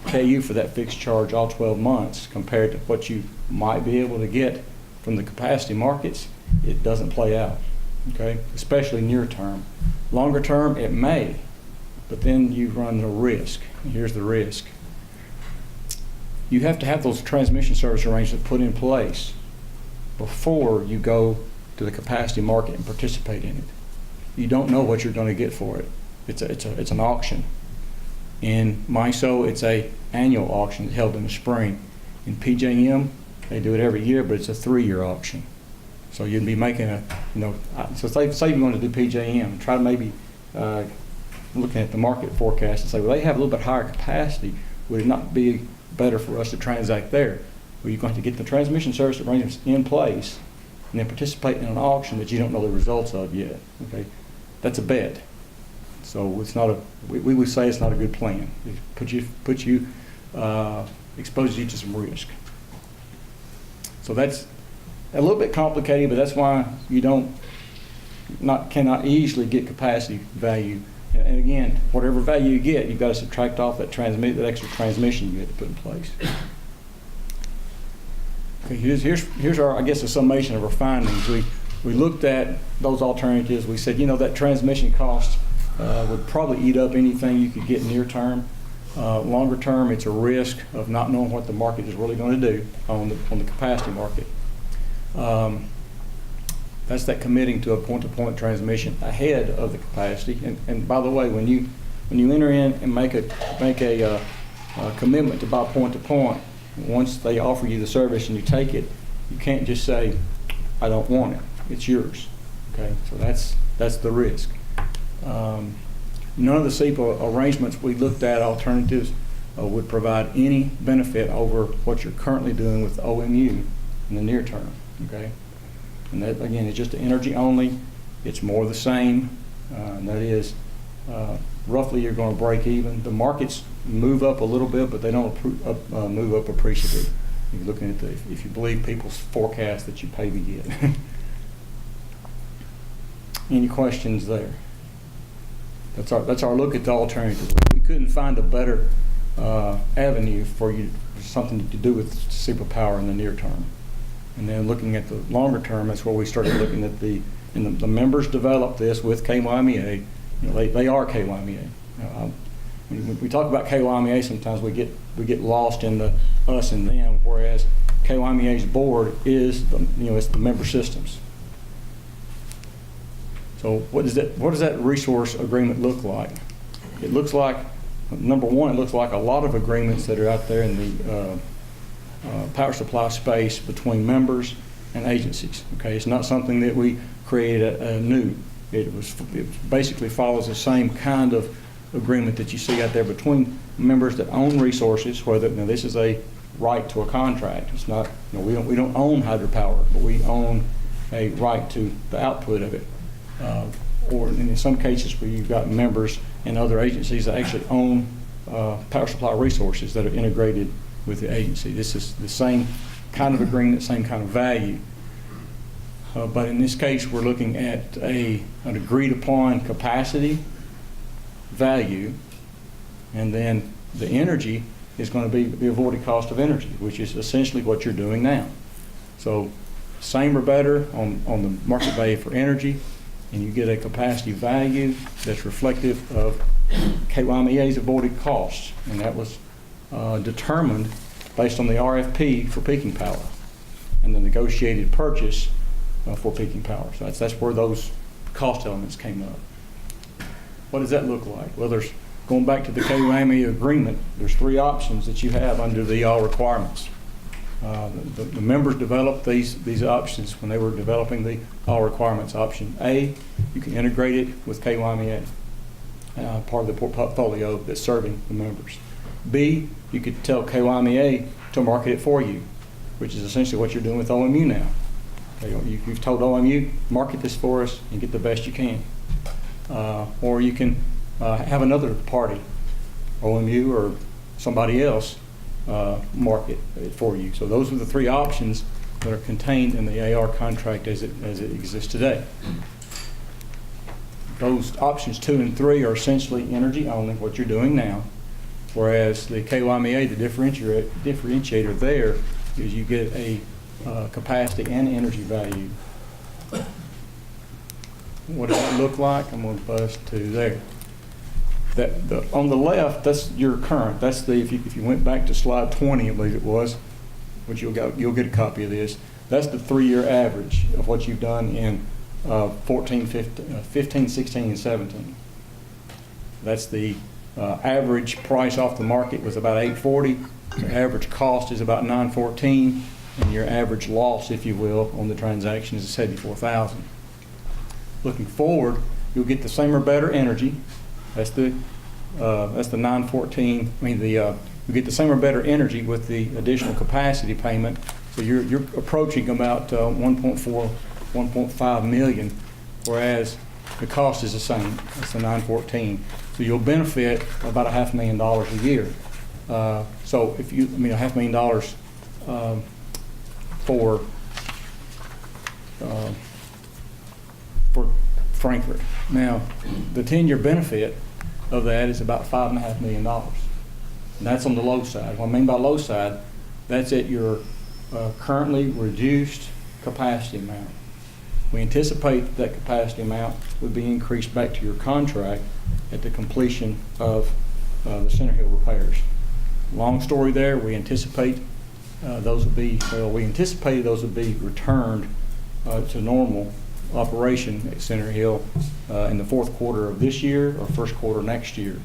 S4: KU for that fixed charge all 12 months compared to what you might be able to get from the capacity markets, it doesn't play out, okay? Especially near term. Longer term, it may, but then you run the risk. And here's the risk. You have to have those transmission service arrangements put in place before you go to the capacity market and participate in it. You don't know what you're going to get for it. It's an auction. In MISO, it's a annual auction held in the spring. In PJM, they do it every year, but it's a 3-year auction. So you'd be making so say you want to do PJM, try to maybe looking at the market forecast and say, well, they have a little bit higher capacity. Would it not be better for us to transact there? Well, you're going to get the transmission service arrangements in place and then participate in an auction that you don't know the results of yet. Okay, that's a bet. So it's not we would say it's not a good plan. It exposes you to some risk. So that's a little bit complicated, but that's why you cannot easily get capacity value. And again, whatever value you get, you've got to subtract off that extra transmission you had to put in place. Okay, here's our, I guess, a summation of our findings. We looked at those alternatives. We said, that transmission cost would probably eat up anything you could get near term. Longer term, it's a risk of not knowing what the market is really going to do on the capacity market. That's that committing to a point-to-point transmission ahead of the capacity. And by the way, when you enter in and make a commitment to buy point-to-point, once they offer you the service and you take it, you can't just say, I don't want it. It's yours. Okay, so that's the risk. None of the SEPA arrangements we looked at, alternatives, would provide any benefit over what you're currently doing with OMU in the near term. Okay, and that again is just the energy only. It's more the same. And that is roughly you're going to break even. The markets move up a little bit, but they don't move up appreciably. You're looking at if you believe people's forecast that you pay to get. Any questions there? That's our look at the alternatives. We couldn't find a better avenue for something to do with SEPA power in the near term. And then looking at the longer term, that's where we started looking at and the members developed this with KyMEA. You know, they are KyMEA. When we talk about KyMEA, sometimes we get lost in the us and them, whereas KyMEA's board is it's the member systems. So what does that resource agreement look like? It looks like, number one, it looks like a lot of agreements that are out there in the power supply space between members and agencies. Okay, it's not something that we created new. It basically follows the same kind of agreement that you see out there between members that own resources. Whether this is a right to a contract. It's not. We don't own hydropower, but we own a right to the output of it. Or in some cases where you've got members and other agencies that actually own power supply resources that are integrated with the agency. This is the same kind of agreement, same kind of value. But in this case, we're looking at an agreed upon capacity value, and then the energy is going to be the avoided cost of energy, which is essentially what you're doing now. So same or better on the market value for energy, and you get a capacity value that's reflective of KyMEA's avoided costs, and that was determined based on the RFP for peaking power and the negotiated purchase for peaking power. So that's where those cost elements came up. What does that look like? Well, there's going back to the KyMEA agreement. There's three options that you have under the all requirements. The members developed these options when they were developing the all requirements. Option A, you can integrate it with KyMEA, part of the portfolio that's serving the members. B, you could tell KyMEA to market it for you, which is essentially what you're doing with OMU now. You've told OMU, market this for us and get the best you can. Or you can have another party, OMU or somebody else, market it for you. So those are the three options that are contained in the AR contract as it exists today. Those options 2 and 3 are essentially energy only, what you're doing now, whereas the KyMEA, the differentiator there is you get a capacity and energy value. What does that look like? I'm going to buzz to there. On the left, that's your current. That's the if you went back to slide 20, I believe it was, which you'll get a copy of this. That's the 3-year average of what you've done in 15, 16, and 17. That's the average price off the market was about $840. Your average cost is about $914, and your average loss, if you will, on the transaction is $74,000. Looking forward, you'll get the same or better energy. That's the 914. You get the same or better energy with the additional capacity payment. So you're approaching about 1.5 million, whereas the cost is the same. It's the 914. So you'll benefit about $500,000 a year. So if you, $500,000 for Frankfort. Now, the 10-year benefit of that is about $5.5 million. And that's on the low side. What I mean by low side, that's at your currently reduced capacity amount. We anticipate that capacity amount would be increased back to your contract at the completion of the Center Hill repairs. Long story there, we anticipate those would be returned to normal operation at Center Hill in the fourth quarter of this year or first quarter next year.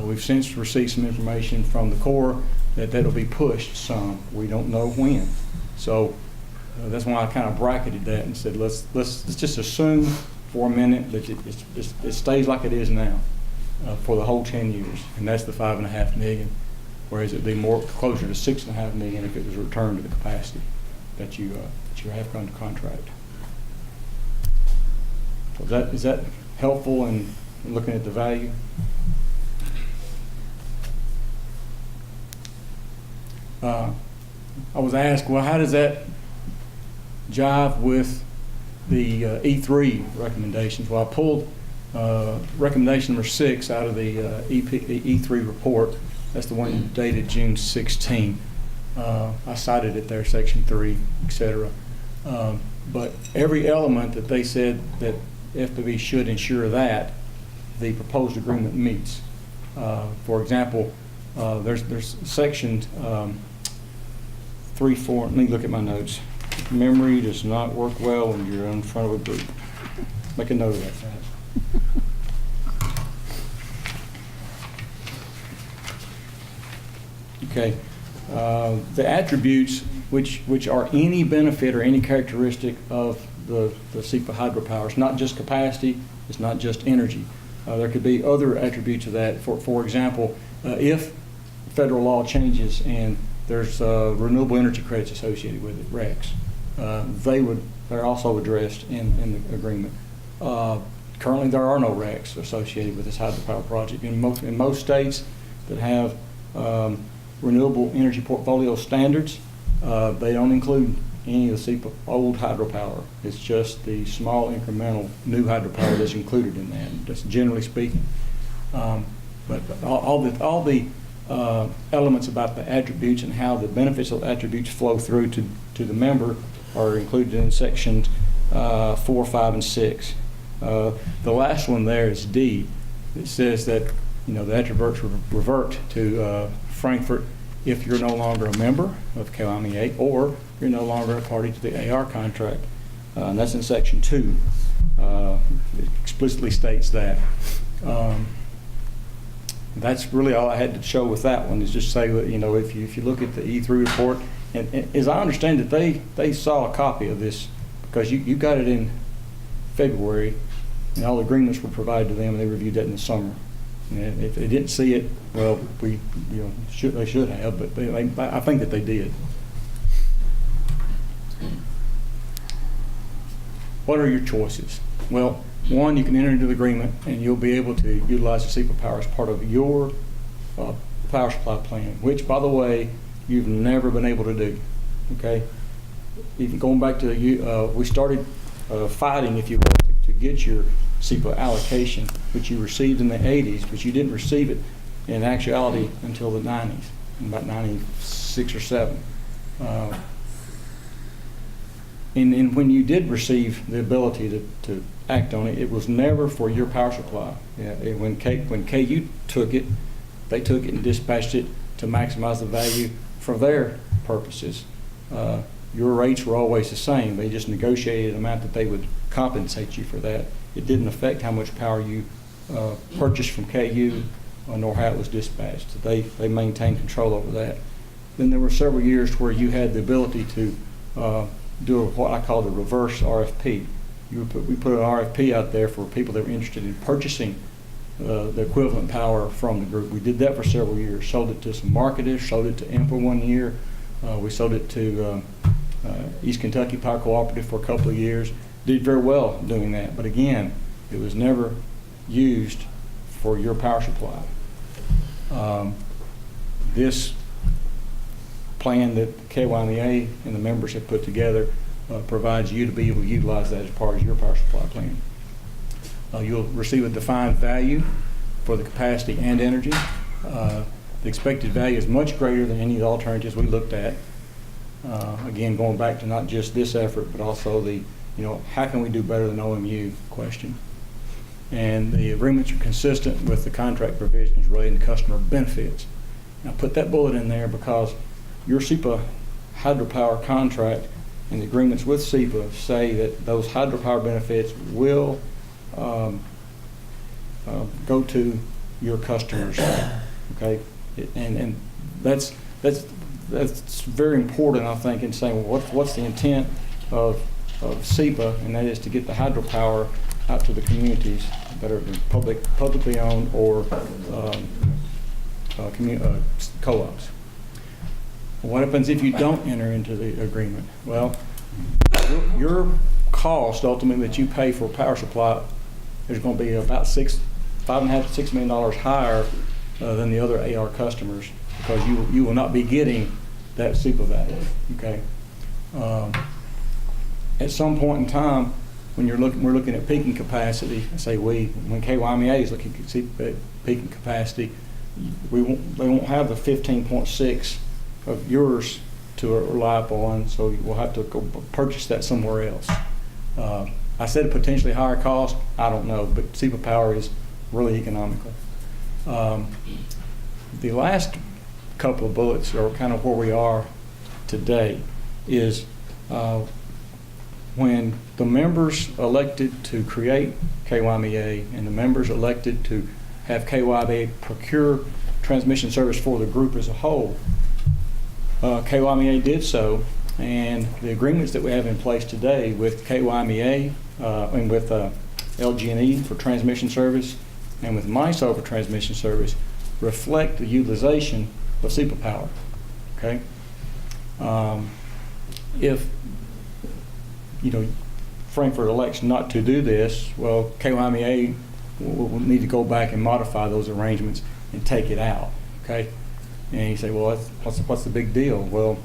S4: We've since received some information from the Corps that that'll be pushed some. We don't know when. So that's why I kind of bracketed that and said let's just assume for a minute that it stays like it is now for the whole 10 years, and that's the $5.5 million. Whereas it'd be more closer to $6.5 million if it was returned to the capacity that you have under contract. So is that helpful in looking at the value? I was asked, well, how does that jive with the E3 recommendations? Well, I pulled recommendation number 6 out of the E3 report. That's the one dated June 16. I cited it there, Section 3, et cetera. But every element that they said that FPB should ensure that the proposed agreement meets. For example, there's Section 3, 4, let me look at my notes. Memory does not work well when you're in front of a group. Make a note of that. Okay. The attributes which are any benefit or any characteristic of the SEPA hydropower. It's not just capacity, it's not just energy. There could be other attributes of that. For example, if federal law changes and there's renewable energy credits associated with it, RECs, they're also addressed in the agreement. Currently, there are no RECs associated with this hydropower project. In most states that have renewable energy portfolio standards, they don't include any of the SEPA old hydropower. It's just the small incremental new hydropower that's included in that. That's generally speaking. But all the elements about the attributes and how the benefits of the attributes flow through to the member are included in sections 4, 5, and 6. The last one there is D. It says that the attributes revert to Frankfort if you're no longer a member of KyMEA or you're no longer a party to the AR contract. And that's in Section 2. It explicitly states that. That's really all I had to show with that one, is just say that, if you look at the E3 report, and as I understand it, they saw a copy of this because you got it in February, and all the agreements were provided to them, and they reviewed that in the summer. And if they didn't see it, well, they should have, but I think that they did. What are your choices? Well, one, you can enter into the agreement, and you'll be able to utilize the SEPA power as part of your power supply plan, which, by the way, you've never been able to do. Okay, even going back to we started fighting, if you will, to get your SEPA allocation, which you received in the 80s, but you didn't receive it in actuality until the 90s, about 96 or 7. And when you did receive the ability to act on it, it was never for your power supply. When KU took it, they took it and dispatched it to maximize the value for their purposes. Your rates were always the same. They just negotiated an amount that they would compensate you for that. It didn't affect how much power you purchased from KU nor how it was dispatched. They maintained control over that. Then there were several years where you had the ability to do what I call the reverse RFP. We put an RFP out there for people that were interested in purchasing the equivalent power from the group. We did that for several years. Sold it to some marketers, sold it to IMPA 1 year. We sold it to East Kentucky Power Cooperative for a couple of years. Did very well doing that, but again, it was never used for your power supply. This plan that KyMEA and the members have put together provides you to be able to utilize that as part of your power supply plan. You'll receive a defined value for the capacity and energy. The expected value is much greater than any of the alternatives we looked at. Again, going back to not just this effort, but also the, how can we do better than OMU question. And the agreements are consistent with the contract provisions relating to customer benefits. Now, put that bullet in there because your SEPA hydropower contract and the agreements with SEPA say that those hydropower benefits will go to your customers. Okay, and that's very important, I think, in saying, well, what's the intent of SEPA, and that is to get the hydropower out to the communities that are publicly owned or co-ops. What happens if you don't enter into the agreement? Well, your cost ultimately that you pay for power supply is going to be about $5.5 to $6 million higher than the other AR customers, because you will not be getting that SEPA value. Okay. At some point in time, when we're looking at peaking capacity, when KyMEA is looking at peaking capacity, they won't have the 15.6 of yours to rely upon, so we'll have to go purchase that somewhere else. I said potentially higher cost, I don't know, but SEPA power is really economical. The last couple of bullets are kind of where we are today is when the members elected to create KyMEA and the members elected to have KyMEA procure transmission service for the group as a whole, KyMEA did so, and the agreements that we have in place today with KyMEA and with LG&E for transmission service and with MISO for transmission service reflect the utilization of SEPA power. Okay, if Frankfort elects not to do this, well, KyMEA will need to go back and modify those arrangements and take it out. Okay, and you say, well, what's the big deal? Well,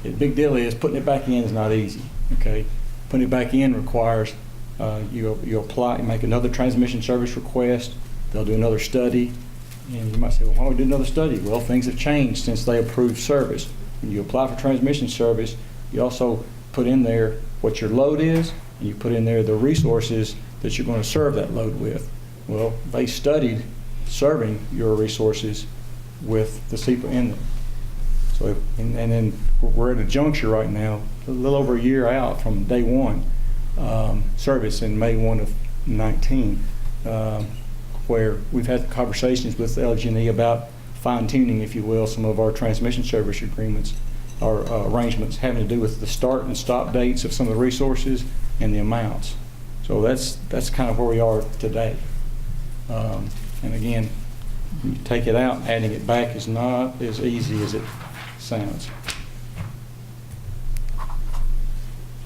S4: the big deal is putting it back in is not easy. Okay, putting it back in requires you apply, you make another transmission service request. They'll do another study, and you might say, well, why would we do another study? Well, things have changed since they approved service. When you apply for transmission service, you also put in there what your load is, and you put in there the resources that you're going to serve that load with. Well, they studied serving your resources with the SEPA in them. So, and then we're at a juncture right now, a little over a year out from day one service in May 1 of 19, where we've had conversations with LG&E about fine-tuning, if you will, some of our transmission service agreements or arrangements having to do with the start and stop dates of some of the resources and the amounts. So that's kind of where we are today. And again, when you take it out, adding it back is not as easy as it sounds.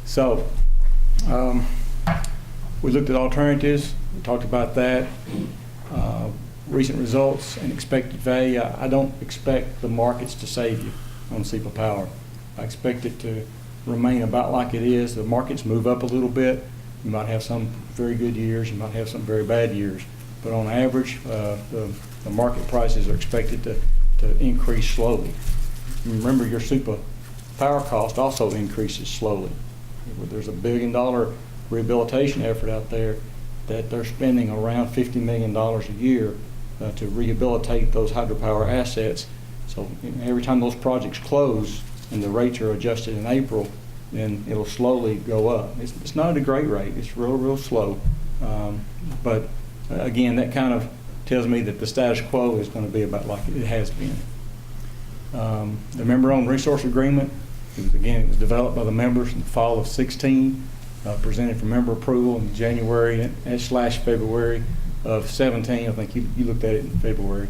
S4: So we looked at alternatives. We talked about that. Recent results and expected value. I don't expect the markets to save you on SEPA power. I expect it to remain about like it is. The markets move up a little bit. You might have some very good years. You might have some very bad years. But on average, the market prices are expected to increase slowly. Remember, your SEPA power cost also increases slowly. There's a $1 billion rehabilitation effort out there that they're spending around $50 million a year to rehabilitate those hydropower assets. So every time those projects close and the rates are adjusted in April, then it'll slowly go up. It's not at a great rate. It's real slow. But again, that kind of tells me that the status quo is going to be about like it has been. The member-owned resource agreement, it was developed by the members in the fall of 16, presented for member approval in January/February of 17. I think you looked at it in February,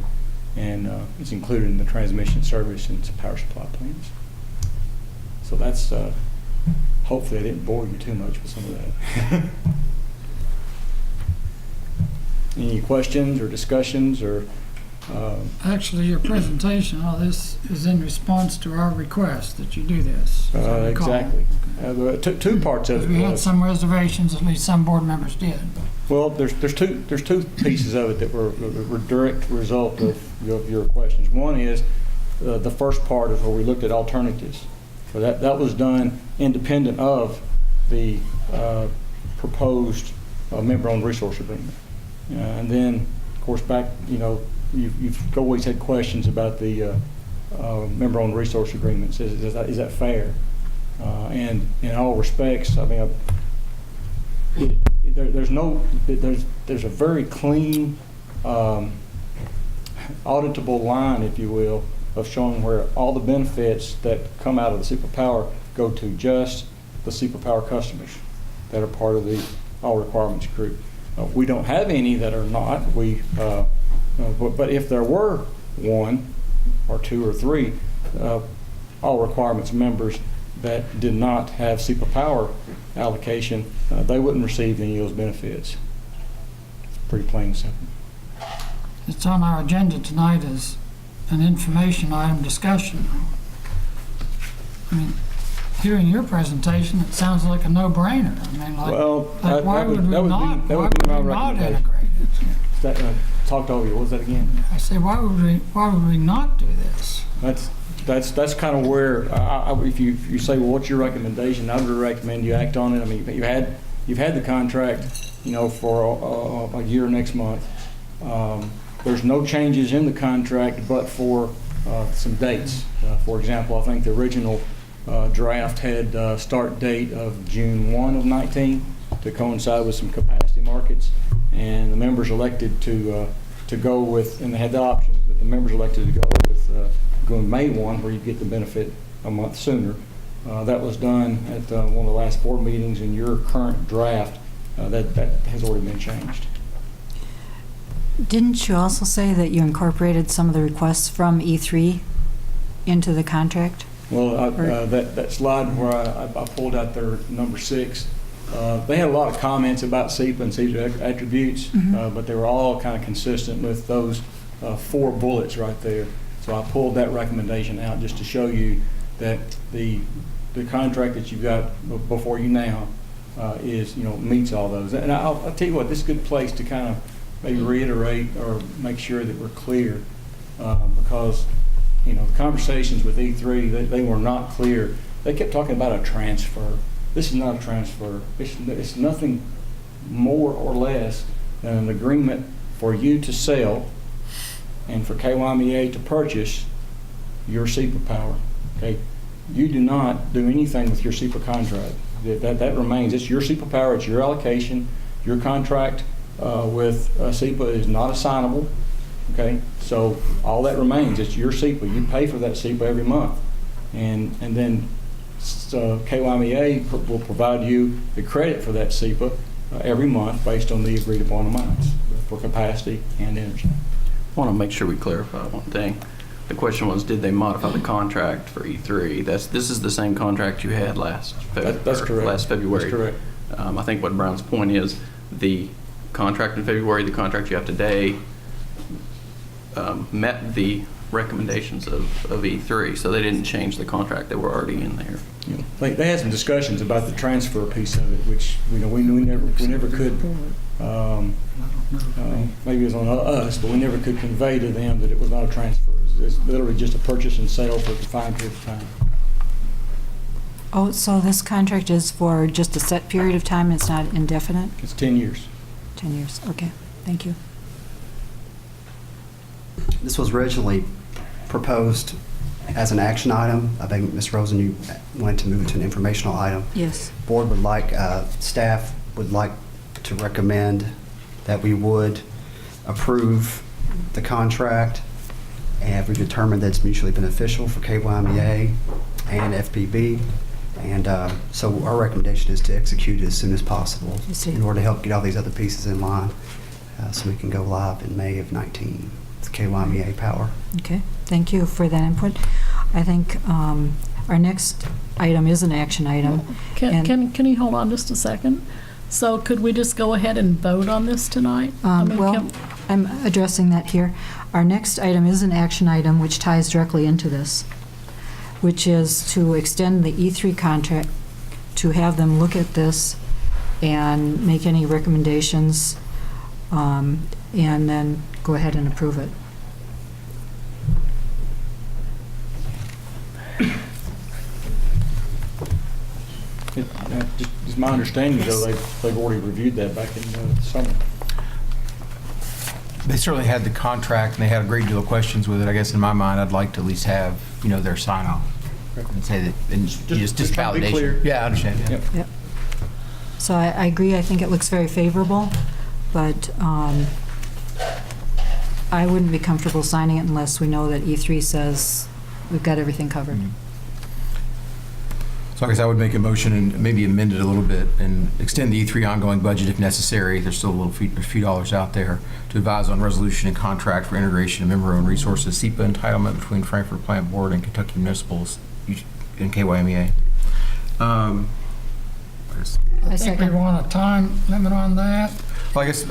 S4: and it's included in the transmission service and power supply plans. So that's, hopefully I didn't bore you too much with some of that. Any questions or discussions or?
S8: Actually, your presentation, all this is in response to our request that you do this. as I recall.
S4: Exactly. Two parts of it.
S8: We had some reservations, at least some board members did.
S4: Well, there's two pieces of it that were direct result of your questions. One is the first part is where we looked at alternatives. So that was done independent of the proposed member-owned resource agreement. And then, of course, back, you've always had questions about the member-owned resource agreements. Is that fair? And in all respects, I mean, there's a very clean, auditable line, if you will, of showing where all the benefits that come out of the SEPA power go to just the SEPA power customers that are part of the all requirements group. We don't have any that are not. But if there were one or two or three all requirements members that did not have SEPA power allocation, they wouldn't receive any of those benefits. It's pretty plain and simple.
S8: It's on our agenda tonight as an information item discussion. I mean, hearing your presentation, it sounds like a no-brainer. I mean, why would we not integrate it?
S4: Talked over you. What was that again?
S8: I say, why would we not do this?
S4: That's that's kind of where, if you say, well, what's your recommendation? I would recommend you act on it. I mean, you've had the contract, for a year next month. There's no changes in the contract, but for some dates. For example, I think the original draft had start date of June 1 of 19 to coincide with some capacity markets, and the members elected to go with, and they had the option, but the members elected to go with going May 1, where you get the benefit a month sooner. That was done at one of the last board meetings, and your current draft, that has already been changed.
S1: Didn't you also say that you incorporated some of the requests from E3 into the contract?
S4: Well, that slide where I pulled out their number 6, they had a lot of comments about SEPA and SEPA attributes, but they were all kind of consistent with those 4 bullets right there. So I pulled that recommendation out just to show you that the contract that you've got before you now is, meets all those. And I'll tell you what, this is a good place to kind of maybe reiterate or make sure that we're clear, because the conversations with E3, they were not clear. They kept talking about a transfer. This is not a transfer. It's nothing more or less than an agreement for you to sell and for KyMEA to purchase your SEPA power. Okay, you do not do anything with your SEPA contract. That remains. It's your SEPA power. It's your allocation. Your contract with SEPA is not assignable. Okay, so all that remains. It's your SEPA. You pay for that SEPA every month, and then KyMEA will provide you the credit for that SEPA every month based on the agreed upon amounts for capacity and energy.
S16: I want to make sure we clarify one thing. The question was, did they modify the contract for E3? This is the same contract you had last February.
S4: That's correct.
S16: Last February.
S4: That's correct.
S16: I think what Brown's point is, the contract in February, the contract you have today, met the recommendations of E3, so they didn't change the contract. They were already in there.
S4: They had some discussions about the transfer piece of it, which we never could. Maybe it was on us, but we never could convey to them that it was not a transfer. It's literally just a purchase and sale for a defined period of time.
S1: Oh, so this contract is for just a set period of time? It's not indefinite?
S4: It's 10 years.
S1: 10 years. Okay. Thank you.
S7: This was originally proposed as an action item. I think, Ms. Rosen, you wanted to move it to an informational item.
S1: Yes.
S7: Board would like, staff would like to recommend that we would approve the contract, and we determined that it's mutually beneficial for KyMEA and FPB. And so our recommendation is to execute it as soon as possible in order to help get all these other pieces in line so we can go live in May of 19. It's KyMEA power.
S1: Okay. Thank you for that input. I think our next item is an action item.
S5: Can you hold on just a second? So could we just go ahead and vote on this tonight?
S1: I'm addressing that here. Our next item is an action item which ties directly into this, which is to extend the E3 contract, to have them look at this and make any recommendations, and then go ahead and approve it.
S4: It's my understanding, though, they've already reviewed that back in the summer.
S2: They certainly had the contract, and they had a great deal of questions with it. I guess in my mind, I'd like to at least have, their sign off and say that, and just validation.
S4: Clear.
S2: Yeah, I understand. Yeah.
S1: Yep. So I agree. I think it looks very favorable, but I wouldn't be comfortable signing it unless we know that E3 says we've got everything covered.
S2: Mm-hmm. So I guess I would make a motion and maybe amend it a little bit and extend the E3 ongoing budget if necessary. There's still a few dollars out there to advise on resolution and contract for integration of member-owned resources, SEPA entitlement between Frankfort Plant Board and Kentucky Municipal and KyMEA.
S8: I think we want a time limit on that.
S2: Well, I guess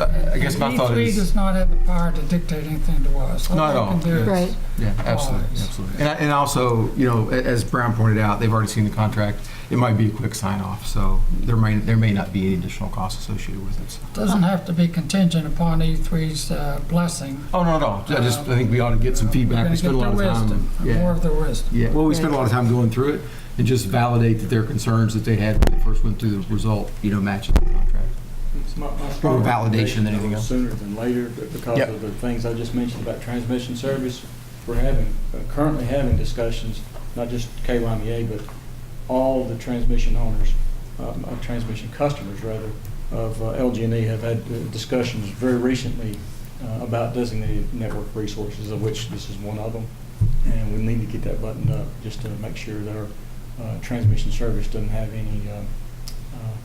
S2: my thought is...
S8: E3 does not have the power to dictate anything to us.
S2: Not at all.
S1: Right.
S2: Yeah, absolutely. And also, as Brown pointed out, they've already seen the contract. it might be a quick sign-off, so there may not be any additional costs associated with it. So.
S8: Doesn't have to be contingent upon E3's blessing.
S2: Oh, no. I think we ought to get some feedback. We spend a lot of time.
S8: More of the wisdom.
S2: Yeah, well, we spent a lot of time going through it and just validate that their concerns that they had when they first went through the result, matches the contract.
S4: It's my
S2: More
S4: strong
S2: validation
S4: recommendation
S2: than anything else.
S4: Sooner than later, but because
S2: Yep.
S4: of the things I just mentioned about transmission service, we're currently having discussions, not just KyMEA, but all the transmission owners, transmission customers rather, of LG&E have had discussions very recently about designated network resources, of which this is one of them. And we need to get that buttoned up just to make sure that our transmission service doesn't have any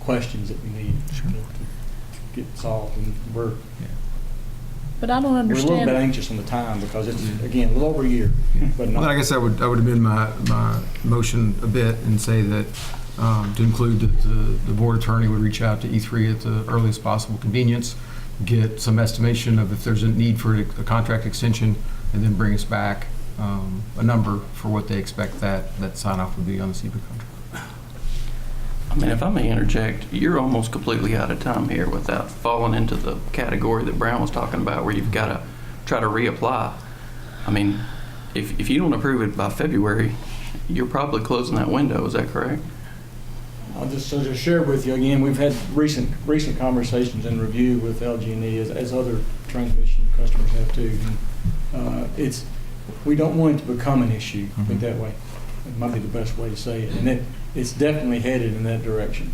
S4: questions that we need to get solved. And
S5: But I don't
S4: we're a
S5: understand.
S4: little bit anxious on the time because it's, again, a little over a year. But
S2: Well, I guess I would amend my motion a bit and say that to include that the board attorney would reach out to E3 at the earliest possible convenience, get some estimation of if there's a need for a contract extension, and then bring us back a number for what they expect that sign-off would be on the SEPA contract.
S16: I mean, if I may interject, you're almost completely out of time here without falling into the category that Brown was talking about where you've got to try to reapply. I mean, if you don't approve it by February, you're probably closing that window. Is that correct?
S4: I'll just share with you again. We've had recent conversations and review with LG&E as other transmission customers have too. And, we don't want it to become an issue. I think that way. It might be the best way to say it, and it's definitely headed in that direction.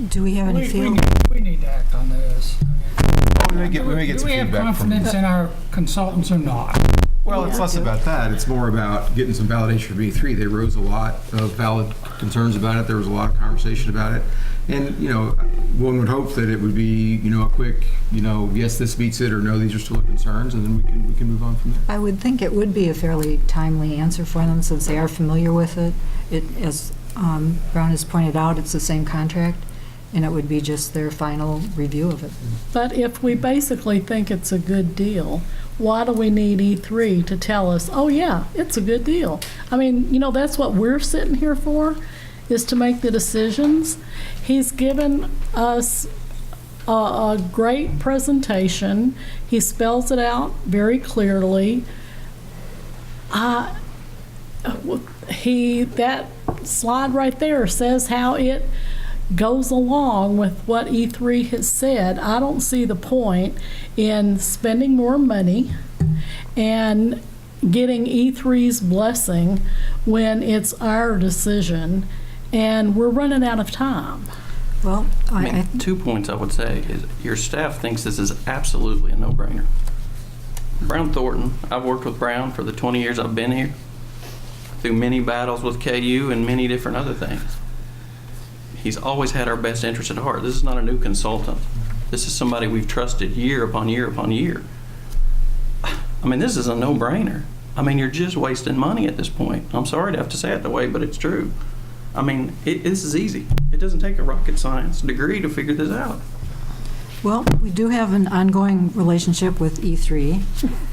S1: Do we have any feeling?
S8: We need to act on this.
S2: We may get some
S8: Do we have
S2: feedback from
S8: confidence in our consultants or not?
S2: Well, it's less about that. It's more about getting some validation from E3. They raised a lot of valid concerns about it. There was a lot of conversation about it. And, one would hope that it would be, a quick, yes, this meets it, or no, these are still concerns, and then we can move on from there.
S1: I would think it would be a fairly timely answer for them since they are familiar with it. As Brown has pointed out, it's the same contract, and it would be just their final review of it.
S5: But if we basically think it's a good deal, why do we need E3 to tell us, oh yeah, it's a good deal? I mean, that's what we're sitting here for, is to make the decisions. He's given us a great presentation. He spells it out very clearly. That slide right there says how it goes along with what E3 has said. I don't see the point in spending more money and getting E3's blessing when it's our decision and we're running out of time.
S1: Well,
S16: I mean, 2 points I would say is your staff thinks this is absolutely a no-brainer. Brown Thornton, I've worked with Brown for the 20 years I've been here, through many battles with KU and many different other things. He's always had our best interest at heart. This is not a new consultant. This is somebody we've trusted year upon year upon year. I mean, this is a no-brainer. I mean, you're just wasting money at this point. I'm sorry to have to say it that way, but it's true. I mean, this is easy. It doesn't take a rocket science degree to figure this out.
S1: Well, we do have an ongoing relationship with E3,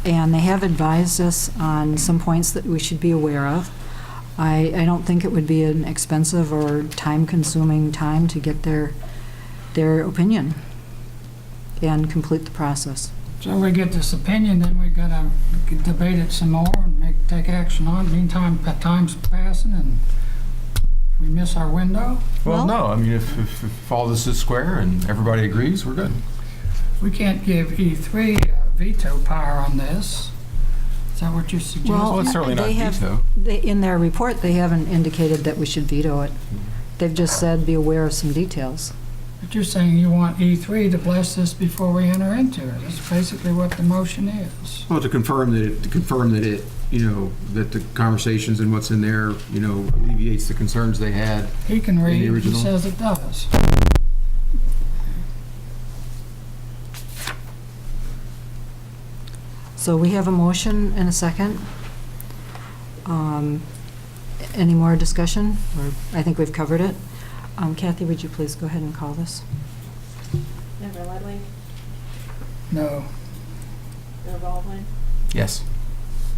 S1: and they have advised us on some points that we should be aware of. I don't think it would be an expensive or time-consuming time to get their opinion and complete the process.
S8: So we get this opinion, then we gotta debate it some more and take action on it. Meantime, time's passing and we miss our window.
S2: Well, no. I mean, if all this is square and everybody agrees, we're good.
S8: We can't give E3 veto power on this. Is that what you're suggesting?
S2: Well, it's certainly not veto.
S1: In their report, they haven't indicated that we should veto it. They've just said be aware of some details.
S8: But you're saying you want E3 to bless this before we enter into it. That's basically what the motion is.
S2: Well, to confirm that it, that the conversations and what's in there, alleviates the concerns they had.
S8: He can read.
S2: In the original.
S8: He says it does.
S1: So we have a motion and a second. Any more discussion? Or I think we've covered it. Kathy, would you please go ahead and call this?
S14: Member Ledley?
S8: No.
S14: Member Baldwin?
S2: Yes.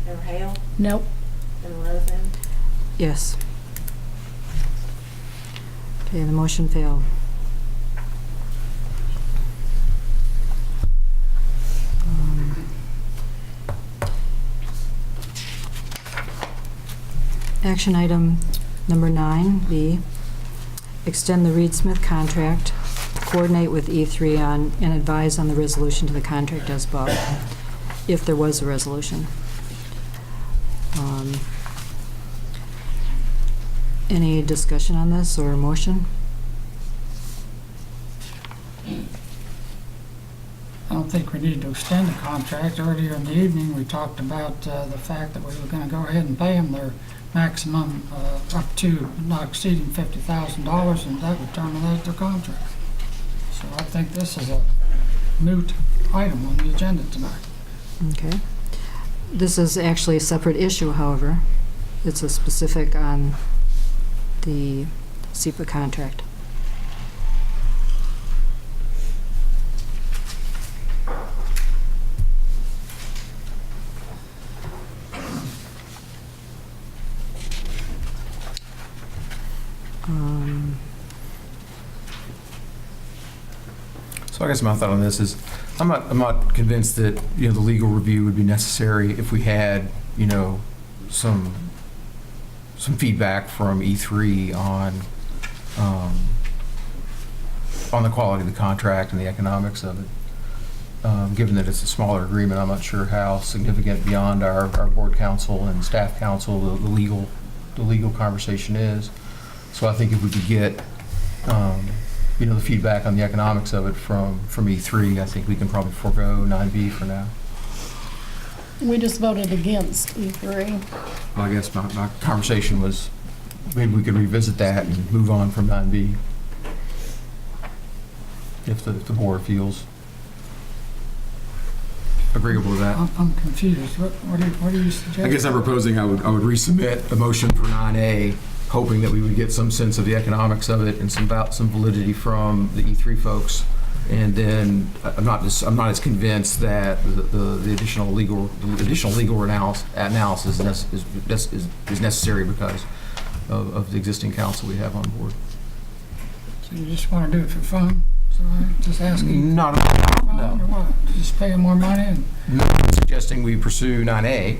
S14: Member Hale?
S5: Nope.
S14: Member Rosen?
S1: Yes. Okay, the motion failed. Action item number 9B, extend the Reed Smith contract, coordinate with E3 on, and advise on the resolution to the contract as above, if there was a resolution. Any discussion on this or motion?
S8: I don't think we need to extend the contract. Earlier in the evening, we talked about the fact that we were going to go ahead and pay them their maximum up to not exceeding $50,000, and that would terminate their contract. So I think this is a moot item on the agenda tonight.
S1: Okay. This is actually a separate issue, however. It's a specific on the SEPA contract.
S2: So I guess my thought on this is, I'm not convinced that, the legal review would be necessary if we had, some feedback from E3 on the quality of the contract and the economics of it. Given that it's a smaller agreement, I'm not sure how significant beyond our board counsel and staff counsel the legal conversation is. So I think if we could get the feedback on the economics of it from E3, I think we can probably forego 9B for now.
S5: We just voted against E3.
S2: Well, I guess my conversation was maybe we could revisit that and move on from 9B if the board feels agreeable with that.
S8: I'm confused. What do you suggest?
S2: I guess I'm proposing I would resubmit a motion for 9A, hoping that we would get some sense of the economics of it and some validity from the E3 folks. And then I'm not as convinced that the additional legal analysis is necessary because of the existing counsel we have on board.
S8: So you just want to do it for fun? So I'm just asking.
S2: Not at all. No.
S8: Or what? Just pay them more money? And
S2: no, I'm suggesting we pursue 9A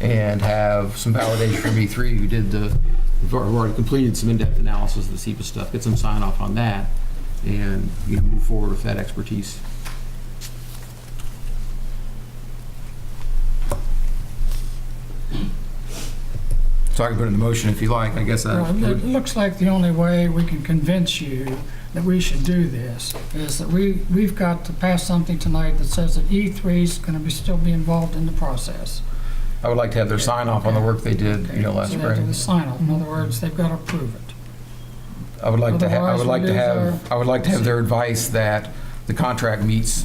S2: and have some validation from E3 who did we've already completed some in-depth analysis of the SEPA stuff, get some sign off on that, and move forward with that expertise. So I can put it in the motion if you like. I guess
S8: it looks like the only way we can convince you that we should do this is that we've got to pass something tonight that says that E3 is going to still be involved in the process.
S2: I would like to have their sign off on the work they did, last
S8: So they
S2: spring.
S8: do the sign off. In other words, they've got to approve it.
S2: I would like to
S8: Otherwise,
S2: have their advice that the contract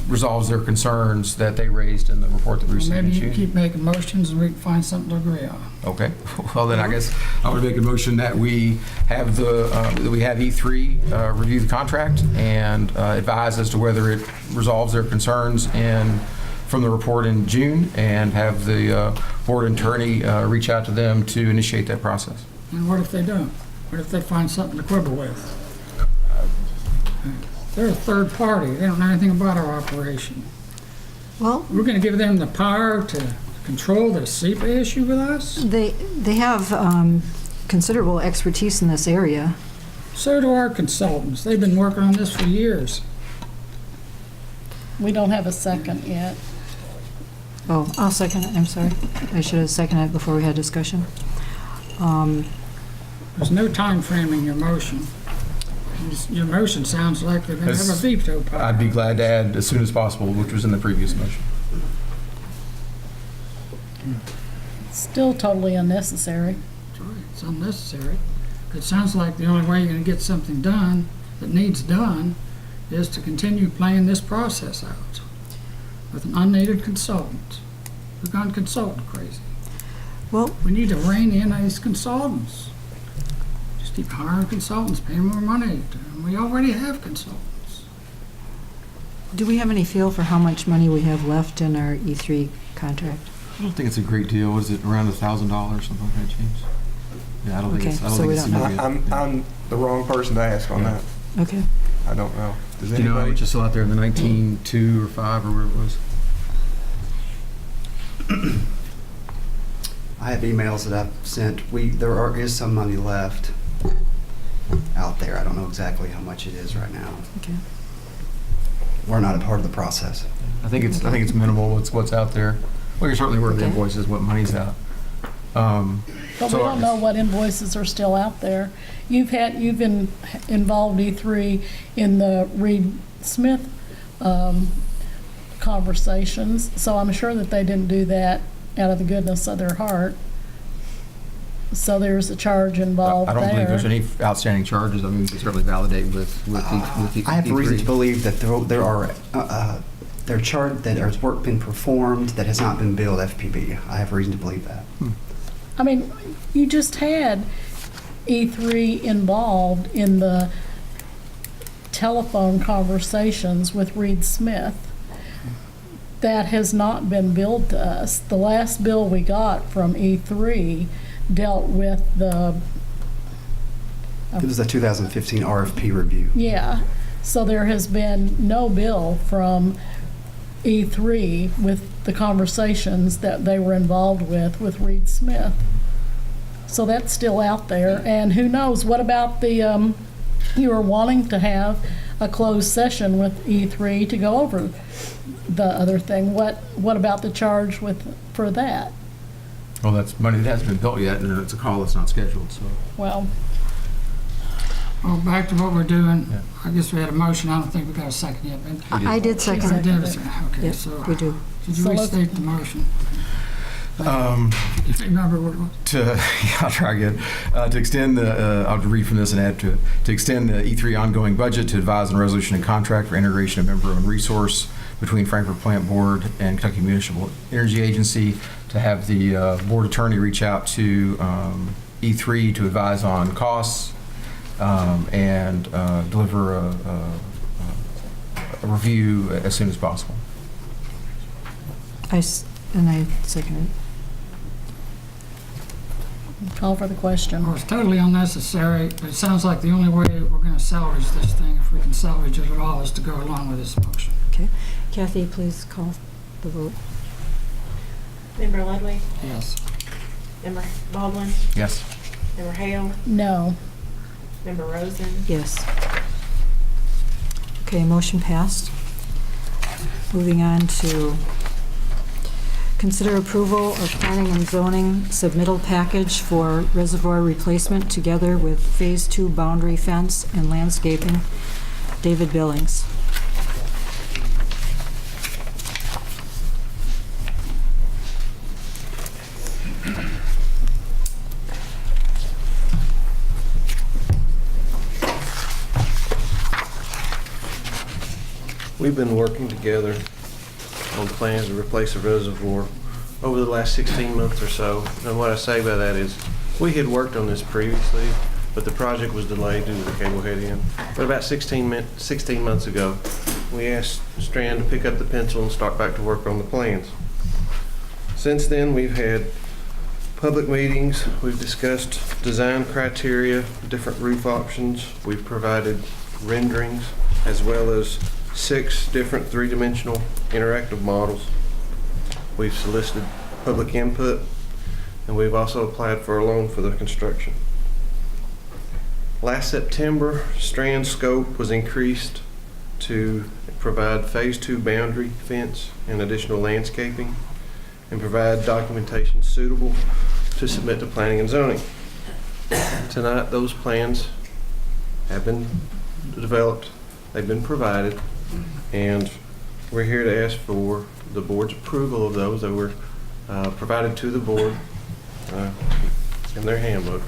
S2: resolves their concerns that they raised in the report that we received in
S8: Maybe you
S2: June.
S8: keep making motions and we can find something to agree on.
S2: Okay. Well, then I guess I would make a motion that we have E3 review the contract and advise as to whether it resolves their concerns from the report in June, and have the board attorney reach out to them to initiate that process.
S8: And what if they don't? What if they find something to quibble with? They're a third party. They don't know anything about our operation.
S1: Well,
S8: we're going to give them the power to control the SEPA issue with us?
S1: They have considerable expertise in this area.
S8: So do our consultants. They've been working on this for years.
S5: We don't have a second yet.
S1: Oh, I'll second it. I'm sorry. I should have seconded it before we had discussion.
S8: There's no time frame in your motion. Your motion sounds like they're going to have a veto power.
S2: I'd be glad to add as soon as possible, which was in the previous motion.
S5: Still totally unnecessary.
S8: That's right. It's unnecessary. It sounds like the only way you're going to get something done that needs done is to continue playing this process out with an unneeded consultant. We've gone consultant crazy.
S1: Well,
S8: we need to rein in these consultants. Just keep hiring consultants, paying more money to them. We already have consultants.
S1: Do we have any feel for how much money we have left in our E3 contract?
S2: I don't think it's a great deal. What is it, around $1,000, something like that, James? Yeah, I don't think it's
S1: so we don't know.
S10: I'm
S3: the wrong person to ask on that.
S1: Okay.
S3: I don't know. Does
S2: Do you know how
S3: anybody?
S2: much is still out there in the 19.2 or 5 or where it was?
S7: I have emails that I've sent. There is some money left out there. I don't know exactly how much it is right now.
S1: Okay.
S7: We're not a part of the process.
S2: I think it's minimal. What's out there. Well, you're certainly aware of the
S1: Okay.
S2: invoices, what money's out.
S5: But we don't know what invoices are still out there. You've been involved, E3, in the Reed Smith conversations, so I'm sure that they didn't do that out of the goodness of their heart. So there's a charge involved
S2: I don't
S5: there.
S2: believe there's any outstanding charges. I mean, we can certainly validate with the
S7: I have
S2: E3.
S7: reason to believe that there are charged that has work been performed that has not been billed FPB. I have reason to believe that.
S5: I mean, you just had E3 involved in the telephone conversations with Reed Smith. That has not been billed to us. The last bill we got from E3 dealt with the...
S7: It was the 2015 RFP review.
S5: Yeah, so there has been no bill from E3 with the conversations that they were involved with Reed Smith. So that's still out there, and who knows, what about the, you were wanting to have a closed session with E3 to go over the other thing. What about the charge for that?
S2: Well, that's money that hasn't been built yet, and it's a call that's not scheduled, so.
S5: Well,
S8: Back to what we're doing. I guess we had a motion. I don't think we got a second yet. But
S1: I did second
S8: I
S1: it.
S8: did a second. Okay,
S1: Yep,
S8: so
S1: we do.
S8: Could you
S5: So let's-
S8: restate the motion? If you remember what it was.
S2: I'll try again. To extend I'll read from this and add to it. To extend the E3 ongoing budget to advise on resolution and contract for integration of member-owned resource between Frankfort Plant Board and Kentucky Municipal Energy Agency, to have the board attorney reach out to E3 to advise on costs and deliver a review as soon as possible.
S1: I second it.
S5: call for the question.
S8: Well, it's totally unnecessary, but it sounds like the only way we're going to salvage this thing, if we can salvage it at all, is to go along with this motion.
S1: Okay. Kathy, please call the vote.
S20: Member Ludwig?
S8: Yes.
S20: Member Baldwin?
S2: Yes.
S20: Member Hale?
S5: No.
S20: Member Rosen?
S1: Yes. Okay, motion passed. Moving on to consider approval of planning and zoning submittal package for reservoir replacement together with Phase 2 boundary fence and landscaping. David Billings.
S9: We've been working together on plans to replace a reservoir over the last 16 months or so. And what I say by that is, we had worked on this previously, but the project was delayed due to the cable head in. But about 16 months ago, we asked Strand to pick up the pencil and start back to work on the plans. Since then, we've had public meetings, we've discussed design criteria, different roof options, we've provided renderings, as well as 6 different three-dimensional interactive models. We've solicited public input, and we've also applied for a loan for the construction. Last September, Strand's scope was increased to provide Phase 2 boundary fence and additional landscaping, and provide documentation suitable to submit to planning and zoning. Tonight, those plans have been developed, they've been provided, and we're here to ask for the board's approval of those that were provided to the board in their handbook.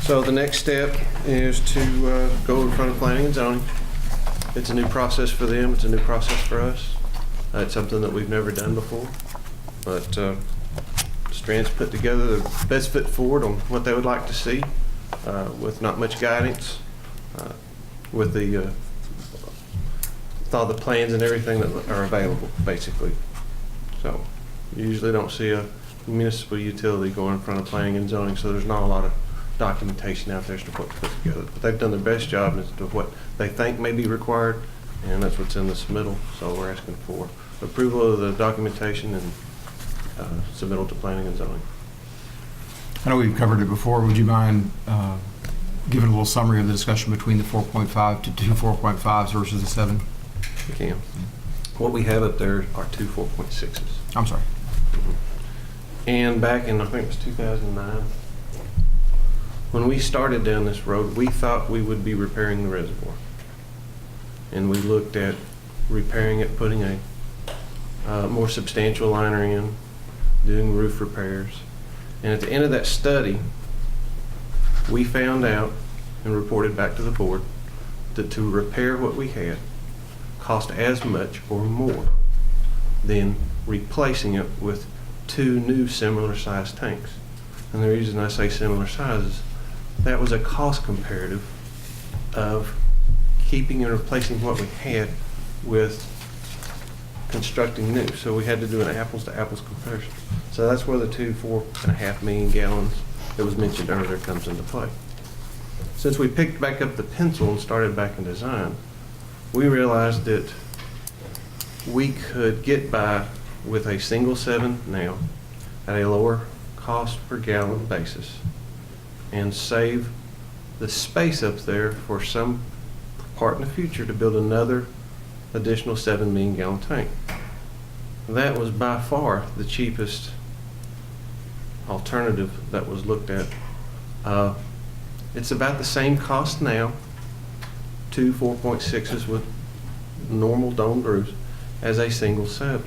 S9: So the next step is to go in front of planning and zoning. It's a new process for them, it's a new process for us. It's something that we've never done before, but Strand's put together the best foot forward on what they would like to see with not much guidance, with all the plans and everything that are available, basically. So you usually don't see a municipal utility go in front of planning and zoning, so there's not a lot of documentation out there as to what to put together. But they've done their best job as to what they think may be required, and that's what's in the submittal. So we're asking for approval of the documentation and submittal to planning and zoning.
S2: I know we've covered it before. Would you mind giving a little summary of the discussion between the 4.5 to two 4.5s versus the 7?
S9: We can. What we have up there are two 4.6s.
S2: I'm sorry.
S9: And back in, I think it was 2009, when we started down this road, we thought we would be repairing the reservoir. And we looked at repairing it, putting a more substantial liner in, doing roof repairs. And at the end of that study, we found out and reported back to the board that to repair what we had cost as much or more than replacing it with two new similar sized tanks. And the reason I say similar sizes, that was a cost comparative of keeping and replacing what we had with constructing new. So we had to do an apples to apples comparison. So that's where the two 4.5 million gallons that was mentioned earlier comes into play. Since we picked back up the pencil and started back in design, we realized that we could get by with a single 7 now at a lower cost per gallon basis and save the space up there for some part in the future to build another additional 7 million gallon tank. That was by far the cheapest alternative that was looked at. It's about the same cost now, two 4.6s with normal domed roofs, as a single 7.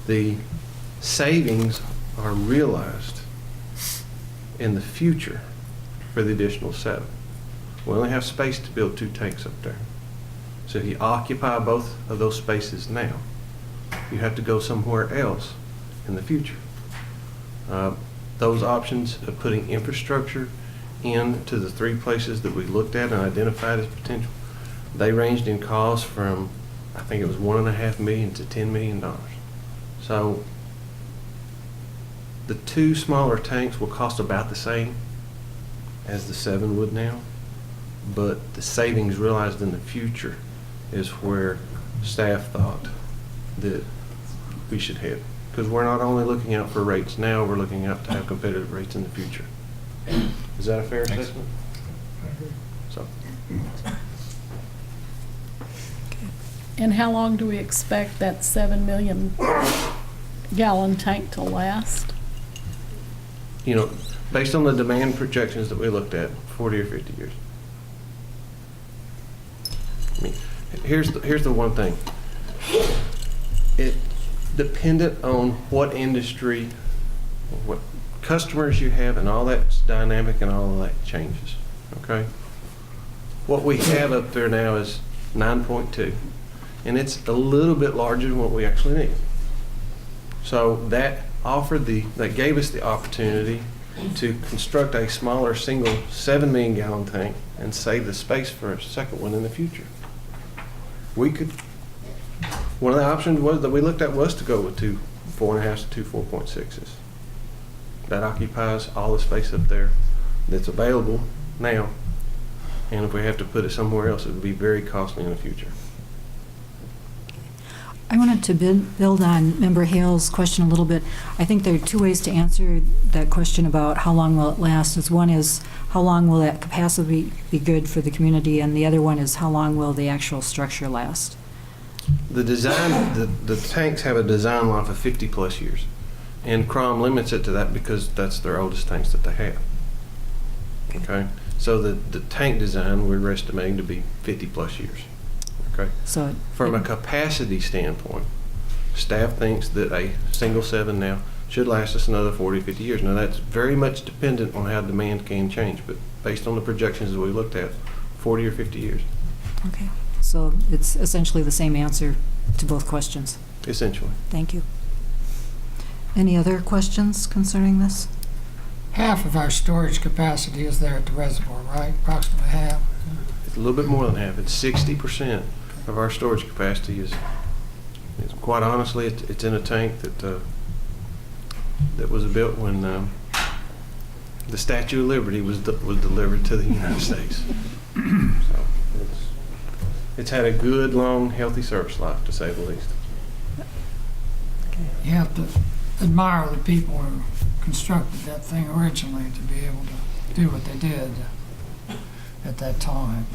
S9: The savings are realized in the future for the additional 7. We only have space to build 2 tanks up there. So if you occupy both of those spaces now, you have to go somewhere else in the future. Those options of putting infrastructure into the 3 places that we looked at and identified as potential, they ranged in cost from, I think it was $1.5 million to $10 million. So the 2 smaller tanks will cost about the same as the 7 would now, but the savings realized in the future is where staff thought that we should head. Because we're not only looking out for rates now, we're looking out to have competitive rates in the future. Is that a fair assessment? So.
S5: And how long do we expect that 7 million gallon tank to last?
S9: You know, based on the demand projections that we looked at, 40 or 50 years. I mean, here's the one thing. It dependent on what industry, what customers you have, and all that's dynamic and all of that changes. Okay? What we have up there now is 9.2, and it's a little bit larger than what we actually need. So that gave us the opportunity to construct a smaller single 7 million gallon tank and save the space for a second one in the future. One of the options that we looked at was to go with 2 4.5s to 2 4.6s. That occupies all the space up there that's available now. And if we have to put it somewhere else, it would be very costly in the future.
S1: I wanted to build on Member Hale's question a little bit. I think there are 2 ways to answer that question about how long will it last. One is how long will that capacity be good for the community, and the other one is how long will the actual structure last.
S9: The design, the tanks have a design life of 50 plus years, and CROM limits it to that because that's their oldest tanks that they have. Okay, so the tank design we're estimating to be 50 plus years. Okay,
S1: so
S9: from a capacity standpoint, staff thinks that a single 7 now should last us another 40, 50 years. Now that's very much dependent on how demand can change, but based on the projections that we looked at, 40 or 50 years.
S1: Okay, so it's essentially the same answer to both questions.
S9: Essentially.
S1: Thank you. Any other questions concerning this?
S8: Half of our storage capacity is there at the reservoir, right? Approximately half.
S9: It's a little bit more than half. It's 60% of our storage capacity is quite honestly, it's in a tank that was built when the Statue of Liberty was delivered to the United States. So it's had a good, long, healthy service life, to say the least.
S8: You have to admire the people who constructed that thing originally to be able to do what they did at that time.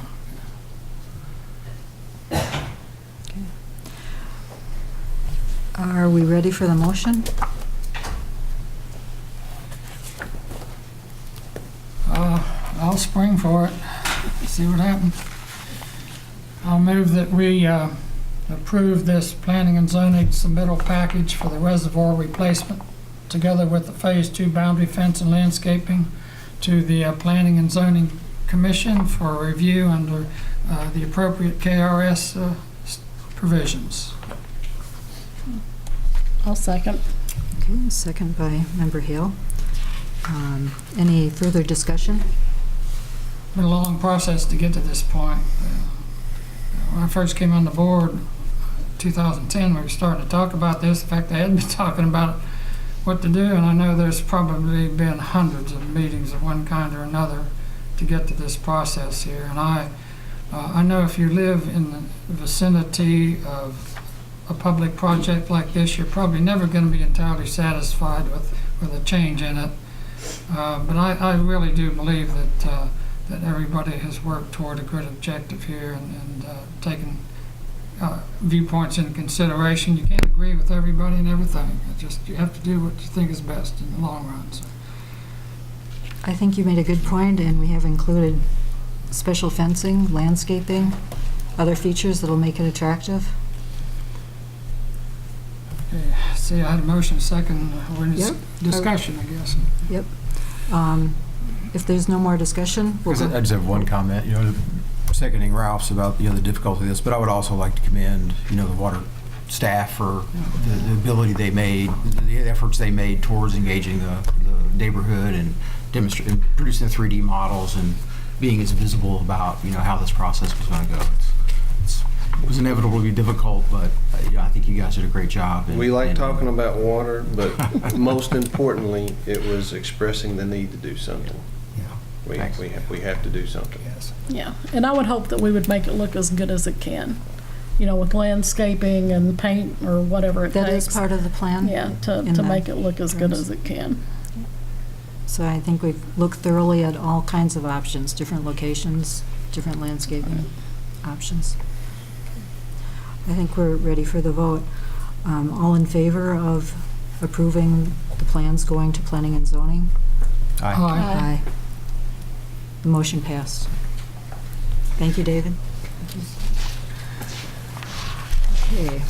S1: Are we ready for the motion?
S8: I'll spring for it, see what happens. I'll move that we approve this planning and zoning submittal package for the reservoir replacement, together with the Phase 2 boundary fence and landscaping, to the Planning and Zoning Commission for review under the appropriate KRS provisions.
S5: I'll second.
S1: Okay, second by Member Hill. Any further discussion?
S8: Been a long process to get to this point. When I first came on the board, 2010, we were starting to talk about this. In fact, they hadn't been talking about what to do, and I know there's probably been hundreds of meetings of one kind or another to get to this process here. And I know if you live in the vicinity of a public project like this, you're probably never going to be entirely satisfied with a change in it. But I really do believe that everybody has worked toward a good objective here and taken viewpoints into consideration. You can't agree with everybody and everything. You have to do what you think is best in the long run. So.
S1: I think you made a good point, and we have included special fencing, landscaping, other features that'll make it attractive.
S8: Okay. See, I had a motion, second. We're in
S1: Yep.
S8: discussion, I guess.
S1: Yep. If there's no more discussion, we'll go.
S2: I just have one comment, seconding Ralph's about, the difficulty of this, but I would also like to commend, the water staff for the ability they made, the efforts they made towards engaging the neighborhood and demonstrating, producing the 3D models and being as visible about, how this process was going to go. It was inevitably difficult, but I think you guys did a great job.
S9: We like talking about water, but most importantly, it was expressing the need to do something.
S2: Yeah.
S9: We have to do something.
S2: Yes.
S5: Yeah, and I would hope that we would make it look as good as it can, with landscaping and paint or whatever it takes.
S1: That is part of the plan?
S5: Yeah, to make it look as good as it can.
S1: So I think we've looked thoroughly at all kinds of options, different locations, different landscaping options. I think we're ready for the vote. All in favor of approving the plans going to planning and zoning?
S2: Aye.
S1: Aye. The motion passed. Thank you, David. Okay.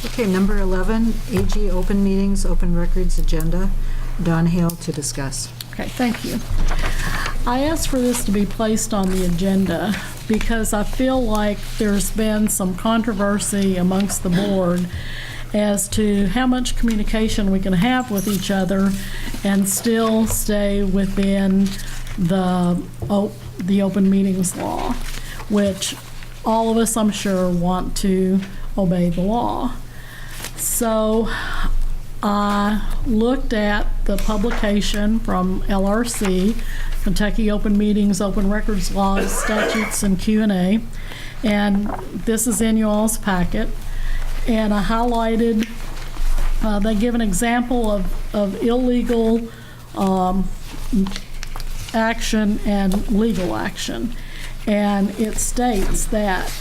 S1: Okay, number 11, AG open meetings, open records agenda. Dawn Hale to discuss.
S5: Okay, thank you. I asked for this to be placed on the agenda because I feel like there's been some controversy amongst the board as to how much communication we can have with each other and still stay within the open meetings law, which all of us, I'm sure, want to obey the law. So I looked at the publication from LRC, Kentucky Open Meetings, Open Records Laws, Statutes, and Q&A, and this is in you all's packet. And I highlighted, they give an example of illegal action and legal action. And it states that,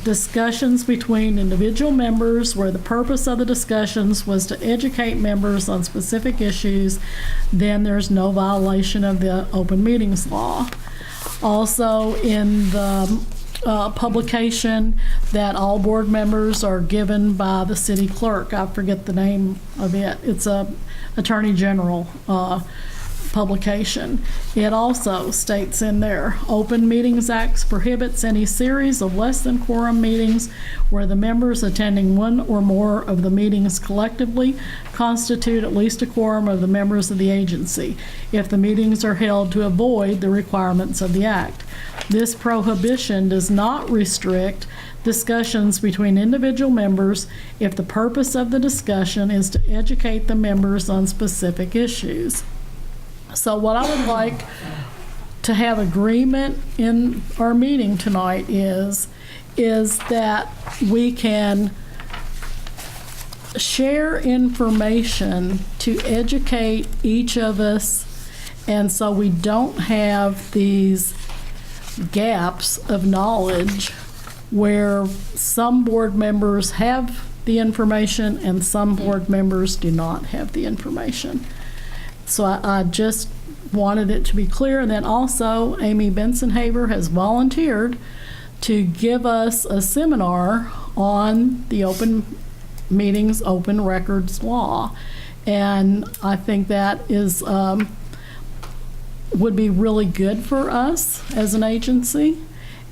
S5: discussions between individual members where the purpose of the discussions was to educate members on specific issues, then there's no violation of the open meetings law. Also in the publication that all board members are given by the city clerk. I forget the name of it. It's a Attorney General publication. It also states in there, Open Meetings Act prohibits any series of less than quorum meetings where the members attending one or more of the meetings collectively constitute at least a quorum of the members of the agency, if the meetings are held to avoid the requirements of the Act. This prohibition does not restrict discussions between individual members if the purpose of the discussion is to educate the members on specific issues. So what I would like to have agreement in our meeting tonight is that we can share information to educate each of us, and so we don't have these gaps of knowledge where some board members have the information and some board members do not have the information. So I just wanted it to be clear. And then also, Amy Bensonhaver has volunteered to give us a seminar on the open meetings, open records law. And I think that is would be really good for us as an agency.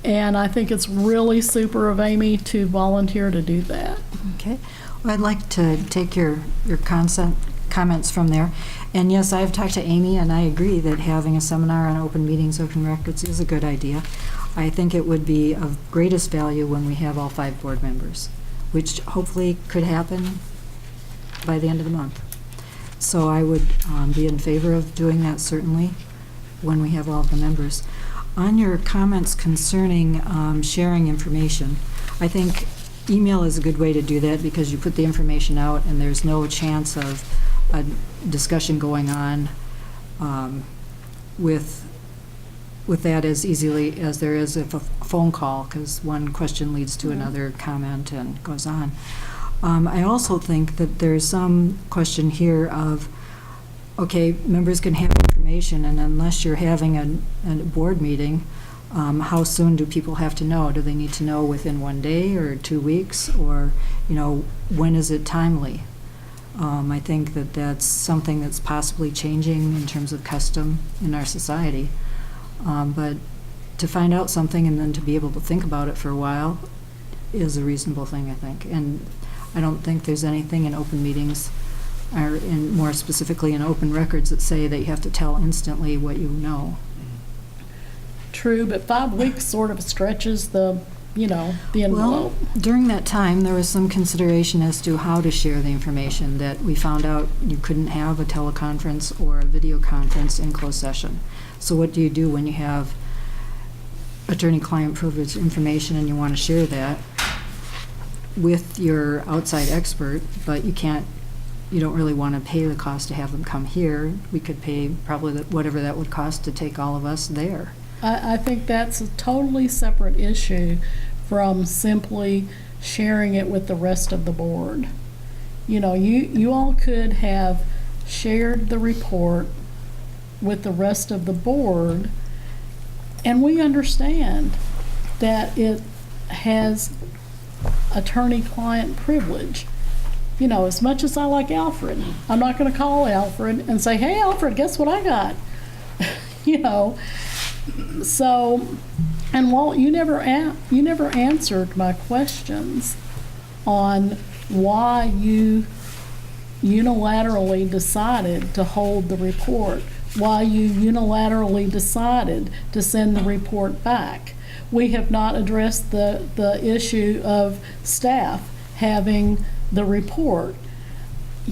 S5: And I think it's really super of Amy to volunteer to do that.
S1: Okay. Well, I'd like to take your comments from there. And yes, I've talked to Amy, and I agree that having a seminar on open meetings, open records is a good idea. I think it would be of greatest value when we have all 5 board members, which hopefully could happen by the end of the month. So I would be in favor of doing that, certainly, when we have all of the members. On your comments concerning sharing information, I think email is a good way to do that because you put the information out and there's no chance of a discussion going on with that as easily as there is if a phone call, because one question leads to another comment and goes on. I also think that there's some question here of, okay, members can have information, and unless you're having a board meeting, how soon do people have to know? Do they need to know within 1 day or 2 weeks, or when is it timely? I think that that's something that's possibly changing in terms of custom in our society. But to find out something and then to be able to think about it for a while is a reasonable thing, I think. And I don't think there's anything in open meetings, or more specifically in open records, that say that you have to tell instantly what you know.
S5: True, but 5 weeks sort of stretches the envelope.
S1: Well, during that time, there was some consideration as to how to share the information, that we found out you couldn't have a teleconference or a video conference in closed session. So what do you do when you have attorney-client privilege information and you want to share that with your outside expert, but you don't really want to pay the cost to have them come here? We could pay probably whatever that would cost to take all of us there.
S5: I think that's a totally separate issue from simply sharing it with the rest of the board. You all could have shared the report with the rest of the board, and we understand that it has attorney-client privilege. As much as I like Alfred, I'm not going to call Alfred and say, "Hey, Alfred, guess what I got?" So, and Walt, you never answered my questions on why you unilaterally decided to hold the report, why you unilaterally decided to send the report back. We have not addressed the issue of staff having the report.
S2: I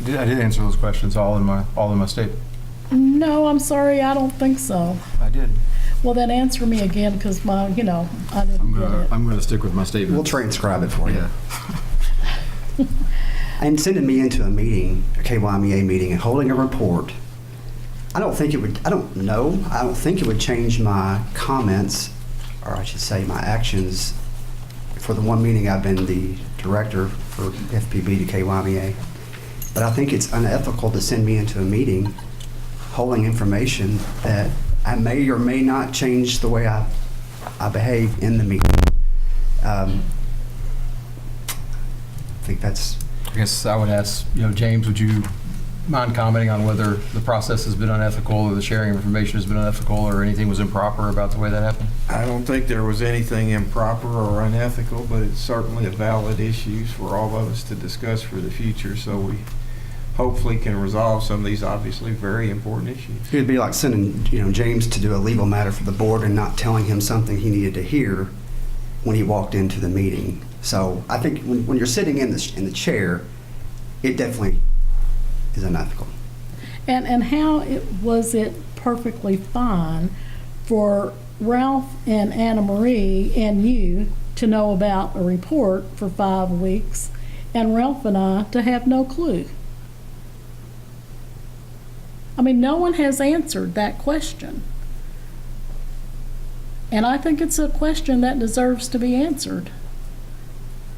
S2: did answer those questions all in my statement.
S5: No, I'm sorry, I don't think so.
S2: I did.
S5: Well, then answer me again, because I didn't get it.
S3: I'm going to stick with my statement.
S7: We'll transcribe it for you. And sending me into a meeting, a KyMEA meeting, and holding a report, I don't think it would change my comments, or I should say my actions, for the one meeting I've been the director for FPB to KyMEA. But I think it's unethical to send me into a meeting holding information that I may or may not change the way I behave in the meeting. I think that's...
S2: I guess I would ask, James, would you mind commenting on whether the process has been unethical, or the sharing of information has been unethical, or anything was improper about the way that happened?
S21: I don't think there was anything improper or unethical, but it's certainly a valid issue for all of us to discuss for the future, so we hopefully can resolve some of these obviously very important issues.
S7: It would be like sending, James to do a legal matter for the board and not telling him something he needed to hear, when he walked into the meeting. So I think when you're sitting in the chair, it definitely is unethical.
S5: And how was it perfectly fine for Ralph and Anna Marie and you to know about a report for 5 weeks and Ralph and I to have no clue? I mean, no one has answered that question. And I think it's a question that deserves to be answered.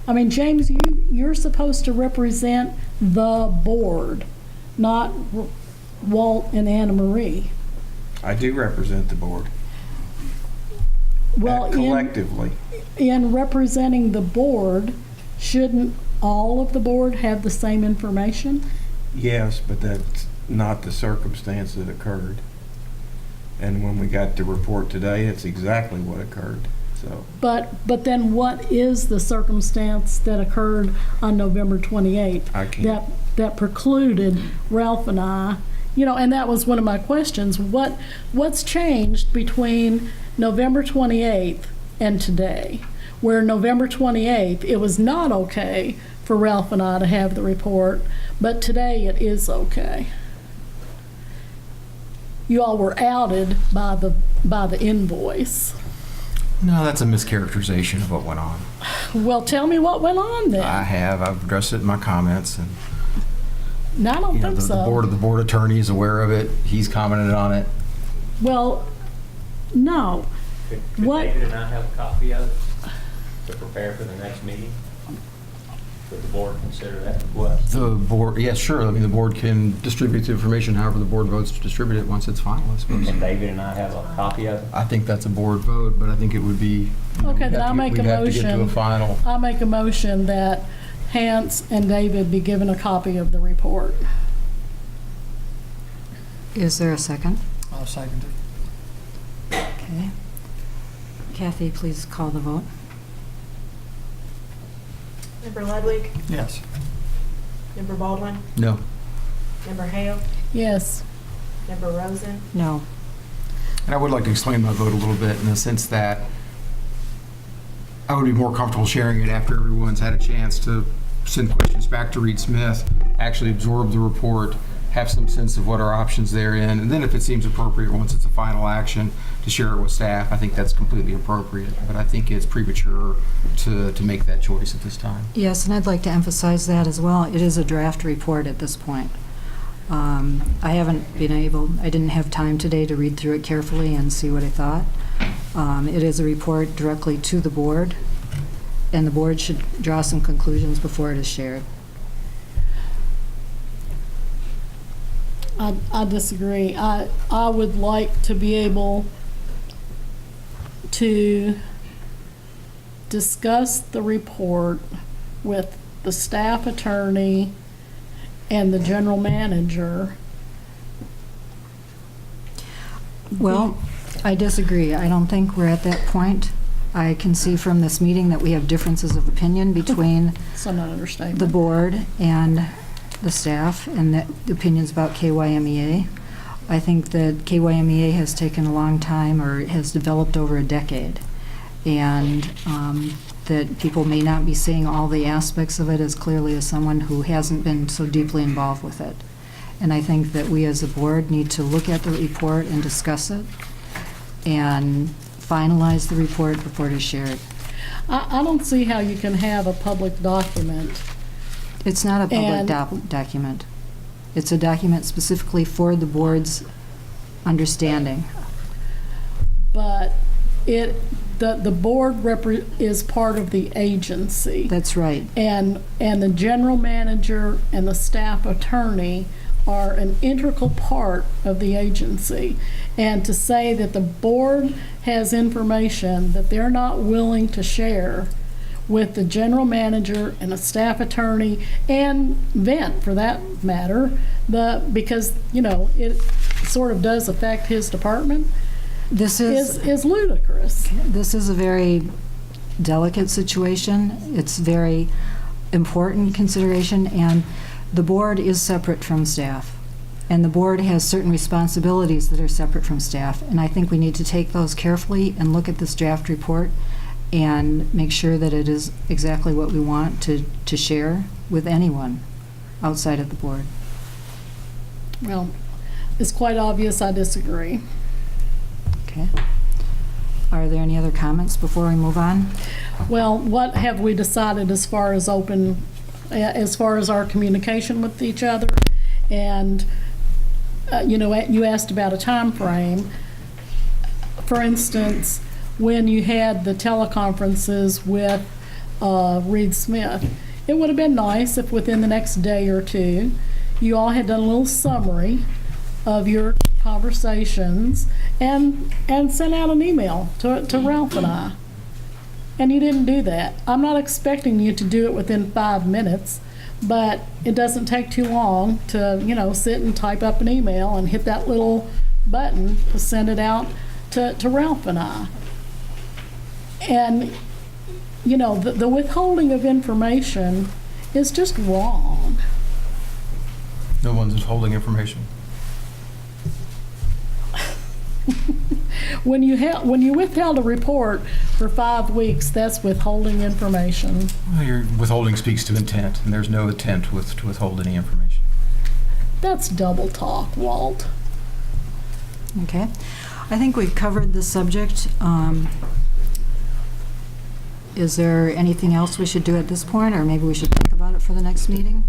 S5: I mean, James, you're supposed to represent the board, not Walt and Anna Marie.
S21: I do represent the board.
S5: Well,
S21: collectively.
S5: In representing the board, shouldn't all of the board have the same information?
S21: Yes, but that's not the circumstance that occurred. And when we got the report today, it's exactly what occurred. So.
S5: But then what is the circumstance that occurred on November 28th?
S21: I can't.
S5: That precluded Ralph and I, and that was one of my questions. What's changed between November 28th and today? Where November 28th, it was not okay for Ralph and I to have the report, but today it is okay. You all were outed by the invoice.
S2: No, that's a mischaracterization of what went on.
S5: Well, tell me what went on then.
S2: I've addressed it in my comments, and
S5: No, I don't think so.
S2: The board attorney is aware of it. He's commented on it.
S5: Well, no.
S6: Could
S5: What?
S6: David and I have a copy of it to prepare for the next meeting? Would the board consider that request?
S2: The board, yes, sure. I mean, the board can distribute the information however the board votes to distribute it once it's final, I suppose.
S6: And David and I have a copy of it?
S2: I think that's a board vote, but I think it would be.
S5: Okay, then I'll make a
S2: we'd have to get to a
S5: motion.
S2: final.
S5: I'll make a motion that Hans and David be given a copy of the report.
S1: Is there a second?
S8: I'll second it.
S1: Okay. Kathy, please call the vote.
S12: Member Ludwig?
S8: Yes.
S12: Member Baldwin?
S2: No.
S12: Member Hale?
S5: Yes.
S12: Member Rosen?
S1: No.
S2: And I would like to explain my vote a little bit in the sense that I would be more comfortable sharing it after everyone's had a chance to send questions back to Reed Smith, actually absorb the report, have some sense of what our options therein, and then if it seems appropriate, once it's a final action, to share it with staff. I think that's completely appropriate, but I think it's premature to make that choice at this time.
S1: Yes, and I'd like to emphasize that as well. It is a draft report at this point. I didn't have time today to read through it carefully and see what I thought. It is a report directly to the board, and the board should draw some conclusions before it is shared.
S5: I disagree. I would like to be able to discuss the report with the staff attorney and the general manager.
S1: Well, I disagree. I don't think we're at that point. I can see from this meeting that we have differences of opinion between
S5: So not understanding.
S1: the board and the staff and the opinions about KyMEA. I think that KyMEA has taken a long time, or has developed over a decade, and that people may not be seeing all the aspects of it as clearly as someone who hasn't been so deeply involved with it. And I think that we as a board need to look at the report and discuss it and finalize the report before it is shared.
S5: I don't see how you can have a public document.
S1: It's not a public document. It's a document specifically for the board's understanding.
S5: But the board is part of the agency.
S1: That's right.
S5: And the general manager and the staff attorney are an integral part of the agency. And to say that the board has information that they're not willing to share with the general manager and a staff attorney and Vent, for that matter, because it sort of does affect his department.
S1: This
S5: is ludicrous.
S1: This is a very delicate situation. It's very important consideration, and the board is separate from staff. And the board has certain responsibilities that are separate from staff. And I think we need to take those carefully and look at this draft report and make sure that it is exactly what we want to share with anyone outside of the board.
S5: Well, it's quite obvious I disagree.
S1: Okay. Are there any other comments before we move on?
S5: Well, what have we decided as far as as far as our communication with each other? And, you asked about a time frame. For instance, when you had the teleconferences with Reed Smith, it would have been nice if within the next day or two, you all had done a little summary of your conversations and sent out an email to Ralph and I. And you didn't do that. I'm not expecting you to do it within 5 minutes, but it doesn't take too long to, sit and type up an email and hit that little button to send it out to Ralph and I. And, the withholding of information is just wrong.
S2: No one's withholding information.
S5: When you withheld a report for 5 weeks, that's withholding information.
S2: Well, your withholding speaks to intent, and there's no intent to withhold any information.
S5: That's double talk, Walt.
S1: Okay. I think we've covered the subject. Is there anything else we should do at this point, or maybe we should think about it for the next meeting?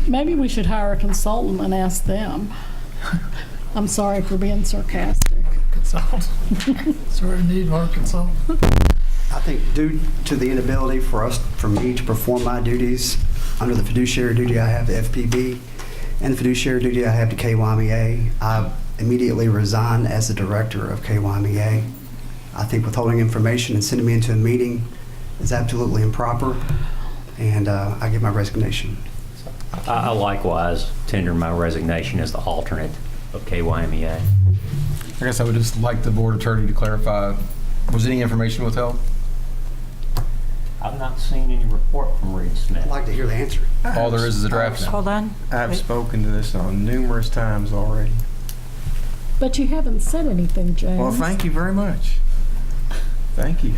S5: Maybe we should hire a consultant and ask them. I'm sorry for being sarcastic.
S8: Consultant. Sort of need more consultant.
S7: I think due to the inability for me to perform my duties under the fiduciary duty I have to FPB and the fiduciary duty I have to KyMEA, I immediately resigned as the director of KyMEA. I think withholding information and sending me into a meeting is absolutely improper, and I give my resignation.
S6: I likewise tender my resignation as the alternate of KyMEA.
S2: I guess I would just like the board attorney to clarify, was any information withheld?
S6: I've not seen any report from Reed Smith.
S7: I'd like to hear the answer.
S2: All there is a draft now.
S1: Hold on.
S21: I've spoken to this on numerous times already.
S5: But you haven't said anything, James.
S21: Well, thank you very much. Thank you.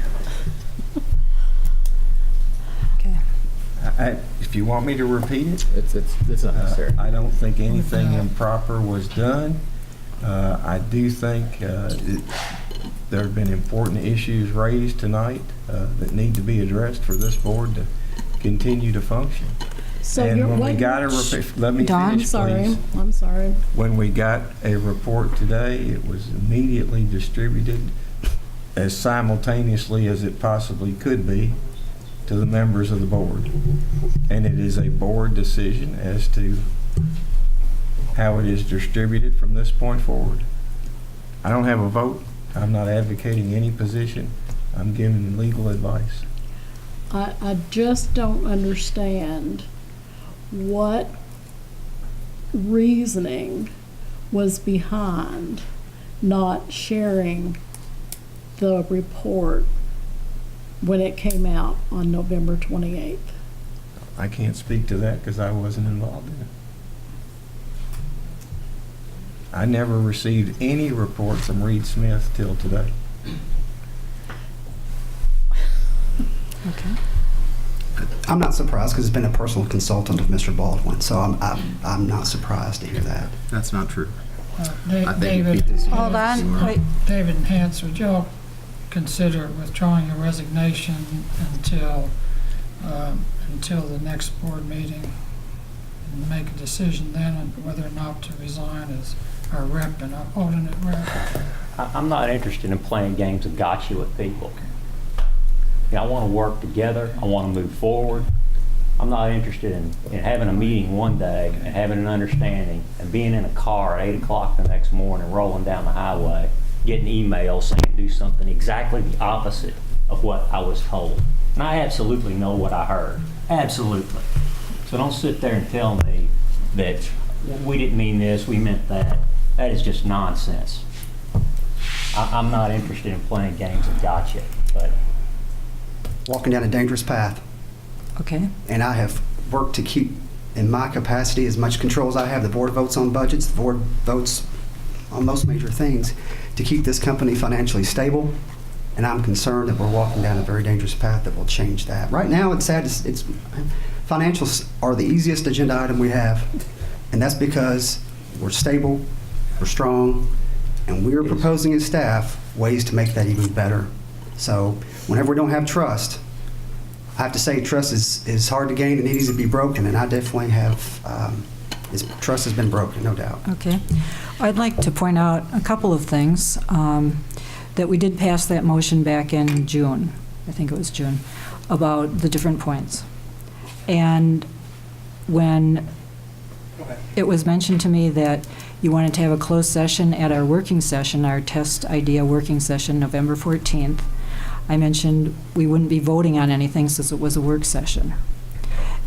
S1: Okay.
S21: If you want me to repeat it,
S3: It's unnecessary.
S21: I don't think anything improper was done. I do think there have been important issues raised tonight that need to be addressed for this board to continue to function.
S5: So
S21: and
S5: you're
S21: when we
S5: waiting-
S21: got let me
S5: Don,
S21: finish, please.
S5: I'm sorry.
S21: When we got a report today, it was immediately distributed as simultaneously as it possibly could be to the members of the board. And it is a board decision as to how it is distributed from this point forward. I don't have a vote. I'm not advocating any position. I'm giving legal advice.
S5: I just don't understand what reasoning was behind not sharing the report when it came out on November 28th.
S21: I can't speak to that because I wasn't involved in it. I never received any report from Reed Smith till today.
S1: Okay.
S7: I'm not surprised because it's been a personal consultant of Mr. Baldwin, so I'm not surprised to hear that.
S2: That's not true.
S8: David,
S1: Hold on. Wait.
S8: David and Hans, would y'all consider withdrawing your resignation until the next board meeting and make a decision then on whether or not to resign as our rep and our alternate rep?
S6: I'm not interested in playing games of gotcha with people. I want to work together. I want to move forward. I'm not interested in having a meeting one day and having an understanding and being in a car at 8 o'clock the next morning, rolling down the highway, getting emails saying do something exactly the opposite of what I was told. And I absolutely know what I heard. Absolutely. So don't sit there and tell me that we didn't mean this, we meant that. That is just nonsense. I'm not interested in playing games of gotcha, but
S7: Walking down a dangerous path.
S1: Okay.
S7: And I have worked to keep, in my capacity, as much control as I have. The board votes on budgets, the board votes on most major things to keep this company financially stable and I'm concerned that we're walking down a very dangerous path that will change that. Right now, it's sad. It's financials are the easiest agenda item we have, and that's because we're stable, we're strong, and we're proposing as staff ways to make that even better. So whenever we don't have trust, I have to say trust is hard to gain and it needs to be broken, and I definitely have, trust has been broken, no doubt.
S1: Okay. I'd like to point out a couple of things, that we did pass that motion back in June, I think it was June, about the different points. And when it was mentioned to me that you wanted to have a closed session at our working session, our test idea working session, November 14th, I mentioned we wouldn't be voting on anything since it was a work session.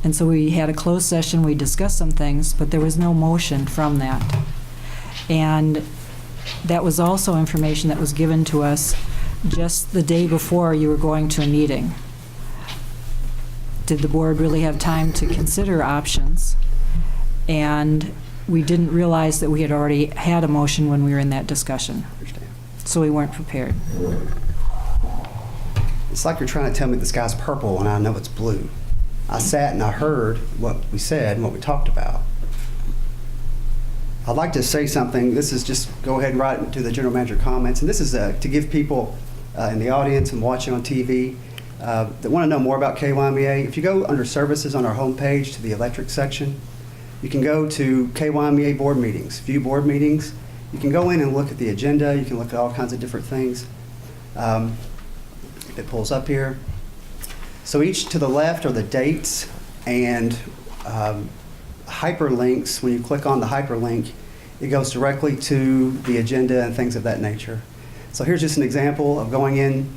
S1: And so we had a closed session, we discussed some things, but there was no motion from that. And that was also information that was given to us just the day before you were going to a meeting. Did the board really have time to consider options? And we didn't realize that we had already had a motion when we were in that discussion. So we weren't prepared.
S7: It's like you're trying to tell me the sky's purple and I know it's blue. I sat and I heard what we said and what we talked about. I'd like to say something. This is just go ahead and write into the general manager comments. And this is to give people in the audience and watching on TV that want to know more about KyMEA. If you go under services on our homepage to the electric section, you can go to KyMEA board meetings, view board meetings. You can go in and look at the agenda. You can look at all kinds of different things. It pulls up here. So each to the left are the dates and hyperlinks. When you click on the hyperlink, it goes directly to the agenda and things of that nature. So here's just an example of going in.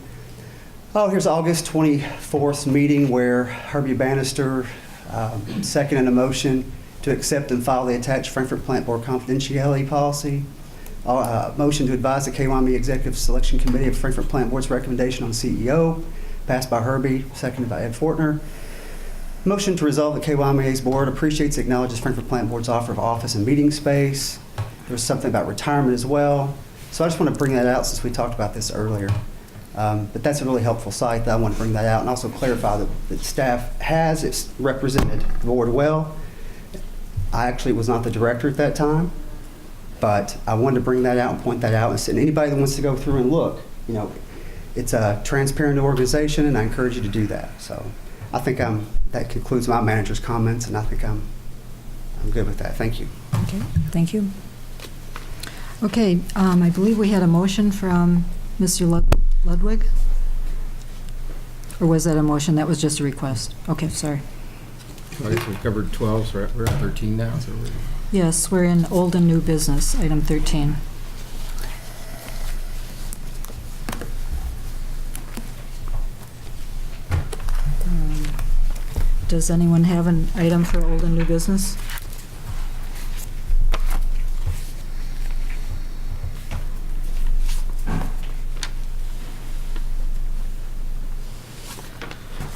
S7: Oh, here's August 24th meeting where Herbie Bannister seconded a motion to accept and file the attached Frankfort Plant Board confidentiality policy. Motion to advise the KyMEA Executive Selection Committee of Frankfort Plant Board's recommendation on CEO, passed by Herbie, seconded by Ed Fortner. Motion to resolve that KyMEA's board appreciates and acknowledges Frankfort Plant Board's offer of office and meeting space. There was something about retirement as well. So I just want to bring that out since we talked about this earlier. But that's a really helpful site that I want to bring that out and also clarify that staff has represented the board well. I actually was not the director at that time, but I wanted to bring that out and point that out. And anybody that wants to go through and look, you know, it's a transparent organization, and I encourage you to do that. So I think that concludes my manager's comments, and I think I'm good with that. Thank you.
S1: Okay, thank you. Okay, I believe we had a motion from Mr. Ludwig? Or was that a motion? That was just a request. Okay, sorry.
S2: I guess we covered 12, so we're at 13 now. So
S1: Yes, we're in old and new business, item 13. Does anyone have an item for old and new business?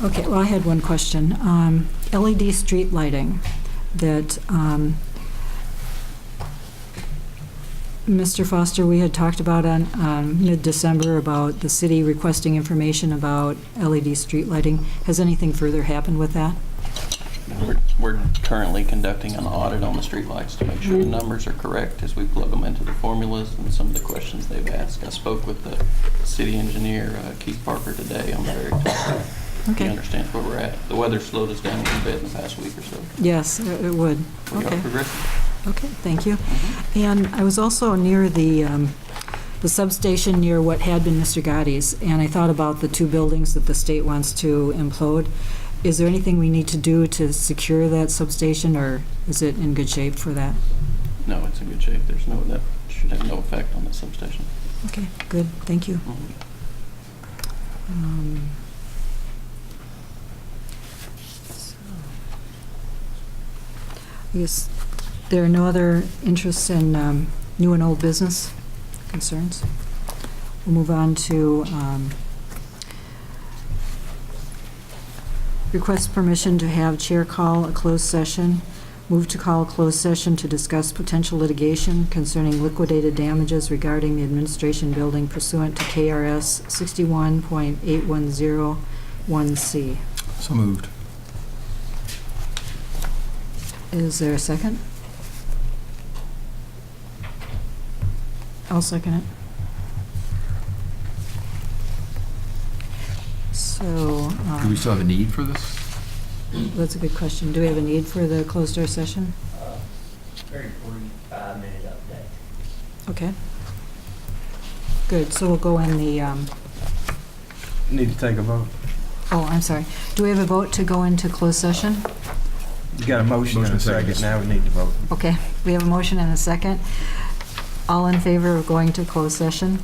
S1: Okay, well, I had one question. LED street lighting that Mr. Foster, we had talked about on mid-December about the city requesting information about LED street lighting. Has anything further happened with that?
S16: We're currently conducting an audit on the streetlights to make sure the numbers are correct as we plug them into the formulas and some of the questions they've asked. I spoke with the city engineer, Keith Parker, today on the very topic.
S1: Okay.
S16: He understands where we're at. The weather slowed us down a little bit in the past week or so.
S1: Yes, it would.
S16: We are progressing.
S1: Okay, thank you. And I was also near the substation near what had been Mr. Gotti's, and I thought about the two buildings that the state wants to implode. Is there anything we need to do to secure that substation, or is it in good shape for that?
S16: No, it's in good shape. That should have no effect on the substation.
S1: Okay, good. Thank you. I guess there are no other interests in new and old business concerns. We'll move on to request permission to have chair call a closed session Move to call a closed session to discuss potential litigation concerning liquidated damages regarding the administration building pursuant to KRS 61.8101C.
S2: So moved.
S1: Is there a second? I'll second it. So,
S2: Do we still have a need for this?
S1: that's a good question. Do we have a need for the closed door session?
S6: Very brief 5-minute update.
S1: Okay. Good, so we'll go in the,
S21: Need to take a vote.
S1: oh, I'm sorry. Do we have a vote to go into closed session?
S21: You got a motion and a second, now we need to vote.
S1: Okay, we have a motion and a second. All in favor of going to closed session?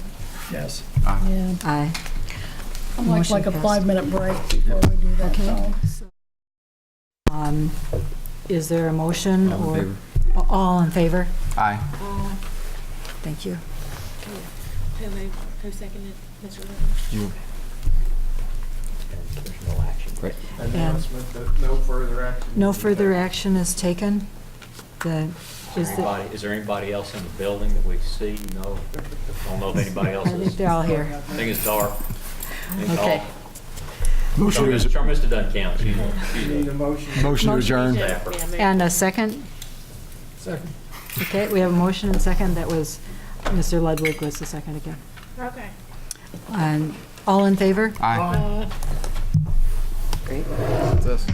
S3: Yes.
S5: Yeah.
S1: Aye.
S5: I'd like a
S1: Motion passed.
S5: 5-minute break before we do that.
S1: Okay.
S5: So.
S1: Is there a motion
S2: All in
S1: or?
S2: favor.
S1: All in favor?
S2: Aye.
S1: Thank you.
S12: Who seconded, Mr. Little?
S2: You.
S6: There's no action.
S2: Great.
S21: Announcement that no further action.
S1: No further action is taken?
S6: Is there anybody else in the building that we see? No? Don't know if anybody else
S1: I think
S6: is.
S1: they're all here.
S6: I think it's dark.
S1: Okay.
S6: Charmista doesn't count. She's
S21: Need a motion.
S2: Motion to adjourn.
S1: And a second?
S3: Second.
S1: Okay, we have a motion and second. That was, Mr. Ludwig was the second again.
S12: Okay.
S1: And all in favor?
S2: Aye.
S1: Great.
S3: That's us.